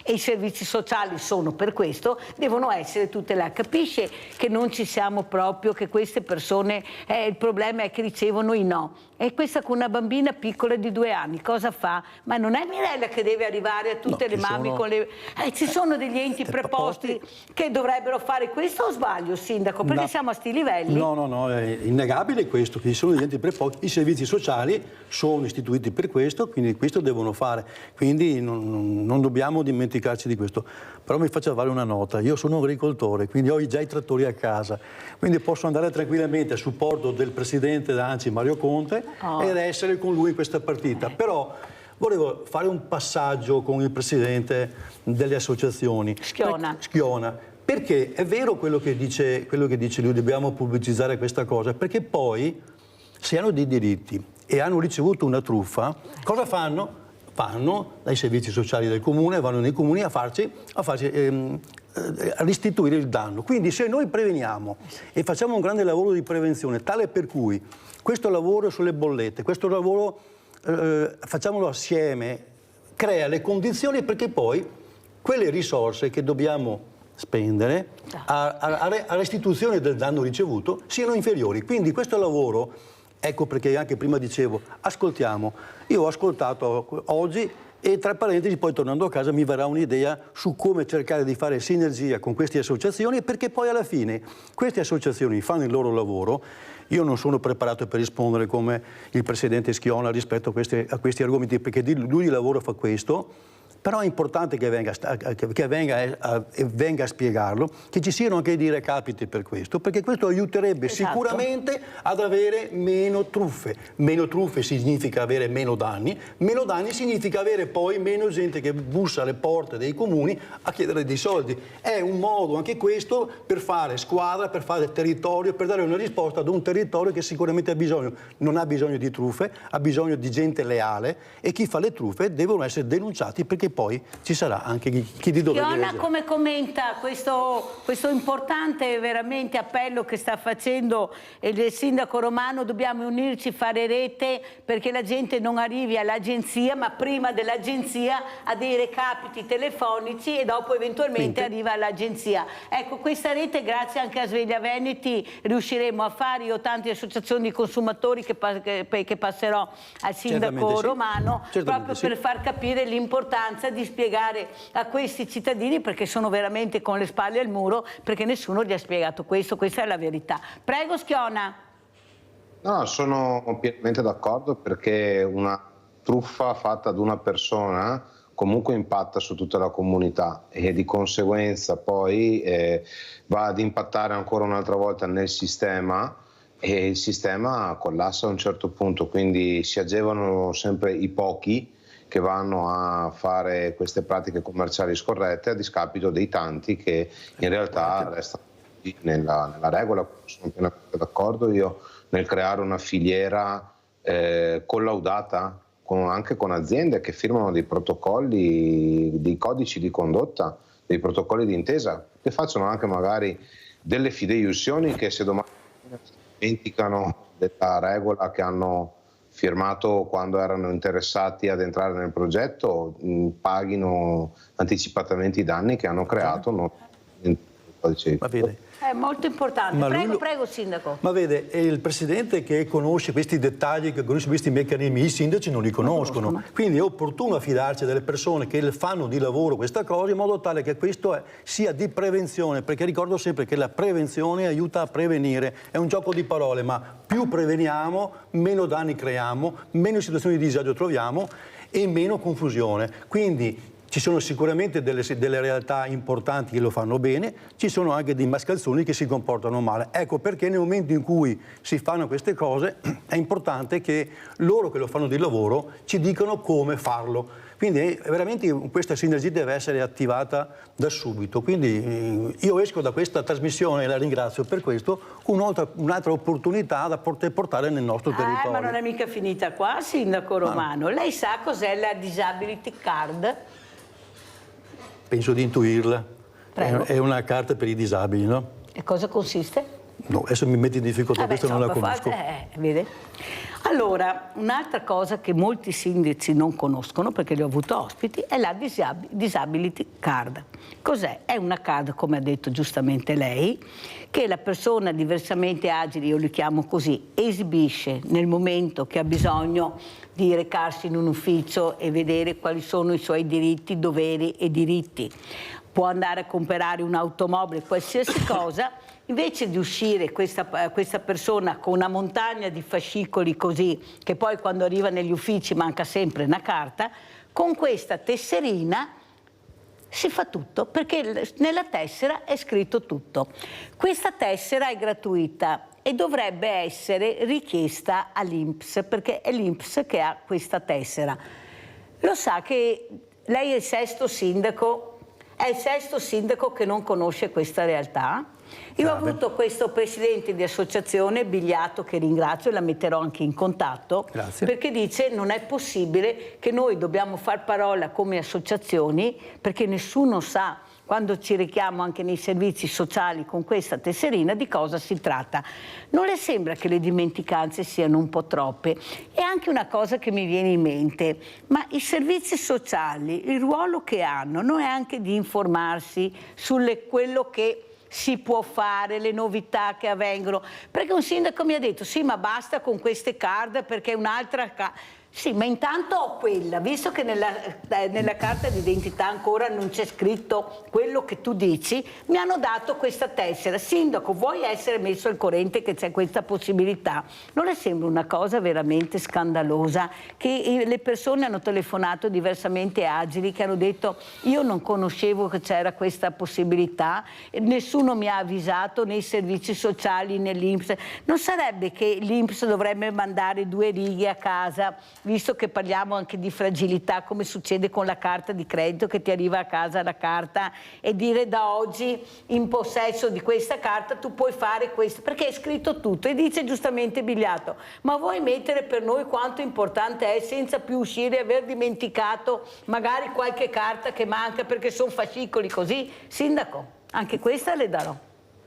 e i servizi sociali sono per questo, devono essere tutelati. Capisce che non ci siamo proprio, che queste persone, il problema è che ricevono i no. E questa con una bambina piccola di 2 anni, cosa fa? Ma non è Mirella che deve arrivare a tutte le mamme con le... ci sono degli enti preposti che dovrebbero fare questo, o sbaglio, sindaco? Perché siamo a sti livelli? No, è innegabile questo, che ci sono degli enti preposti, i servizi sociali sono istituiti per questo, quindi questo devono fare. Quindi non dobbiamo dimenticarci di questo. Però mi faccio fare una nota, io sono agricoltore, quindi ho già i trattori a casa, quindi posso andare tranquillamente a supporto del presidente d'ANCI Mario Conte ed essere con lui in questa partita. Però volevo fare un passaggio con il presidente delle associazioni. Schiona. Perché è vero quello che dice lui, dobbiamo pubblicizzare questa cosa, perché poi se hanno dei diritti e hanno ricevuto una truffa, cosa fanno? Vanno dai servizi sociali del comune, vanno nei comuni a restituire il danno. Quindi se noi preveniamo e facciamo un grande lavoro di prevenzione, tale per cui questo lavoro sulle bollette, questo lavoro facciamolo assieme, crea le condizioni perché poi quelle risorse che dobbiamo spendere a restituzione del danno ricevuto siano inferiori. Quindi questo lavoro... Ecco perché anche prima dicevo, ascoltiamo. Io ho ascoltato oggi e tra parentesi poi tornando a casa mi verrà un'idea su come cercare di fare sinergia con queste associazioni, perché poi alla fine queste associazioni fanno il loro lavoro. Io non sono preparato per rispondere come il presidente Schiona rispetto a questi argomenti, perché lui di lavoro fa questo. Però è importante che venga a spiegarlo, che ci siano anche dei recapiti per questo, perché questo aiuterebbe sicuramente ad avere meno truffe. Meno truffe significa avere meno danni significa avere poi meno gente che bussa alle porte dei comuni a chiedere dei soldi. È un modo anche questo per fare squadra, per fare territorio, per dare una risposta ad un territorio che sicuramente non ha bisogno di truffe, ha bisogno di gente leale, e chi fa le truffe devono essere denunciati, perché poi ci sarà anche chi di dovere. Schiona, come commenta questo importante veramente appello che sta facendo il sindaco Romano? Dobbiamo unirci, fare rete perché la gente non arrivi all'agenzia, ma prima dell'agenzia a dei recapiti telefonici e dopo eventualmente arriva all'agenzia. Ecco, questa rete grazie anche a Sveglia Veneti riusciremo a fare. Io ho tante associazioni di consumatori che passerò al sindaco Romano proprio per far capire l'importanza di spiegare a questi cittadini, perché sono veramente con le spalle al muro, perché nessuno gli ha spiegato questo, questa è la verità. Prego Schiona. No, sono pienamente d'accordo, perché una truffa fatta ad una persona comunque impatta su tutta la comunità e di conseguenza poi va ad impattare ancora un'altra volta nel sistema, e il sistema collassa a un certo punto, quindi si agevolano sempre i pochi che vanno a fare queste pratiche commerciali scorrette a discapito dei tanti che in realtà restano nella regola. Sono pienamente d'accordo io nel creare una filiera collaudata anche con aziende che firmano dei protocolli, dei codici di condotta, dei protocolli di intesa, che facciano anche magari delle fideiussioni che se domani dimenticano della regola che hanno firmato quando erano interessati ad entrare nel progetto, paghino anticipatamente i danni che hanno creato nel codice di condotta. È molto importante. Prego, Sindaco. Ma vede, è il Presidente che conosce questi dettagli, che conosce questi meccanismi, i sindaci non li conoscono. Quindi è opportuno affidarci delle persone che fanno di lavoro questa cosa in modo tale che questo sia di prevenzione, perché ricordo sempre che la prevenzione aiuta a prevenire. È un gioco di parole, ma più preveniamo, meno danni creiamo, meno situazioni di disagio troviamo e meno confusione. Quindi ci sono sicuramente delle realtà importanti che lo fanno bene, ci sono anche dei mascalzoni che si comportano male. Ecco perché nel momento in cui si fanno queste cose è importante che loro che lo fanno di lavoro ci dicano come farlo. Quindi veramente questa sinergia deve essere attivata da subito. Quindi io esco da questa trasmissione e la ringrazio per questo, con un'altra opportunità da portare nel nostro territorio. Ma non è mica finita qua, Sindaco Romano. Lei sa cos'è la Disability Card? Penso di intuirla. È una carta per i disabili, no? E cosa consiste? No, adesso mi metti in difficoltà, questa non la conosco. Vede? Allora, un'altra cosa che molti sindaci non conoscono, perché li ho avuto ospiti, è la Disability Card. Cos'è? È una card, come ha detto giustamente lei, che la persona diversamente agile, io li chiamo così, esibisce nel momento che ha bisogno di recarsi in un ufficio e vedere quali sono i suoi diritti, doveri e diritti. Può andare a comprare un'automobile, qualsiasi cosa. Invece di uscire questa persona con una montagna di fascicoli così, che poi quando arriva negli uffici manca sempre una carta, con questa tesserina si fa tutto, perché nella tessera è scritto tutto. Questa tessera è gratuita e dovrebbe essere richiesta all'INPS, perché è l'INPS che ha questa tessera. Lo sa che lei è il sesto sindaco che non conosce questa realtà? Io ho avuto questo presidente di associazione, Bigliato, che ringrazio e la metterò anche in contatto. Grazie. Perché dice non è possibile che noi dobbiamo far parola come associazioni, perché nessuno sa, quando ci richiamo anche nei servizi sociali con questa tesserina, di cosa si tratta. Non le sembra che le dimenticanze siano un po' troppe? E anche una cosa che mi viene in mente, ma i servizi sociali, il ruolo che hanno non è anche di informarsi su quello che si può fare, le novità che avvengono, perché un sindaco mi ha detto sì, ma basta con queste card perché un'altra sì, ma intanto ho quella, visto che nella carta d'identità ancora non c'è scritto quello che tu dici, mi hanno dato questa tessera. Sindaco, vuoi essere messo al corrente che c'è questa possibilità? Non le sembra una cosa veramente scandalosa che le persone hanno telefonato diversamente agili, che hanno detto io non conoscevo che c'era questa possibilità, nessuno mi ha avvisato nei servizi sociali, nell'INPS. Non sarebbe che l'INPS dovrebbe mandare 2 righe a casa, visto che parliamo anche di fragilità, come succede con la carta di credito, che ti arriva a casa la carta, e dire da oggi in possesso di questa carta tu puoi fare questo, perché è scritto tutto. E dice giustamente Bigliato, ma vuoi mettere per noi quanto importante è, senza più uscire e aver dimenticato magari qualche carta che manca perché sono fascicoli così? Sindaco, anche questa le darò.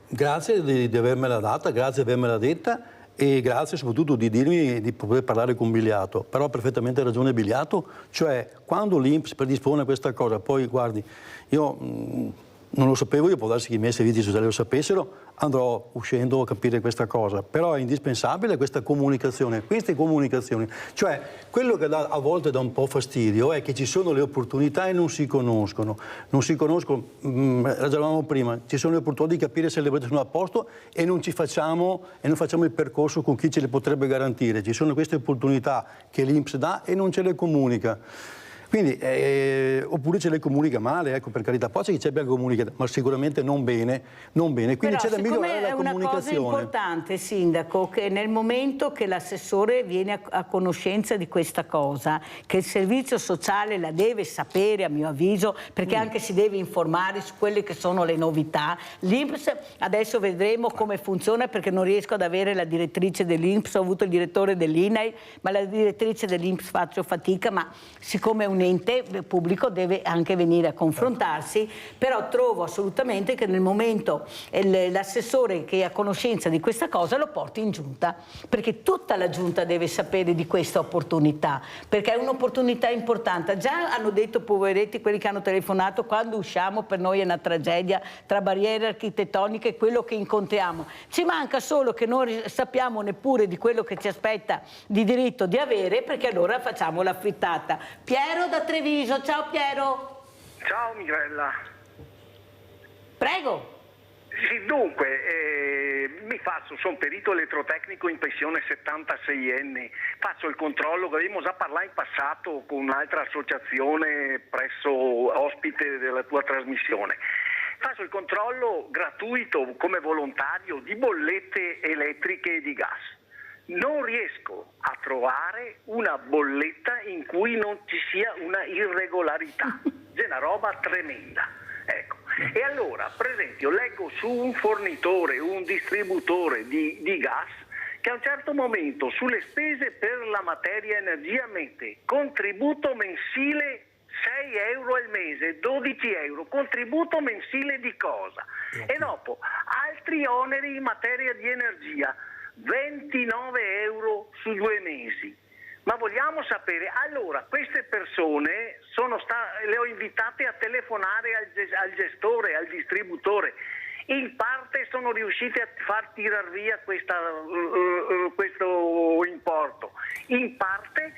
Grazie di avermela data, grazie di avermela detta. E grazie soprattutto di dirmi di poter parlare con Bigliato, però ha perfettamente ragione Bigliato, cioè quando l'INPS predispone questa cosa, poi guardi, io non lo sapevo, io può darsi che i miei servizi sociali lo sapessero, andrò uscendo a capire questa cosa, però è indispensabile queste comunicazioni, cioè quello che a volte dà un po' fastidio è che ci sono le opportunità e non si conoscono, ragionavamo prima, ci sono le opportunità di capire se le cose sono a posto e non facciamo il percorso con chi ce le potrebbe garantire, ci sono queste opportunità che l'INPS dà e non ce le comunica. Quindi, oppure ce le comunica male, ecco, per carità, poi ci abbia comunicato, ma sicuramente non bene, quindi c'è da migliorare la comunicazione. È una cosa importante, Sindaco, che nel momento che l'assessore viene a conoscenza di questa cosa, che il servizio sociale la deve sapere, a mio avviso, perché anche si deve informare su quelle che sono le novità. L'INPS, adesso vedremo come funziona, perché non riesco ad avere la direttrice dell'INPS, ho avuto il direttore dell'INAIL, ma la direttrice dell'INPS faccio fatica, ma siccome è un ente pubblico deve anche venire a confrontarsi, però trovo assolutamente che nel momento l'assessore che è a conoscenza di questa cosa lo porti in giunta, perché tutta la giunta deve sapere di questa opportunità, perché è un'opportunità importante. Già hanno detto, poveretti, quelli che hanno telefonato, quando usciamo per noi è una tragedia, tra barriere architettoniche e quello che incontriamo. Ci manca solo che non sappiamo neppure di quello che ci aspetta di diritto di avere, perché allora facciamo la frittata. Piero da Treviso, ciao Piero. Ciao Mirella. Prego. Sì, dunque, sono perito elettrotecnico in pensione 76enne, faccio il controllo, abbiamo già parlato in passato con un'altra associazione presso ospite della tua trasmissione. Faccio il controllo gratuito come volontario di bollette elettriche e di gas. Non riesco a trovare una bolletta in cui non ci sia una irregolarità. È una roba tremenda. Ecco. E allora, per esempio, leggo su un fornitore, un distributore di gas, che a un certo momento sulle spese per la materia energia mette contributo mensile 6 euro al mese, 12 euro, contributo mensile di cosa? E dopo altri oneri in materia di energia, 29 euro su 2 mesi. Ma vogliamo sapere, allora queste persone le ho invitate a telefonare al gestore, al distributore, in parte sono riusciti a far tirar via questo importo, in parte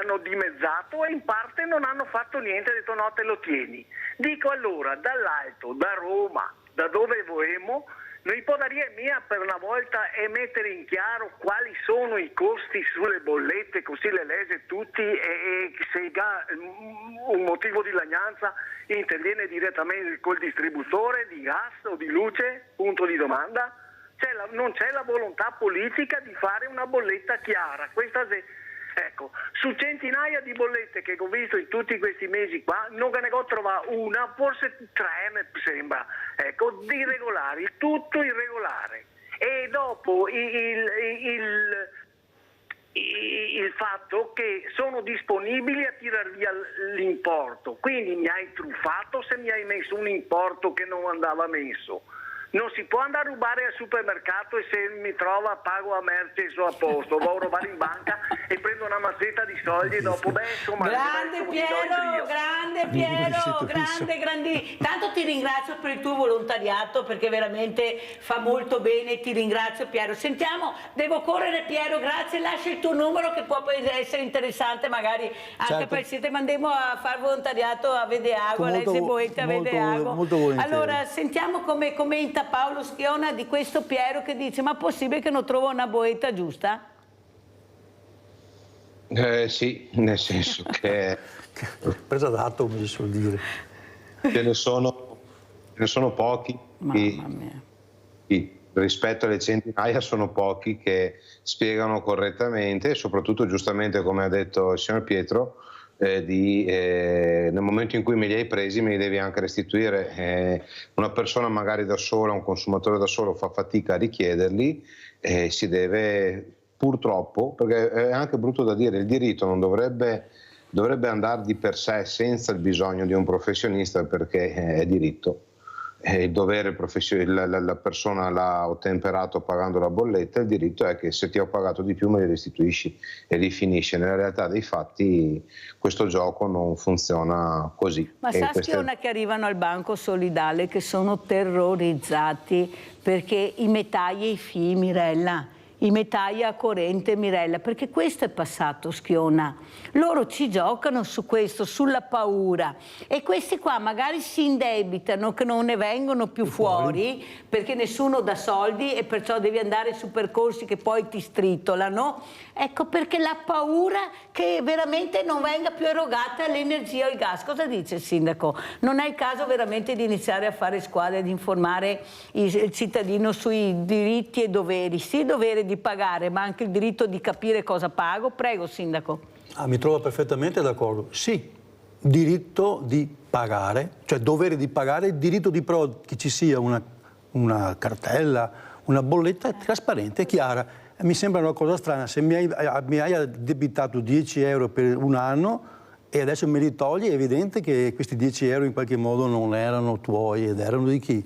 hanno dimezzato e in parte non hanno fatto niente, hanno detto no, te lo tieni. Dico allora, dall'alto, da Roma, da dove vogliamo, l'ipodaria mia per una volta è mettere in chiaro quali sono i costi sulle bollette, così le legge tutti e se un motivo di lagnanza interviene direttamente col distributore di gas o di luce, punto di domanda. Non c'è la volontà politica di fare una bolletta chiara. Ecco, su centinaia di bollette che ho visto in tutti questi mesi qua, non ne ho trovato una, forse 3 mi sembra, ecco, di irregolari, tutto irregolare. E dopo il fatto che sono disponibili a tirar via l'importo, quindi mi hai truffato se mi hai messo un importo che non andava messo. Non si può andare a rubare al supermercato e se mi trova pago a merce e sono a posto, vado a rubare in banca e prendo una mazzetta di soldi e dopo, insomma... Grande Piero, grandi. Tanto ti ringrazio per il tuo volontariato, perché veramente fa molto bene, ti ringrazio Piero. Sentiamo, devo correre Piero, grazie, lascia il tuo numero che può essere interessante magari anche per il sito, mandiamo a fare volontariato a Vedeago, a Lese Boetta a Vedeago. Allora, sentiamo come commenta Paolo Schiona di questo Piero che dice: ma possibile che non trova una boetta giusta? Sì, nel senso che presa d'atto, come si suol dire. Ce ne sono pochi. Mamma mia. Rispetto alle centinaia sono pochi che spiegano correttamente e soprattutto giustamente, come ha detto il signor Pietro, nel momento in cui me li hai presi me li devi anche restituire. Una persona magari da sola, un consumatore da solo fa fatica a richiederli, si deve, purtroppo, perché è anche brutto da dire, il diritto non dovrebbe andare di per sé senza il bisogno di un professionista, perché è diritto. Il dovere, la persona l'ha ottemperato pagando la bolletta, il diritto è che se ti ho pagato di più me li restituisci e lì finisce. Nella realtà dei fatti questo gioco non funziona così. Ma sa Schiona che arrivano al Banco Solidale che sono terrorizzati perché i metalli e i fii, Mirella, i metalli a corrente, Mirella, perché questo è passato, Schiona. Loro ci giocano su questo, sulla paura, e questi qua magari si indebitano che non ne vengono più fuori perché nessuno dà soldi e perciò devi andare su percorsi che poi ti stritolano. Ecco, perché la paura che veramente non venga più erogata l'energia o il gas. Cosa dice il sindaco? Non è il caso veramente di iniziare a fare squadre, di informare il cittadino sui diritti e doveri, sì, dovere di pagare, ma anche il diritto di capire cosa pago? Prego, sindaco. Mi trovo perfettamente d'accordo. Sì, diritto di pagare, cioè dovere di pagare, diritto di però che ci sia una cartella, una bolletta trasparente e chiara. Mi sembra una cosa strana, se mi hai addebitato 10 euro per un anno e adesso me li togli, è evidente che questi 10 euro in qualche modo non erano tuoi ed erano di chi?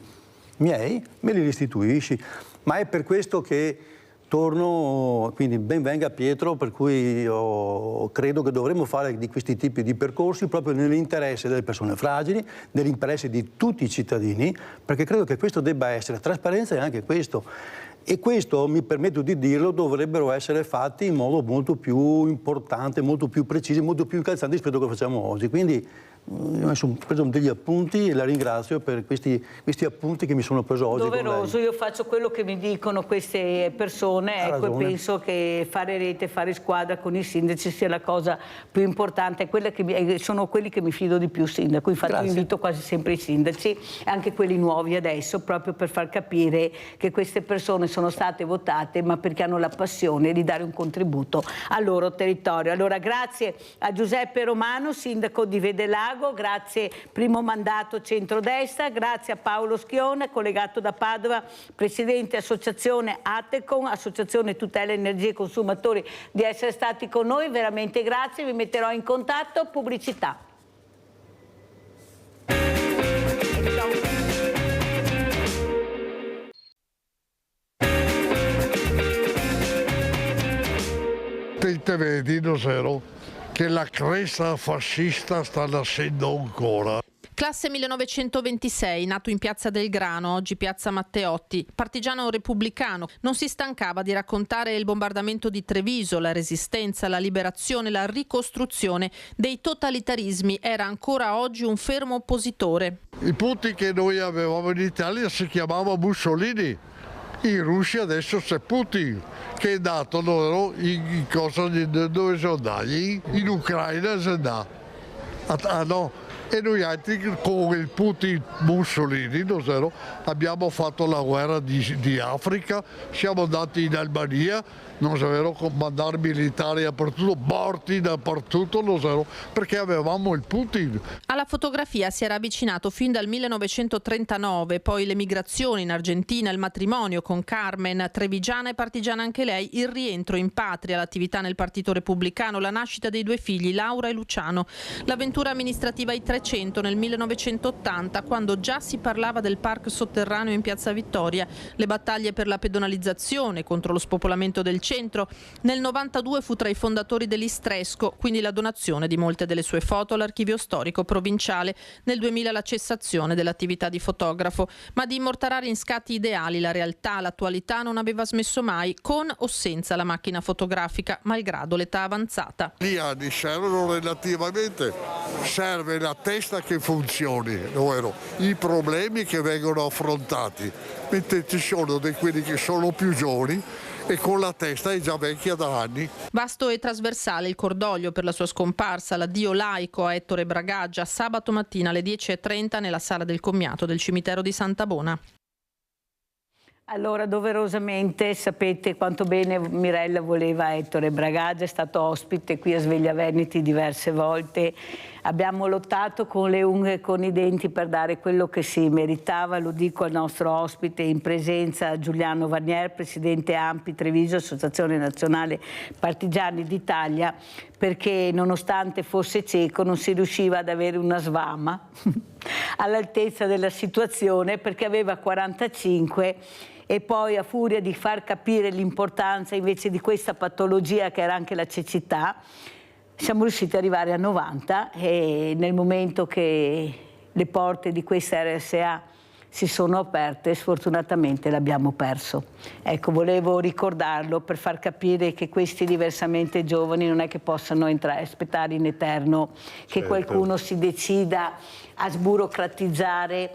Miei, me li restituisci. Ma è per questo che torno, quindi ben venga Pietro, per cui io credo che dovremmo fare di questi tipi di percorsi proprio nell'interesse delle persone fragili, nell'interesse di tutti i cittadini, perché credo che questo debba essere, trasparenza è anche questo. E questo, mi permetto di dirlo, dovrebbero essere fatti in modo molto più importante, molto più preciso, molto più incalzante rispetto a quello che facciamo oggi. Quindi ho preso degli appunti e la ringrazio per questi appunti che mi sono preso oggi. Doveroso, io faccio quello che mi dicono queste persone, ecco, e penso che fare rete, fare squadra con i sindaci sia la cosa più importante, sono quelli che mi fido di più, sindaco. Infatti invito quasi sempre i sindaci, anche quelli nuovi adesso, proprio per far capire che queste persone sono state votate ma perché hanno la passione di dare un contributo al loro territorio. Allora grazie a Giuseppe Romano, sindaco di Vedelago, grazie primo mandato centrodestra, grazie a Paolo Schiona, collegato da Padova, presidente associazione Atecon, associazione tutela energia e consumatori, di essere stati con noi, veramente grazie, vi metterò in contatto. Pubblicità. Te vedi, Rosero, che la cresta fascista sta nascendo ancora. Classe 1926, nato in Piazza del Grano, oggi Piazza Matteotti, partigiano repubblicano, non si stancava di raccontare il bombardamento di Treviso, la resistenza, la liberazione, la ricostruzione dei totalitarismi. Era ancora oggi un fermo oppositore. Il Putin che noi avevamo in Italia si chiamava Mussolini. In Russia adesso c'è Putin, che è andato in cosa, dove sono andati? In Ucraina si è andato. No. E noi altri con il Putin Mussolini abbiamo fatto la guerra di Africa, siamo andati in Albania, con mandare militari dappertutto, morti dappertutto, perché avevamo il Putin. Alla fotografia si era avvicinato fin dal 1939, poi l'emigrazione in Argentina, il matrimonio con Carmen, trevigiana e partigiana anche lei, il rientro in patria, l'attività nel Partito Repubblicano, la nascita dei due figli, Laura e Luciano, l'avventura amministrativa ai 300 nel 1980, quando già si parlava del parco sotterraneo in Piazza Vittoria, le battaglie per la pedonalizzazione, contro lo spopolamento del centro. Nel 92 fu tra i fondatori dell'Istresco, quindi la donazione di molte delle sue foto all'archivio storico provinciale. Nel 2000 la cessazione dell'attività di fotografo, ma di immortalare in scatti ideali la realtà, l'attualità non aveva smesso mai, con o senza la macchina fotografica, malgrado l'età avanzata. Gli anni servono relativamente, serve la testa che funzioni, i problemi che vengono affrontati, mentre ci sono quelli che sono più giovani e con la testa è già vecchia da anni. Vasto e trasversale il cordoglio per la sua scomparsa, l'addio laico a Ettore Bragaggia, sabato mattina alle 10:30 nella sala del commiato del cimitero di Santa Bona. Allora, doverosamente, sapete quanto bene Mirella voleva Ettore Bragaggia, è stato ospite qui a Sveglia Veneti diverse volte. Abbiamo lottato con le unghie e con i denti per dare quello che si meritava, lo dico al nostro ospite in presenza, Giuliano Vanier, presidente ANPI Treviso, Associazione Nazionale Partigiani d'Italia, perché nonostante fosse cieco non si riusciva ad avere una svama all'altezza della situazione, perché aveva 45 e poi a furia di far capire l'importanza invece di questa patologia che era anche la cecità, siamo riusciti ad arrivare a 90 e nel momento che le porte di questa RSA si sono aperte, sfortunatamente l'abbiamo perso. Ecco, volevo ricordarlo per far capire che questi diversamente giovani non è che possano aspettare in eterno che qualcuno si decida a sburocratizzare,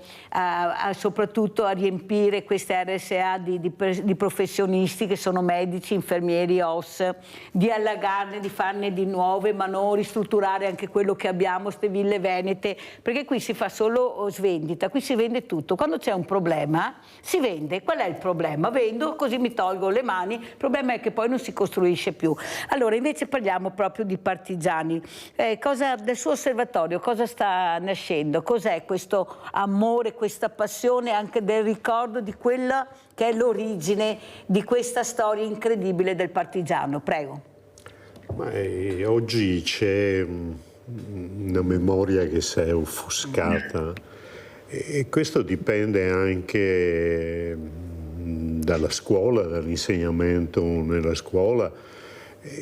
soprattutto a riempire queste RSA di professionisti che sono medici, infermieri, OS, di allagarne, di farne di nuove, ma non ristrutturare anche quello che abbiamo, queste ville venete, perché qui si fa solo svendita, qui si vende tutto. Quando c'è un problema si vende. Qual è il problema? Vendo, così mi tolgo le mani, il problema è che poi non si costruisce più. Allora invece parliamo proprio di partigiani. Del suo osservatorio cosa sta nascendo? Cos'è questo amore, questa passione anche del ricordo di quella che è l'origine di questa storia incredibile del partigiano? Prego. Oggi c'è una memoria che si è offuscata e questo dipende anche dalla scuola, dall'insegnamento nella scuola.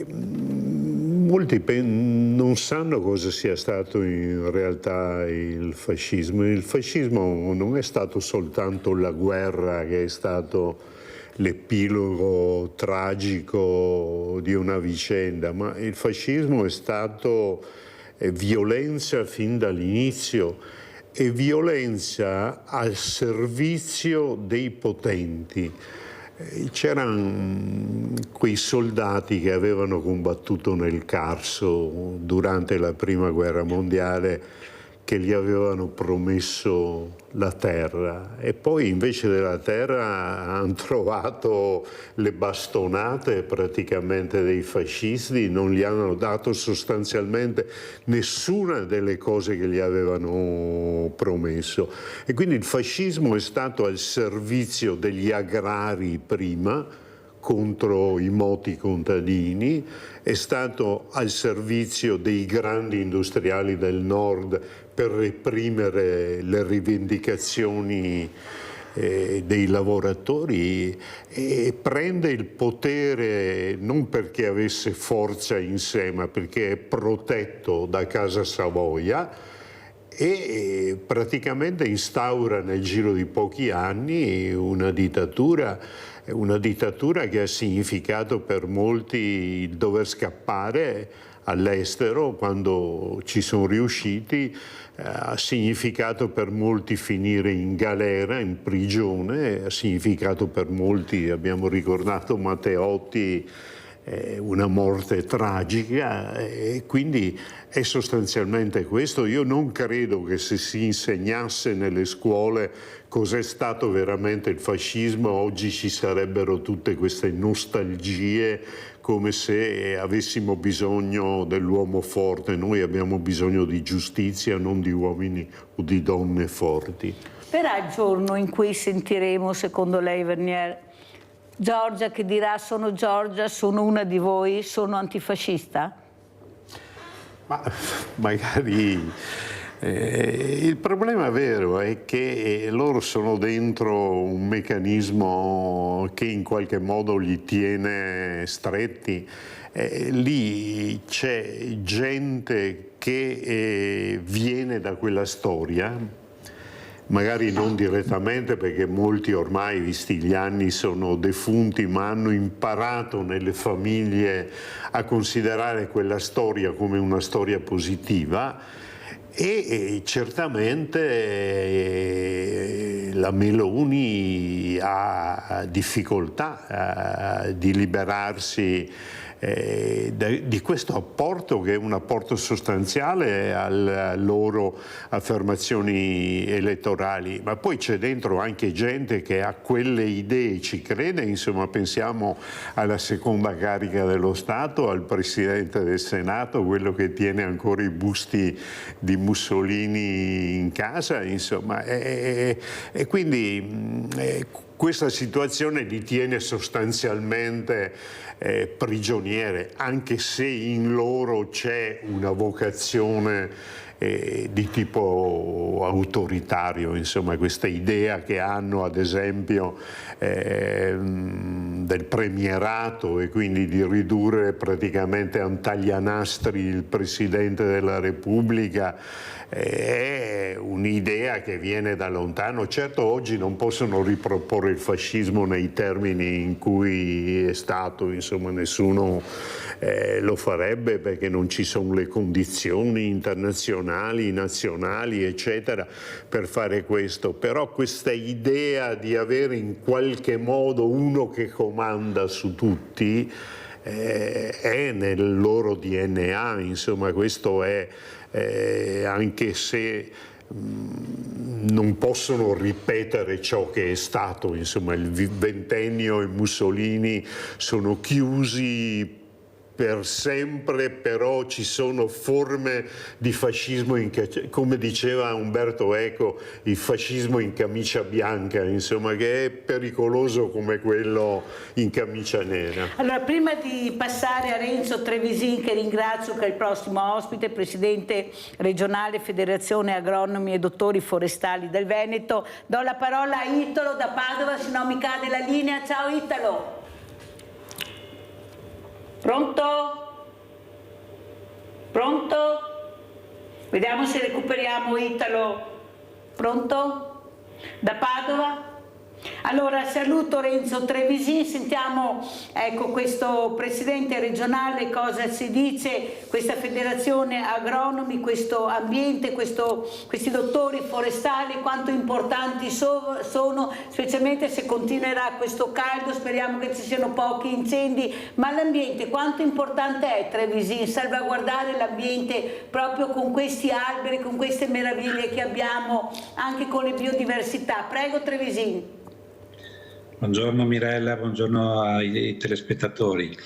Molti non sanno cosa sia stato in realtà il fascismo. Il fascismo non è stato soltanto la guerra, che è stato l'epilogo tragico di una vicenda, ma il fascismo è stato violenza fin dall'inizio e violenza al servizio dei potenti. C'erano quei soldati che avevano combattuto nel Carso durante la Prima Guerra Mondiale che gli avevano promesso la terra e poi invece della terra hanno trovato le bastonate praticamente dei fascisti, non gli hanno dato sostanzialmente nessuna delle cose che gli avevano promesso e quindi il fascismo è stato al servizio degli agrari prima contro i moti contadini, è stato al servizio dei grandi industriali del nord per reprimere le rivendicazioni dei lavoratori e prende il potere non perché avesse forza in sé ma perché è protetto da Casa Savoia e praticamente instaura nel giro di pochi anni una dittatura che ha significato per molti il dover scappare all'estero. Quando ci sono riusciti ha significato per molti finire in galera, in prigione, ha significato per molti, abbiamo ricordato Matteotti, una morte tragica e quindi è sostanzialmente questo. Io non credo che se si insegnasse nelle scuole cos'è stato veramente il fascismo oggi ci sarebbero tutte queste nostalgie come se avessimo bisogno dell'uomo forte. Noi abbiamo bisogno di giustizia, non di uomini o di donne forti. Verrà il giorno in cui sentiremo, secondo lei, Vernier, Giorgia che dirà sono Giorgia, sono una di voi, sono antifascista? Ma magari il problema vero è che loro sono dentro un meccanismo che in qualche modo li tiene stretti. Lì c'è gente che viene da quella storia, magari non direttamente perché molti ormai, visti gli anni, sono defunti, ma hanno imparato nelle famiglie a considerare quella storia come una storia positiva e certamente la Meloni ha difficoltà di liberarsi di questo apporto che è un apporto sostanziale alle loro affermazioni elettorali, ma poi c'è dentro anche gente che ha quelle idee, ci crede, insomma pensiamo alla seconda carica dello Stato, al Presidente del Senato, quello che tiene ancora i busti di Mussolini in casa, insomma, e quindi questa situazione li tiene sostanzialmente prigioniere, anche se in loro c'è una vocazione di tipo autoritario, insomma questa idea che hanno ad esempio del premierato e quindi di ridurre praticamente a un taglianastri il Presidente della Repubblica è un'idea che viene da lontano. Certo, oggi non possono riproporre il fascismo nei termini in cui è stato, insomma nessuno lo farebbe perché non ci sono le condizioni internazionali, nazionali, eccetera, per fare questo. Però questa idea di avere in qualche modo uno che comanda su tutti è nel loro DNA, insomma questo è, anche se non possono ripetere ciò che è stato, insomma il ventennio e Mussolini sono chiusi per sempre, però ci sono forme di fascismo, come diceva Umberto Eco, il fascismo in camicia bianca, insomma, che è pericoloso come quello in camicia nera. Allora, prima di passare a Renzo Trevisin, che ringrazio, che è il prossimo ospite, Presidente regionale Federazione Agronomi e Dottori Forestali del Veneto, do la parola a Italo da Padova, se no mi cade la linea. Ciao Italo! Pronto? Pronto? Vediamo se recuperiamo Italo. Pronto? Da Padova? Allora saluto Renzo Trevisin, sentiamo ecco, questo presidente regionale cosa si dice, questa federazione agronomi, questo ambiente, questi dottori forestali, quanto importanti sono, specialmente se continuerà questo caldo, speriamo che ci siano pochi incendi, ma l'ambiente quanto importante è, Trevisin, salvaguardare l'ambiente proprio con questi alberi, con queste meraviglie che abbiamo, anche con le biodiversità. Prego Trevisin. Buongiorno Mirella, buongiorno ai telespettatori.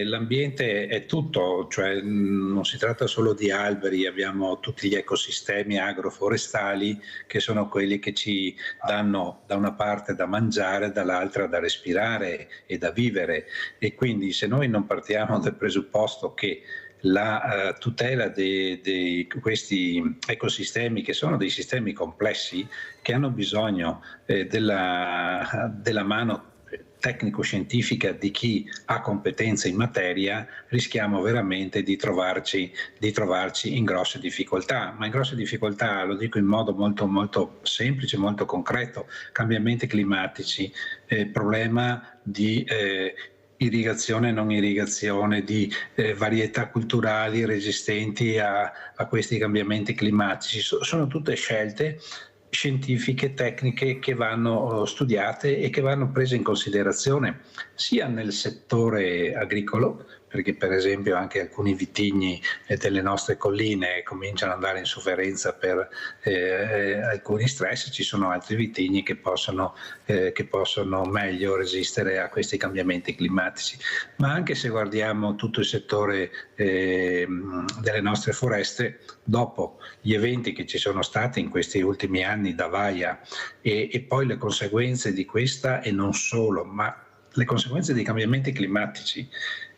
L'ambiente è tutto, cioè non si tratta solo di alberi, abbiamo tutti gli ecosistemi agroforestali che sono quelli che ci danno da una parte da mangiare, dall'altra da respirare e da vivere, e quindi se noi non partiamo dal presupposto che la tutela di questi ecosistemi, che sono dei sistemi complessi che hanno bisogno della mano tecnico-scientifica di chi ha competenze in materia, rischiamo veramente di trovarci in grosse difficoltà. Ma in grosse difficoltà, lo dico in modo molto, molto semplice, molto concreto: cambiamenti climatici, problema di irrigazione e non irrigazione, di varietà culturali resistenti a questi cambiamenti climatici. Sono tutte scelte scientifiche, tecniche che vanno studiate e che vanno prese in considerazione sia nel settore agricolo, perché per esempio anche alcuni vitigni delle nostre colline cominciano ad andare in sofferenza per alcuni stress, ci sono altri vitigni che possono meglio resistere a questi cambiamenti climatici. Ma anche se guardiamo tutto il settore delle nostre foreste, dopo gli eventi che ci sono stati in questi ultimi anni da Vaia e poi le conseguenze di questa, e non solo, ma le conseguenze dei cambiamenti climatici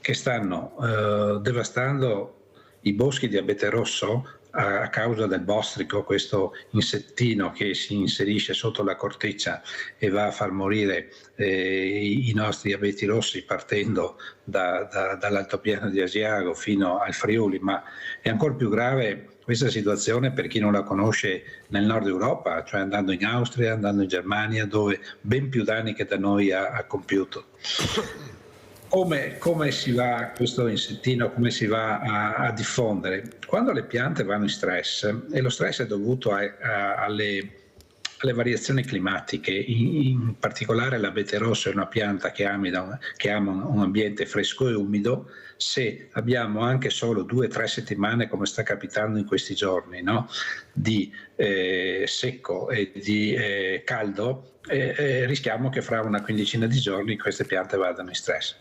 che stanno devastando i boschi di abete rosso a causa del bostrico, questo insettino che si inserisce sotto la corteccia e va a far morire i nostri abeti rossi partendo dall'altopiano di Asiago fino al Friuli. Ma è ancora più grave questa situazione per chi non la conosce nel nord Europa, cioè andando in Austria, andando in Germania, dove ben più danni che da noi ha compiuto. Come si va, questo insettino, come si va a diffondere? Quando le piante vanno in stress, e lo stress è dovuto alle variazioni climatiche, in particolare l'abete rosso è una pianta che ama un ambiente fresco e umido. Se abbiamo anche solo 2 o 3 settimane, come sta capitando in questi giorni, no? di secco e di caldo, rischiamo che fra una quindicina di giorni queste piante vadano in stress.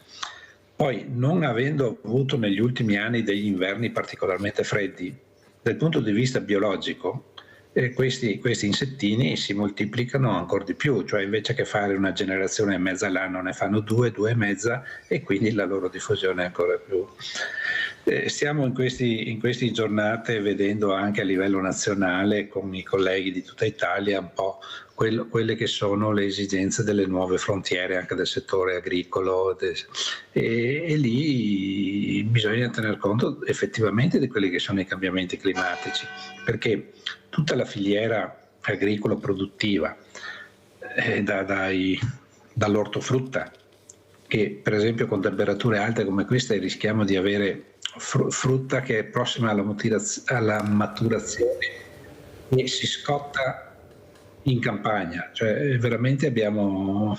Poi, non avendo avuto negli ultimi anni degli inverni particolarmente freddi, dal punto di vista biologico, questi insettini si moltiplicano ancora di più, cioè invece che fare una generazione e mezza all'anno ne fanno 2, 2 e mezza, e quindi la loro diffusione è ancora Stiamo in queste giornate vedendo anche a livello nazionale con i colleghi di tutta Italia un po' quelle che sono le esigenze delle nuove frontiere anche del settore agricolo e lì bisogna tener conto effettivamente di quelli che sono i cambiamenti climatici, perché tutta la filiera agricola produttiva dall'ortofrutta, che per esempio con temperature alte come queste rischiamo di avere frutta che è prossima alla maturazione e si scotta in campagna, cioè veramente abbiamo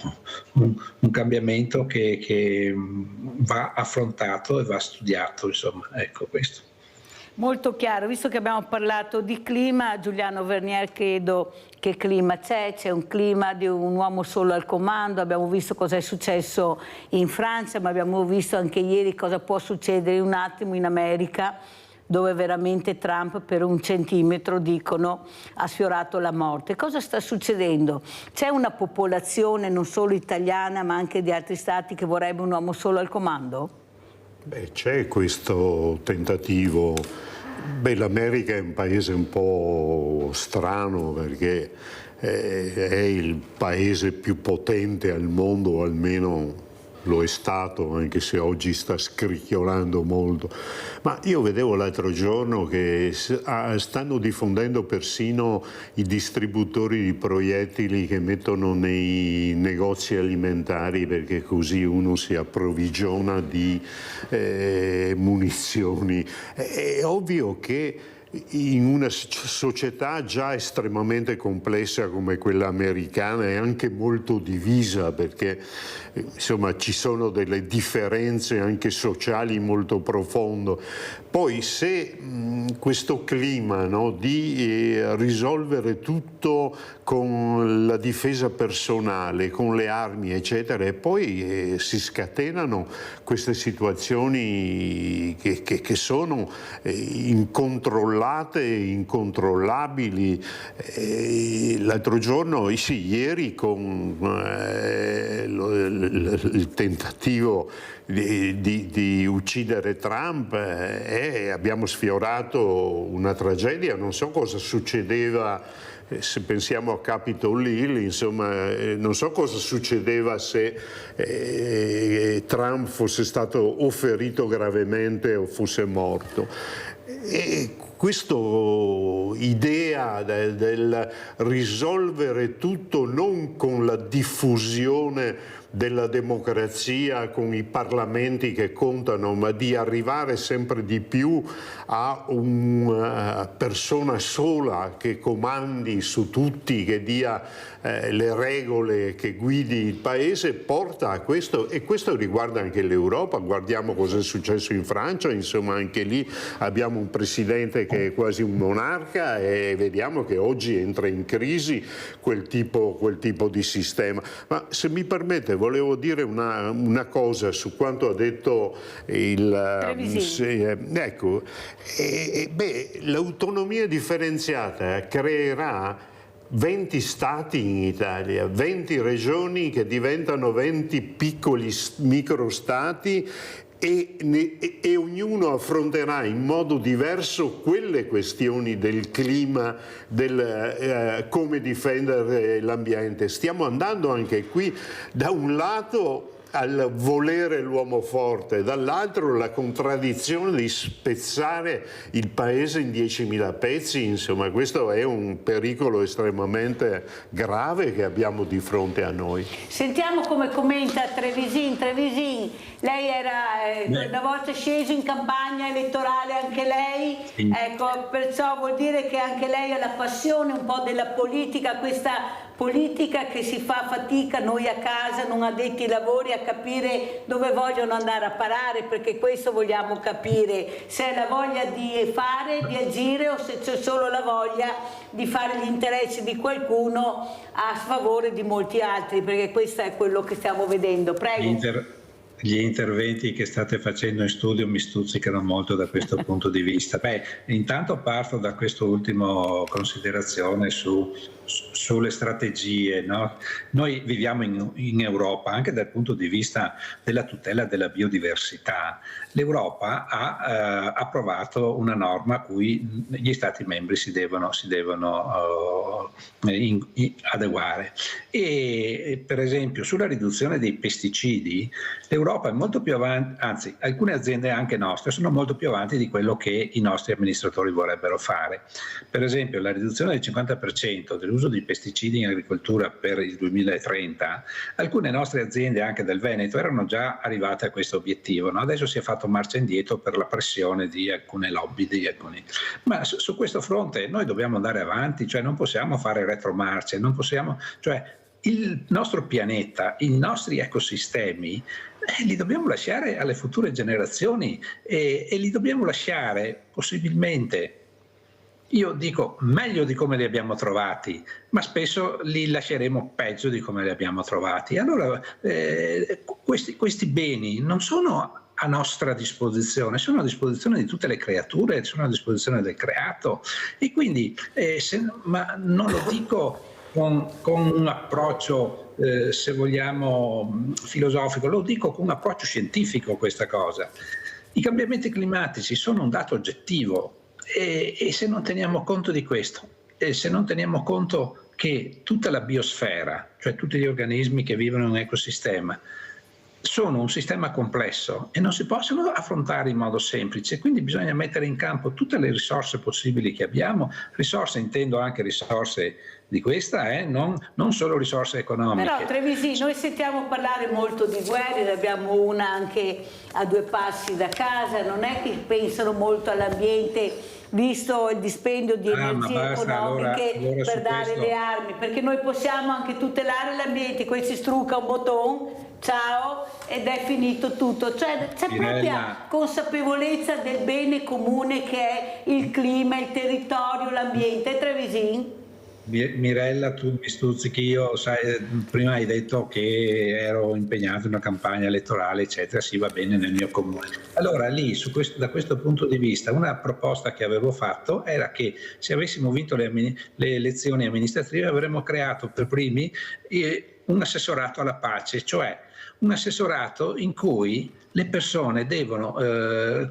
un cambiamento che va affrontato e va studiato, insomma, ecco questo. Molto chiaro, visto che abbiamo parlato di clima, Giuliano Vernier, credo che clima c'è un clima di un uomo solo al comando, abbiamo visto cosa è successo in Francia, ma abbiamo visto anche ieri cosa può succedere in un attimo in America, dove veramente Trump per 1 centimetro, dicono, ha sfiorato la morte. Cosa sta succedendo? C'è una popolazione non solo italiana ma anche di altri stati che vorrebbe un uomo solo al comando? C'è questo tentativo. L'America è un paese un po' strano perché è il paese più potente al mondo, o almeno lo è stato, anche se oggi sta scricchiolando molto. Ma io vedevo l'altro giorno che stanno diffondendo persino i distributori di proiettili che mettono nei negozi alimentari, perché così uno si approvvigiona di munizioni. È ovvio che in una società già estremamente complessa come quella americana e anche molto divisa, perché insomma ci sono delle differenze anche sociali molto profonde. Poi se questo clima, no, di risolvere tutto con la difesa personale, con le armi eccetera, e poi si scatenano queste situazioni che sono incontrollate, incontrollabili. L'altro giorno, ieri, con il tentativo di uccidere Trump, abbiamo sfiorato una tragedia. Non so cosa succedeva se pensiamo a Capitol Hill, insomma, non so cosa succedeva se Trump fosse stato o ferito gravemente o fosse morto. E questa idea del risolvere tutto non con la diffusione della democrazia, con i parlamenti che contano, ma di arrivare sempre di più a una persona sola che comandi su tutti, che dia le regole, che guidi il paese, porta a questo, e questo riguarda anche l'Europa. Guardiamo cosa è successo in Francia, insomma anche lì abbiamo un presidente che è quasi un monarca e vediamo che oggi entra in crisi quel tipo di sistema. Ma se mi permette, volevo dire una cosa su quanto ha detto l'autonomia differenziata creerà 20 stati in Italia, 20 regioni che diventano 20 piccoli microstati e ognuno affronterà in modo diverso quelle questioni del clima, come difendere l'ambiente. Stiamo andando anche qui da un lato al volere l'uomo forte, dall'altro la contraddizione di spezzare il paese in 10.000 pezzi. Insomma, questo è un pericolo estremamente grave che abbiamo di fronte a noi. Sentiamo come commenta Trevisin. Trevisin, lei era una volta sceso in campagna elettorale, anche lei, sì. Ecco, perciò vuol dire che anche lei ha la passione un po' della politica, questa politica che si fa fatica, noi a casa, non addetti ai lavori, a capire dove vogliono andare a parare, perché questo vogliamo capire, se è la voglia di fare, di agire, o se c'è solo la voglia di fare gli interessi di qualcuno a sfavore di molti altri, perché questo è quello che stiamo vedendo. Prego. gli interventi che state facendo in studio mi stuzzicano molto da questo punto di vista. Intanto parto da quest'ultima considerazione sulle strategie, no? Noi viviamo in Europa anche dal punto di vista della tutela della biodiversità. L'Europa ha approvato una norma a cui gli Stati membri si devono adeguare, e per esempio sulla riduzione dei pesticidi l'Europa è molto più avanti, anzi alcune aziende anche nostre sono molto più avanti di quello che i nostri amministratori vorrebbero fare. Per esempio la riduzione del 50% dell'uso di pesticidi in agricoltura per il 2030, alcune nostre aziende anche del Veneto erano già arrivate a questo obiettivo, no? Adesso si è fatto marcia indietro per la pressione di alcune lobby, ma su questo fronte noi dobbiamo andare avanti, cioè non possiamo fare retromarce, non possiamo, cioè il nostro pianeta, i nostri ecosistemi li dobbiamo lasciare alle future generazioni e li dobbiamo lasciare possibilmente, io dico meglio di come li abbiamo trovati, ma spesso li lasceremo peggio di come li abbiamo trovati. Allora questi beni non sono a nostra disposizione, sono a disposizione di tutte le creature, sono a disposizione del creato, e quindi ma non lo dico con un approccio se vogliamo filosofico, lo dico con un approccio scientifico questa cosa. I cambiamenti climatici sono un dato oggettivo e se non teniamo conto di questo, e se non teniamo conto che tutta la biosfera, cioè tutti gli organismi che vivono in un ecosistema, sono un sistema complesso e non si possono affrontare in modo semplice, quindi bisogna mettere in campo tutte le risorse possibili che abbiamo, risorse intendo anche risorse di questa, non solo risorse economiche. Però Trevisi, noi sentiamo parlare molto di guerre, ne abbiamo una anche a 2 passi da casa, non è che pensano molto all'ambiente visto il dispendio di energie economiche allora per dare questo le armi, perché noi possiamo anche tutelare l'ambiente, questi strucca un bottone, ciao, ed è finito tutto. Cioè c'è propria consapevolezza del bene comune che è il clima, il territorio, l'ambiente. Trevisin? Mirella, tu mi stuzzichi, io sai, prima hai detto che ero impegnato in una campagna elettorale eccetera, sì, va bene, nel mio comune. Allora lì da questo punto di vista una proposta che avevo fatto era che se avessimo vinto le elezioni amministrative avremmo creato per primi un assessorato alla pace, cioè un assessorato in cui le persone devono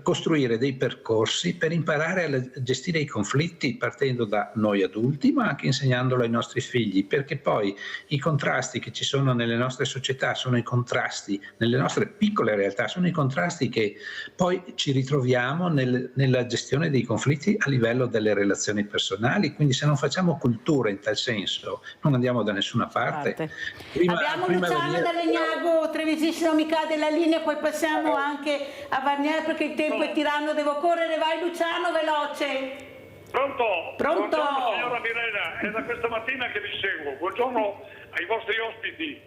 costruire dei percorsi per imparare a gestire i conflitti partendo da noi adulti, ma anche insegnandolo ai nostri figli, perché poi i contrasti che ci sono nelle nostre società sono i contrasti, nelle nostre piccole realtà, sono i contrasti che poi ci ritroviamo nella gestione dei conflitti a livello delle relazioni personali, quindi se non facciamo cultura in tal senso non andiamo da nessuna parte. Abbiamo Luciano da Legnago, Trevisi, se non mi cade la linea, poi passiamo anche a Varnier perché il tempo è tiranno, devo correre. Vai Luciano, veloce. Pronto? Pronto? Buongiorno signora Mirella, è da questa mattina che vi seguo. Buongiorno ai vostri ospiti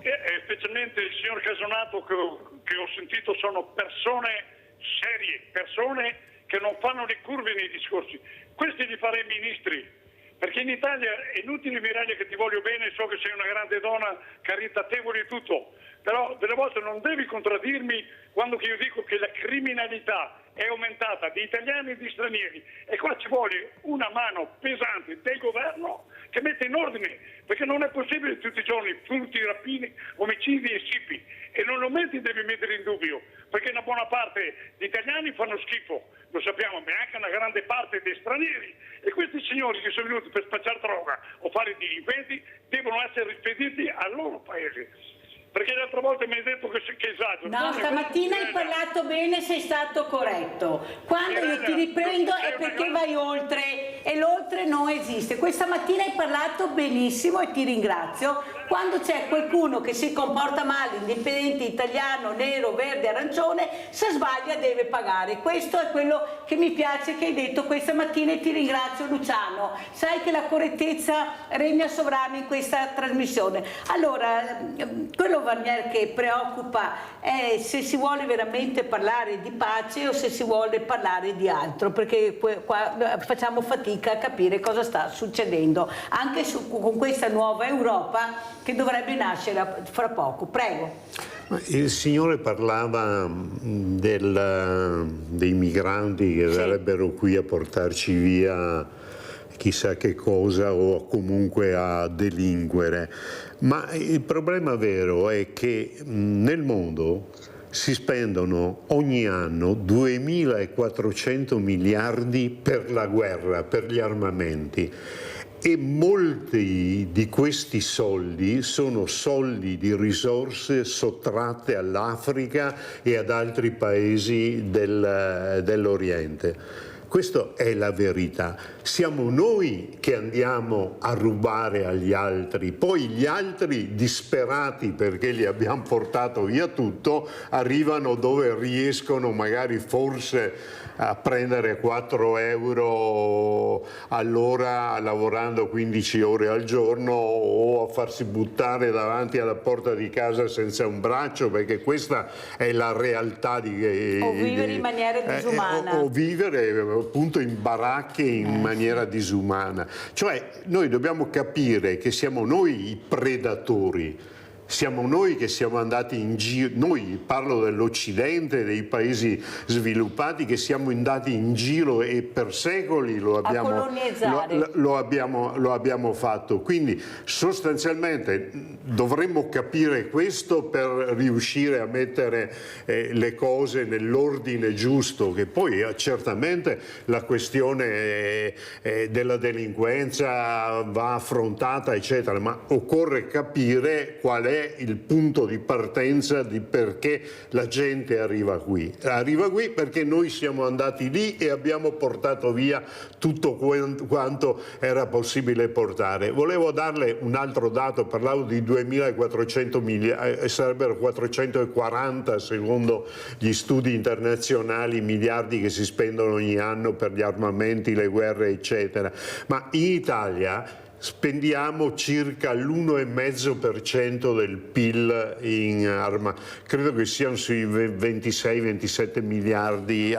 e specialmente il signor Casonato che ho sentito. Sono persone serie, persone che non fanno le curve nei discorsi. Questi li farei ministri, perché in Italia è inutile, Mirella, che ti voglio bene, so che sei una grande donna, caritatevole e tutto, però delle volte non devi contraddirmi quando io dico che la criminalità è aumentata di italiani e di stranieri, e qua ci vuole una mano pesante del governo che mette in ordine, perché non è possibile tutti i giorni furti, rapine, omicidi e scipi, e non lo metti, devi mettere in dubbio, perché una buona parte di italiani fanno schifo, lo sappiamo, ma anche una grande parte dei stranieri, e questi signori che sono venuti per spacciare droga o fare delinquenti devono essere rispediti al loro paese. Perché l'altra volta mi hai detto che esagero. No, stamattina hai parlato bene, sei stato corretto. Quando io ti riprendo è perché vai oltre, e l'oltre non esiste. Questa mattina hai parlato benissimo e ti ringrazio. Quando c'è qualcuno che si comporta male, indipendente, italiano, nero, verde, arancione, se sbaglia deve pagare. Questo è quello che mi piace che hai detto questa mattina, e ti ringrazio Luciano. Sai che la correttezza regna sovrana in questa trasmissione. Allora, quello Varnier che preoccupa è se si vuole veramente parlare di pace o se si vuole parlare di altro, perché qua facciamo fatica a capire cosa sta succedendo anche con questa nuova Europa che dovrebbe nascere fra poco. Prego. Il signore parlava dei migranti che verrebbero qui a portarci via chissà che cosa o comunque a delinquere, ma il problema vero è che nel mondo si spendono ogni anno 2.400 miliardi per la guerra, per gli armamenti. E molti di questi soldi sono soldi di risorse sottratte all'Africa e ad altri paesi dell'Oriente. Questa è la verità. Siamo noi che andiamo a rubare agli altri, poi gli altri, disperati perché li abbiamo portato via tutto, arrivano dove riescono magari forse a prendere 4 euro all'ora lavorando 15 ore al giorno o a farsi buttare davanti alla porta di casa senza un braccio, perché questa è la realtà o vivere in maniera disumana. O vivere appunto in baracche in maniera disumana. Cioè noi dobbiamo capire che siamo noi i predatori. Siamo noi che siamo andati in giro, noi parlo dell'Occidente, dei paesi sviluppati, che siamo andati in giro e per secoli lo abbiamo fatto. Quindi sostanzialmente dovremmo capire questo per riuscire a mettere le cose nell'ordine giusto, che poi certamente la questione della delinquenza va affrontata, eccetera, ma occorre capire qual è il punto di partenza di perché la gente arriva qui. Arriva qui perché noi siamo andati lì e abbiamo portato via tutto quanto era possibile portare. Volevo darle un altro dato, parlavo di 2.400 miliardi, sarebbero 440 secondo gli studi internazionali miliardi che si spendono ogni anno per gli armamenti, le guerre, eccetera. Ma in Italia spendiamo circa l'1,5% del PIL in arma, credo che siano sui 26-27 miliardi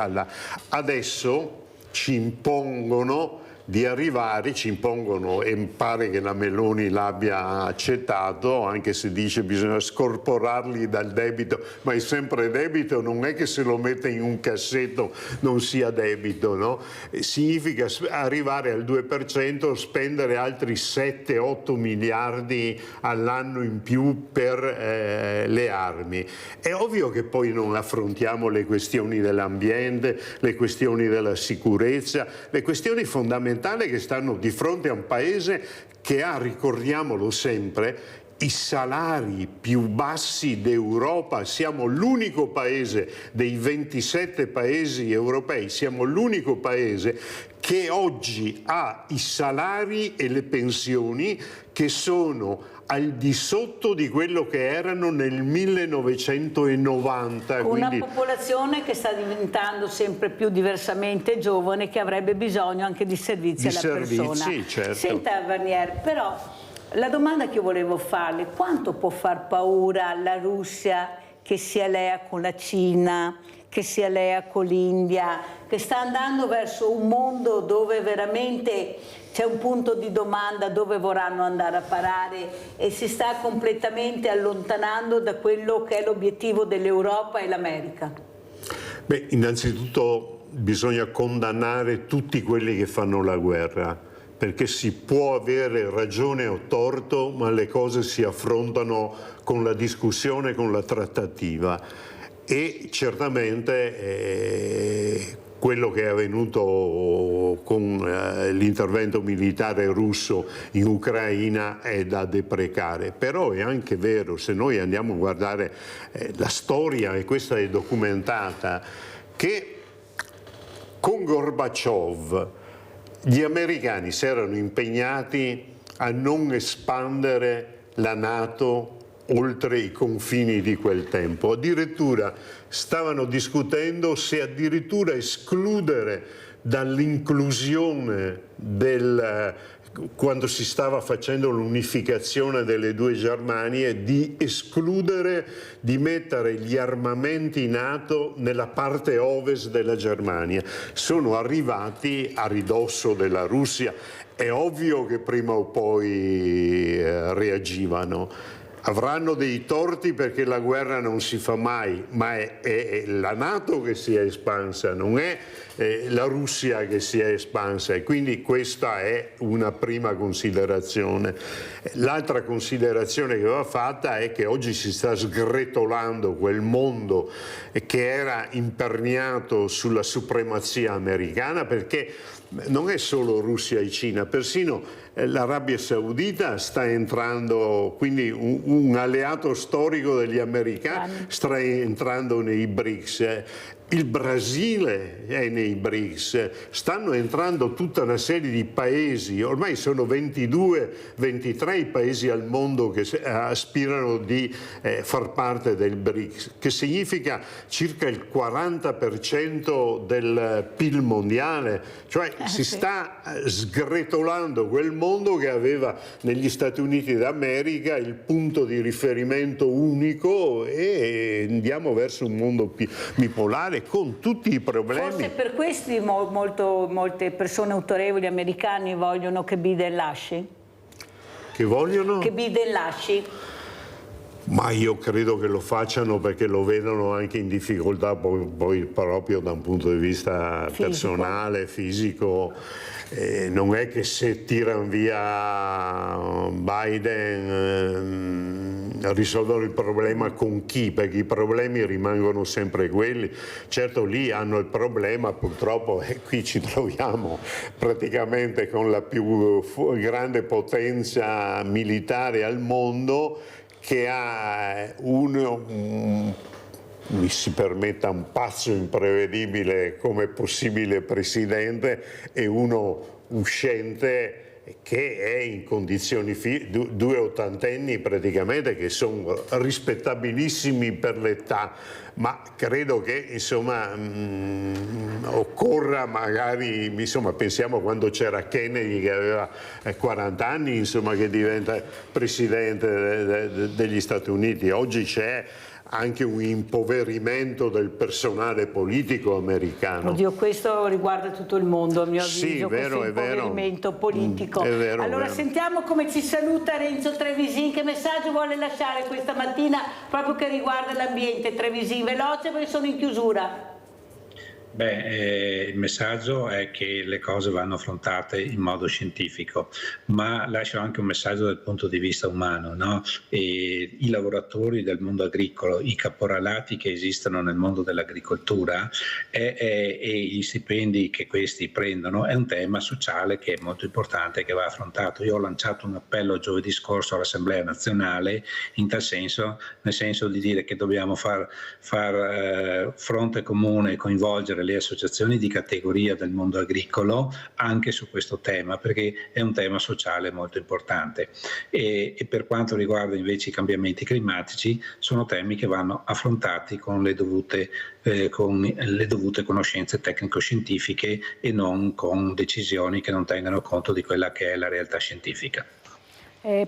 adesso ci impongono di arrivare, e pare che la Meloni l'abbia accettato, anche se dice bisogna scorporarli dal debito, ma è sempre debito, non è che se lo mette in un cassetto non sia debito, no? Significa arrivare al 2%, spendere altri 7-8 miliardi all'anno in più per le armi. È ovvio che poi non affrontiamo le questioni dell'ambiente, le questioni della sicurezza, le questioni fondamentali che stanno di fronte a un paese che ha, ricordiamolo sempre, i salari più bassi d'Europa. Siamo l'unico paese dei 27 paesi europei, siamo l'unico paese che oggi ha i salari e le pensioni che sono al di sotto di quello che erano nel 1990. Una popolazione che sta diventando sempre più diversamente giovane, che avrebbe bisogno anche di servizi alla persona. Certo. Senta Varnier, però la domanda che volevo farle: quanto può far paura la Russia che si allea con la Cina, che si allea con l'India, che sta andando verso un mondo dove veramente c'è un punto di domanda dove vorranno andare a parare e si sta completamente allontanando da quello che è l'obiettivo dell'Europa e l'America? Beh, innanzitutto bisogna condannare tutti quelli che fanno la guerra, perché si può avere ragione o torto, ma le cose si affrontano con la discussione, con la trattativa. E certamente quello che è avvenuto con l'intervento militare russo in Ucraina è da deprecare, però è anche vero, se noi andiamo a guardare la storia, e questa è documentata, che con Gorbaciov gli americani si erano impegnati a non espandere la NATO oltre i confini di quel tempo. Addirittura stavano discutendo se addirittura escludere dall'inclusione quando si stava facendo l'unificazione delle due Germanie, di escludere di mettere gli armamenti NATO nella parte ovest della Germania. Sono arrivati a ridosso della Russia. È ovvio che prima o poi reagivano. Avranno dei torti perché la guerra non si fa mai, ma è la NATO che si è espansa, non è la Russia che si è espansa, e quindi questa è una prima considerazione. L'altra considerazione che va fatta è che oggi si sta sgretolando quel mondo che era imperniato sulla supremazia americana, perché non è solo Russia e Cina, persino l'Arabia Saudita sta entrando, quindi un alleato storico degli americani sta entrando nei BRICS. Il Brasile è nei BRICS, stanno entrando tutta una serie di paesi, ormai sono 23 i paesi al mondo che aspirano di far parte del BRICS, che significa circa il 40% del PIL mondiale, cioè si sta sgretolando quel mondo che aveva negli Stati Uniti d'America il punto di riferimento unico, e andiamo verso un mondo bipolare con tutti i problemi. Forse per questo molte persone autorevoli americani vogliono che Biden lasci? Che vogliono? Che Biden lasci? Ma io credo che lo facciano perché lo vedono anche in difficoltà poi proprio da un punto di vista personale, fisico. Non è che se tirano via Biden risolvono il problema con chi, perché i problemi rimangono sempre quelli. Certo, lì hanno il problema, purtroppo, e qui ci troviamo praticamente con la più grande potenza militare al mondo, che ha mi si permetta, un pazzo imprevedibile come possibile presidente, e uno uscente che è in condizioni, due ottantenni praticamente, che sono rispettabilissimi per l'età, ma credo che insomma occorra magari, insomma, pensiamo quando c'era Kennedy che aveva 40 anni, insomma, che diventa presidente degli Stati Uniti. Oggi c'è anche un impoverimento del personale politico americano. Oddio, questo riguarda tutto il mondo, a mio avviso, sì, questo impoverimento politico. È vero, allora sentiamo come ci saluta Renzo Trevisin, che messaggio vuole lasciare questa mattina proprio che riguarda l'ambiente. Trevisin, veloce perché sono in chiusura. Il messaggio è che le cose vanno affrontate in modo scientifico, ma lascio anche un messaggio dal punto di vista umano, no? I lavoratori del mondo agricolo, i caporalati che esistono nel mondo dell'agricoltura e gli stipendi che questi prendono è un tema sociale che è molto importante, che va affrontato. Io ho lanciato un appello giovedì scorso all'Assemblea nazionale in tal senso, nel senso di dire che dobbiamo far fronte comune e coinvolgere le associazioni di categoria del mondo agricolo anche su questo tema, perché è un tema sociale molto importante. E per quanto riguarda invece i cambiamenti climatici, sono temi che vanno affrontati con le dovute conoscenze tecnico-scientifiche e non con decisioni che non tengano conto di quella che è la realtà scientifica.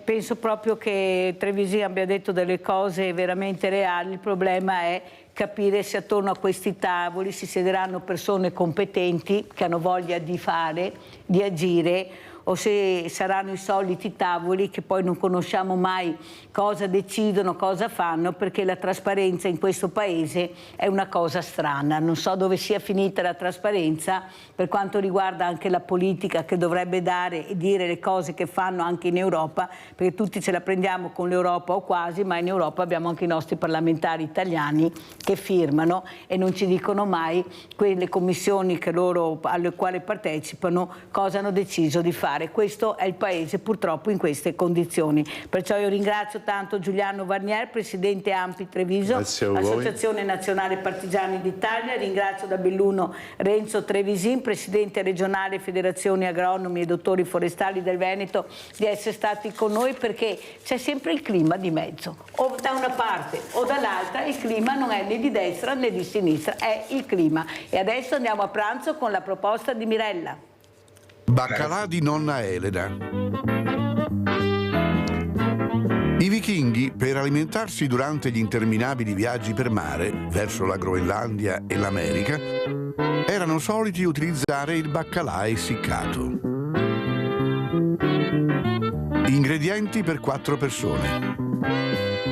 Penso proprio che Trevisin abbia detto delle cose veramente reali. Il problema è capire se attorno a questi tavoli si siederanno persone competenti che hanno voglia di fare, di agire, o se saranno i soliti tavoli che poi non conosciamo mai cosa decidono, cosa fanno, perché la trasparenza in questo paese è una cosa strana. Non so dove sia finita la trasparenza per quanto riguarda anche la politica, che dovrebbe dare e dire le cose che fanno anche in Europa, perché tutti ce la prendiamo con l'Europa o quasi, ma in Europa abbiamo anche i nostri parlamentari italiani che firmano e non ci dicono mai quelle commissioni alle quali partecipano cosa hanno deciso di fare. fare. Questo è il Paese purtroppo in queste condizioni. Perciò io ringrazio tanto Giuliano Varnier, Presidente ANPI Treviso, Associazione Nazionale Partigiani d'Italia, ringrazio da Belluno Renzo Trevisin, Presidente regionale Federazione Agronomi e Dottori Forestali del Veneto, di essere stati con noi, perché c'è sempre il clima di mezzo, o da una parte o dall'altra. Il clima non è né di destra né di sinistra, è il clima. E adesso andiamo a pranzo con la proposta di Mirella. Baccalà di nonna Elena. I vichinghi, per alimentarsi durante gli interminabili viaggi per mare verso la Groenlandia e l'America, erano soliti utilizzare il baccalà essiccato. Ingredienti per 4 persone: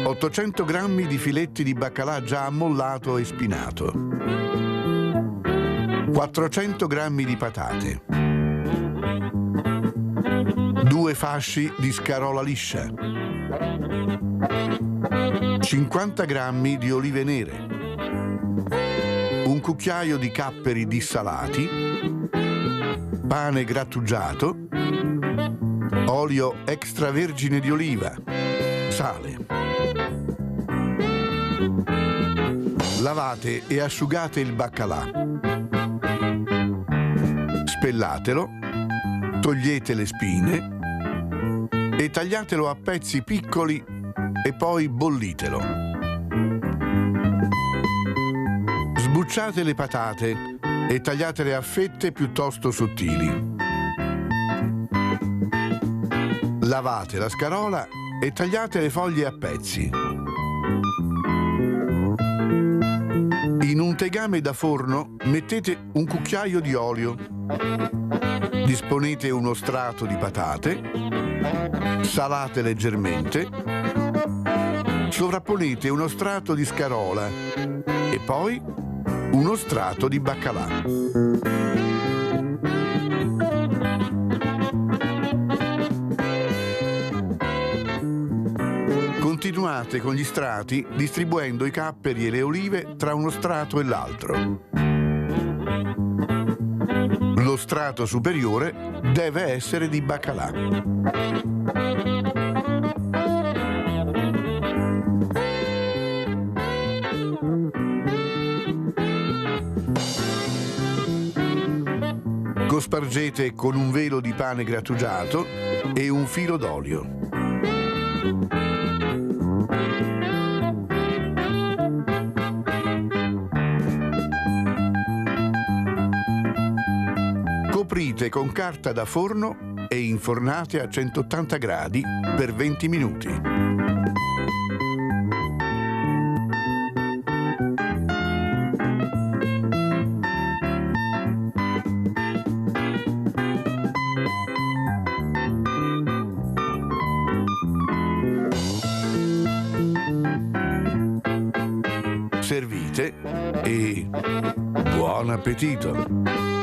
800 grammi di filetti di baccalà già ammollato e spinato, 400 grammi di patate, 2 fasci di scarola liscia, 50 grammi di olive nere, un cucchiaio di capperi dissalati, pane grattugiato, olio extravergine di oliva, sale. Lavate e asciugate il baccalà. Spellatelo, togliete le spine e tagliatelo a pezzi piccoli e poi bollitelo. Sbucciate le patate e tagliatele a fette piuttosto sottili. Lavate la scarola e tagliate le foglie a pezzi. In un tegame da forno mettete un cucchiaio di olio. Disponete uno strato di patate, salate leggermente, sovrapponete uno strato di scarola e poi uno strato di baccalà. Continuate con gli strati distribuendo i capperi e le olive tra uno strato e l'altro. Lo strato superiore deve essere di baccalà. Cospargete con un velo di pane grattugiato e un filo d'olio. Coprite con carta da forno e infornate a 180 gradi per 20 minuti. Servite e buon appetito!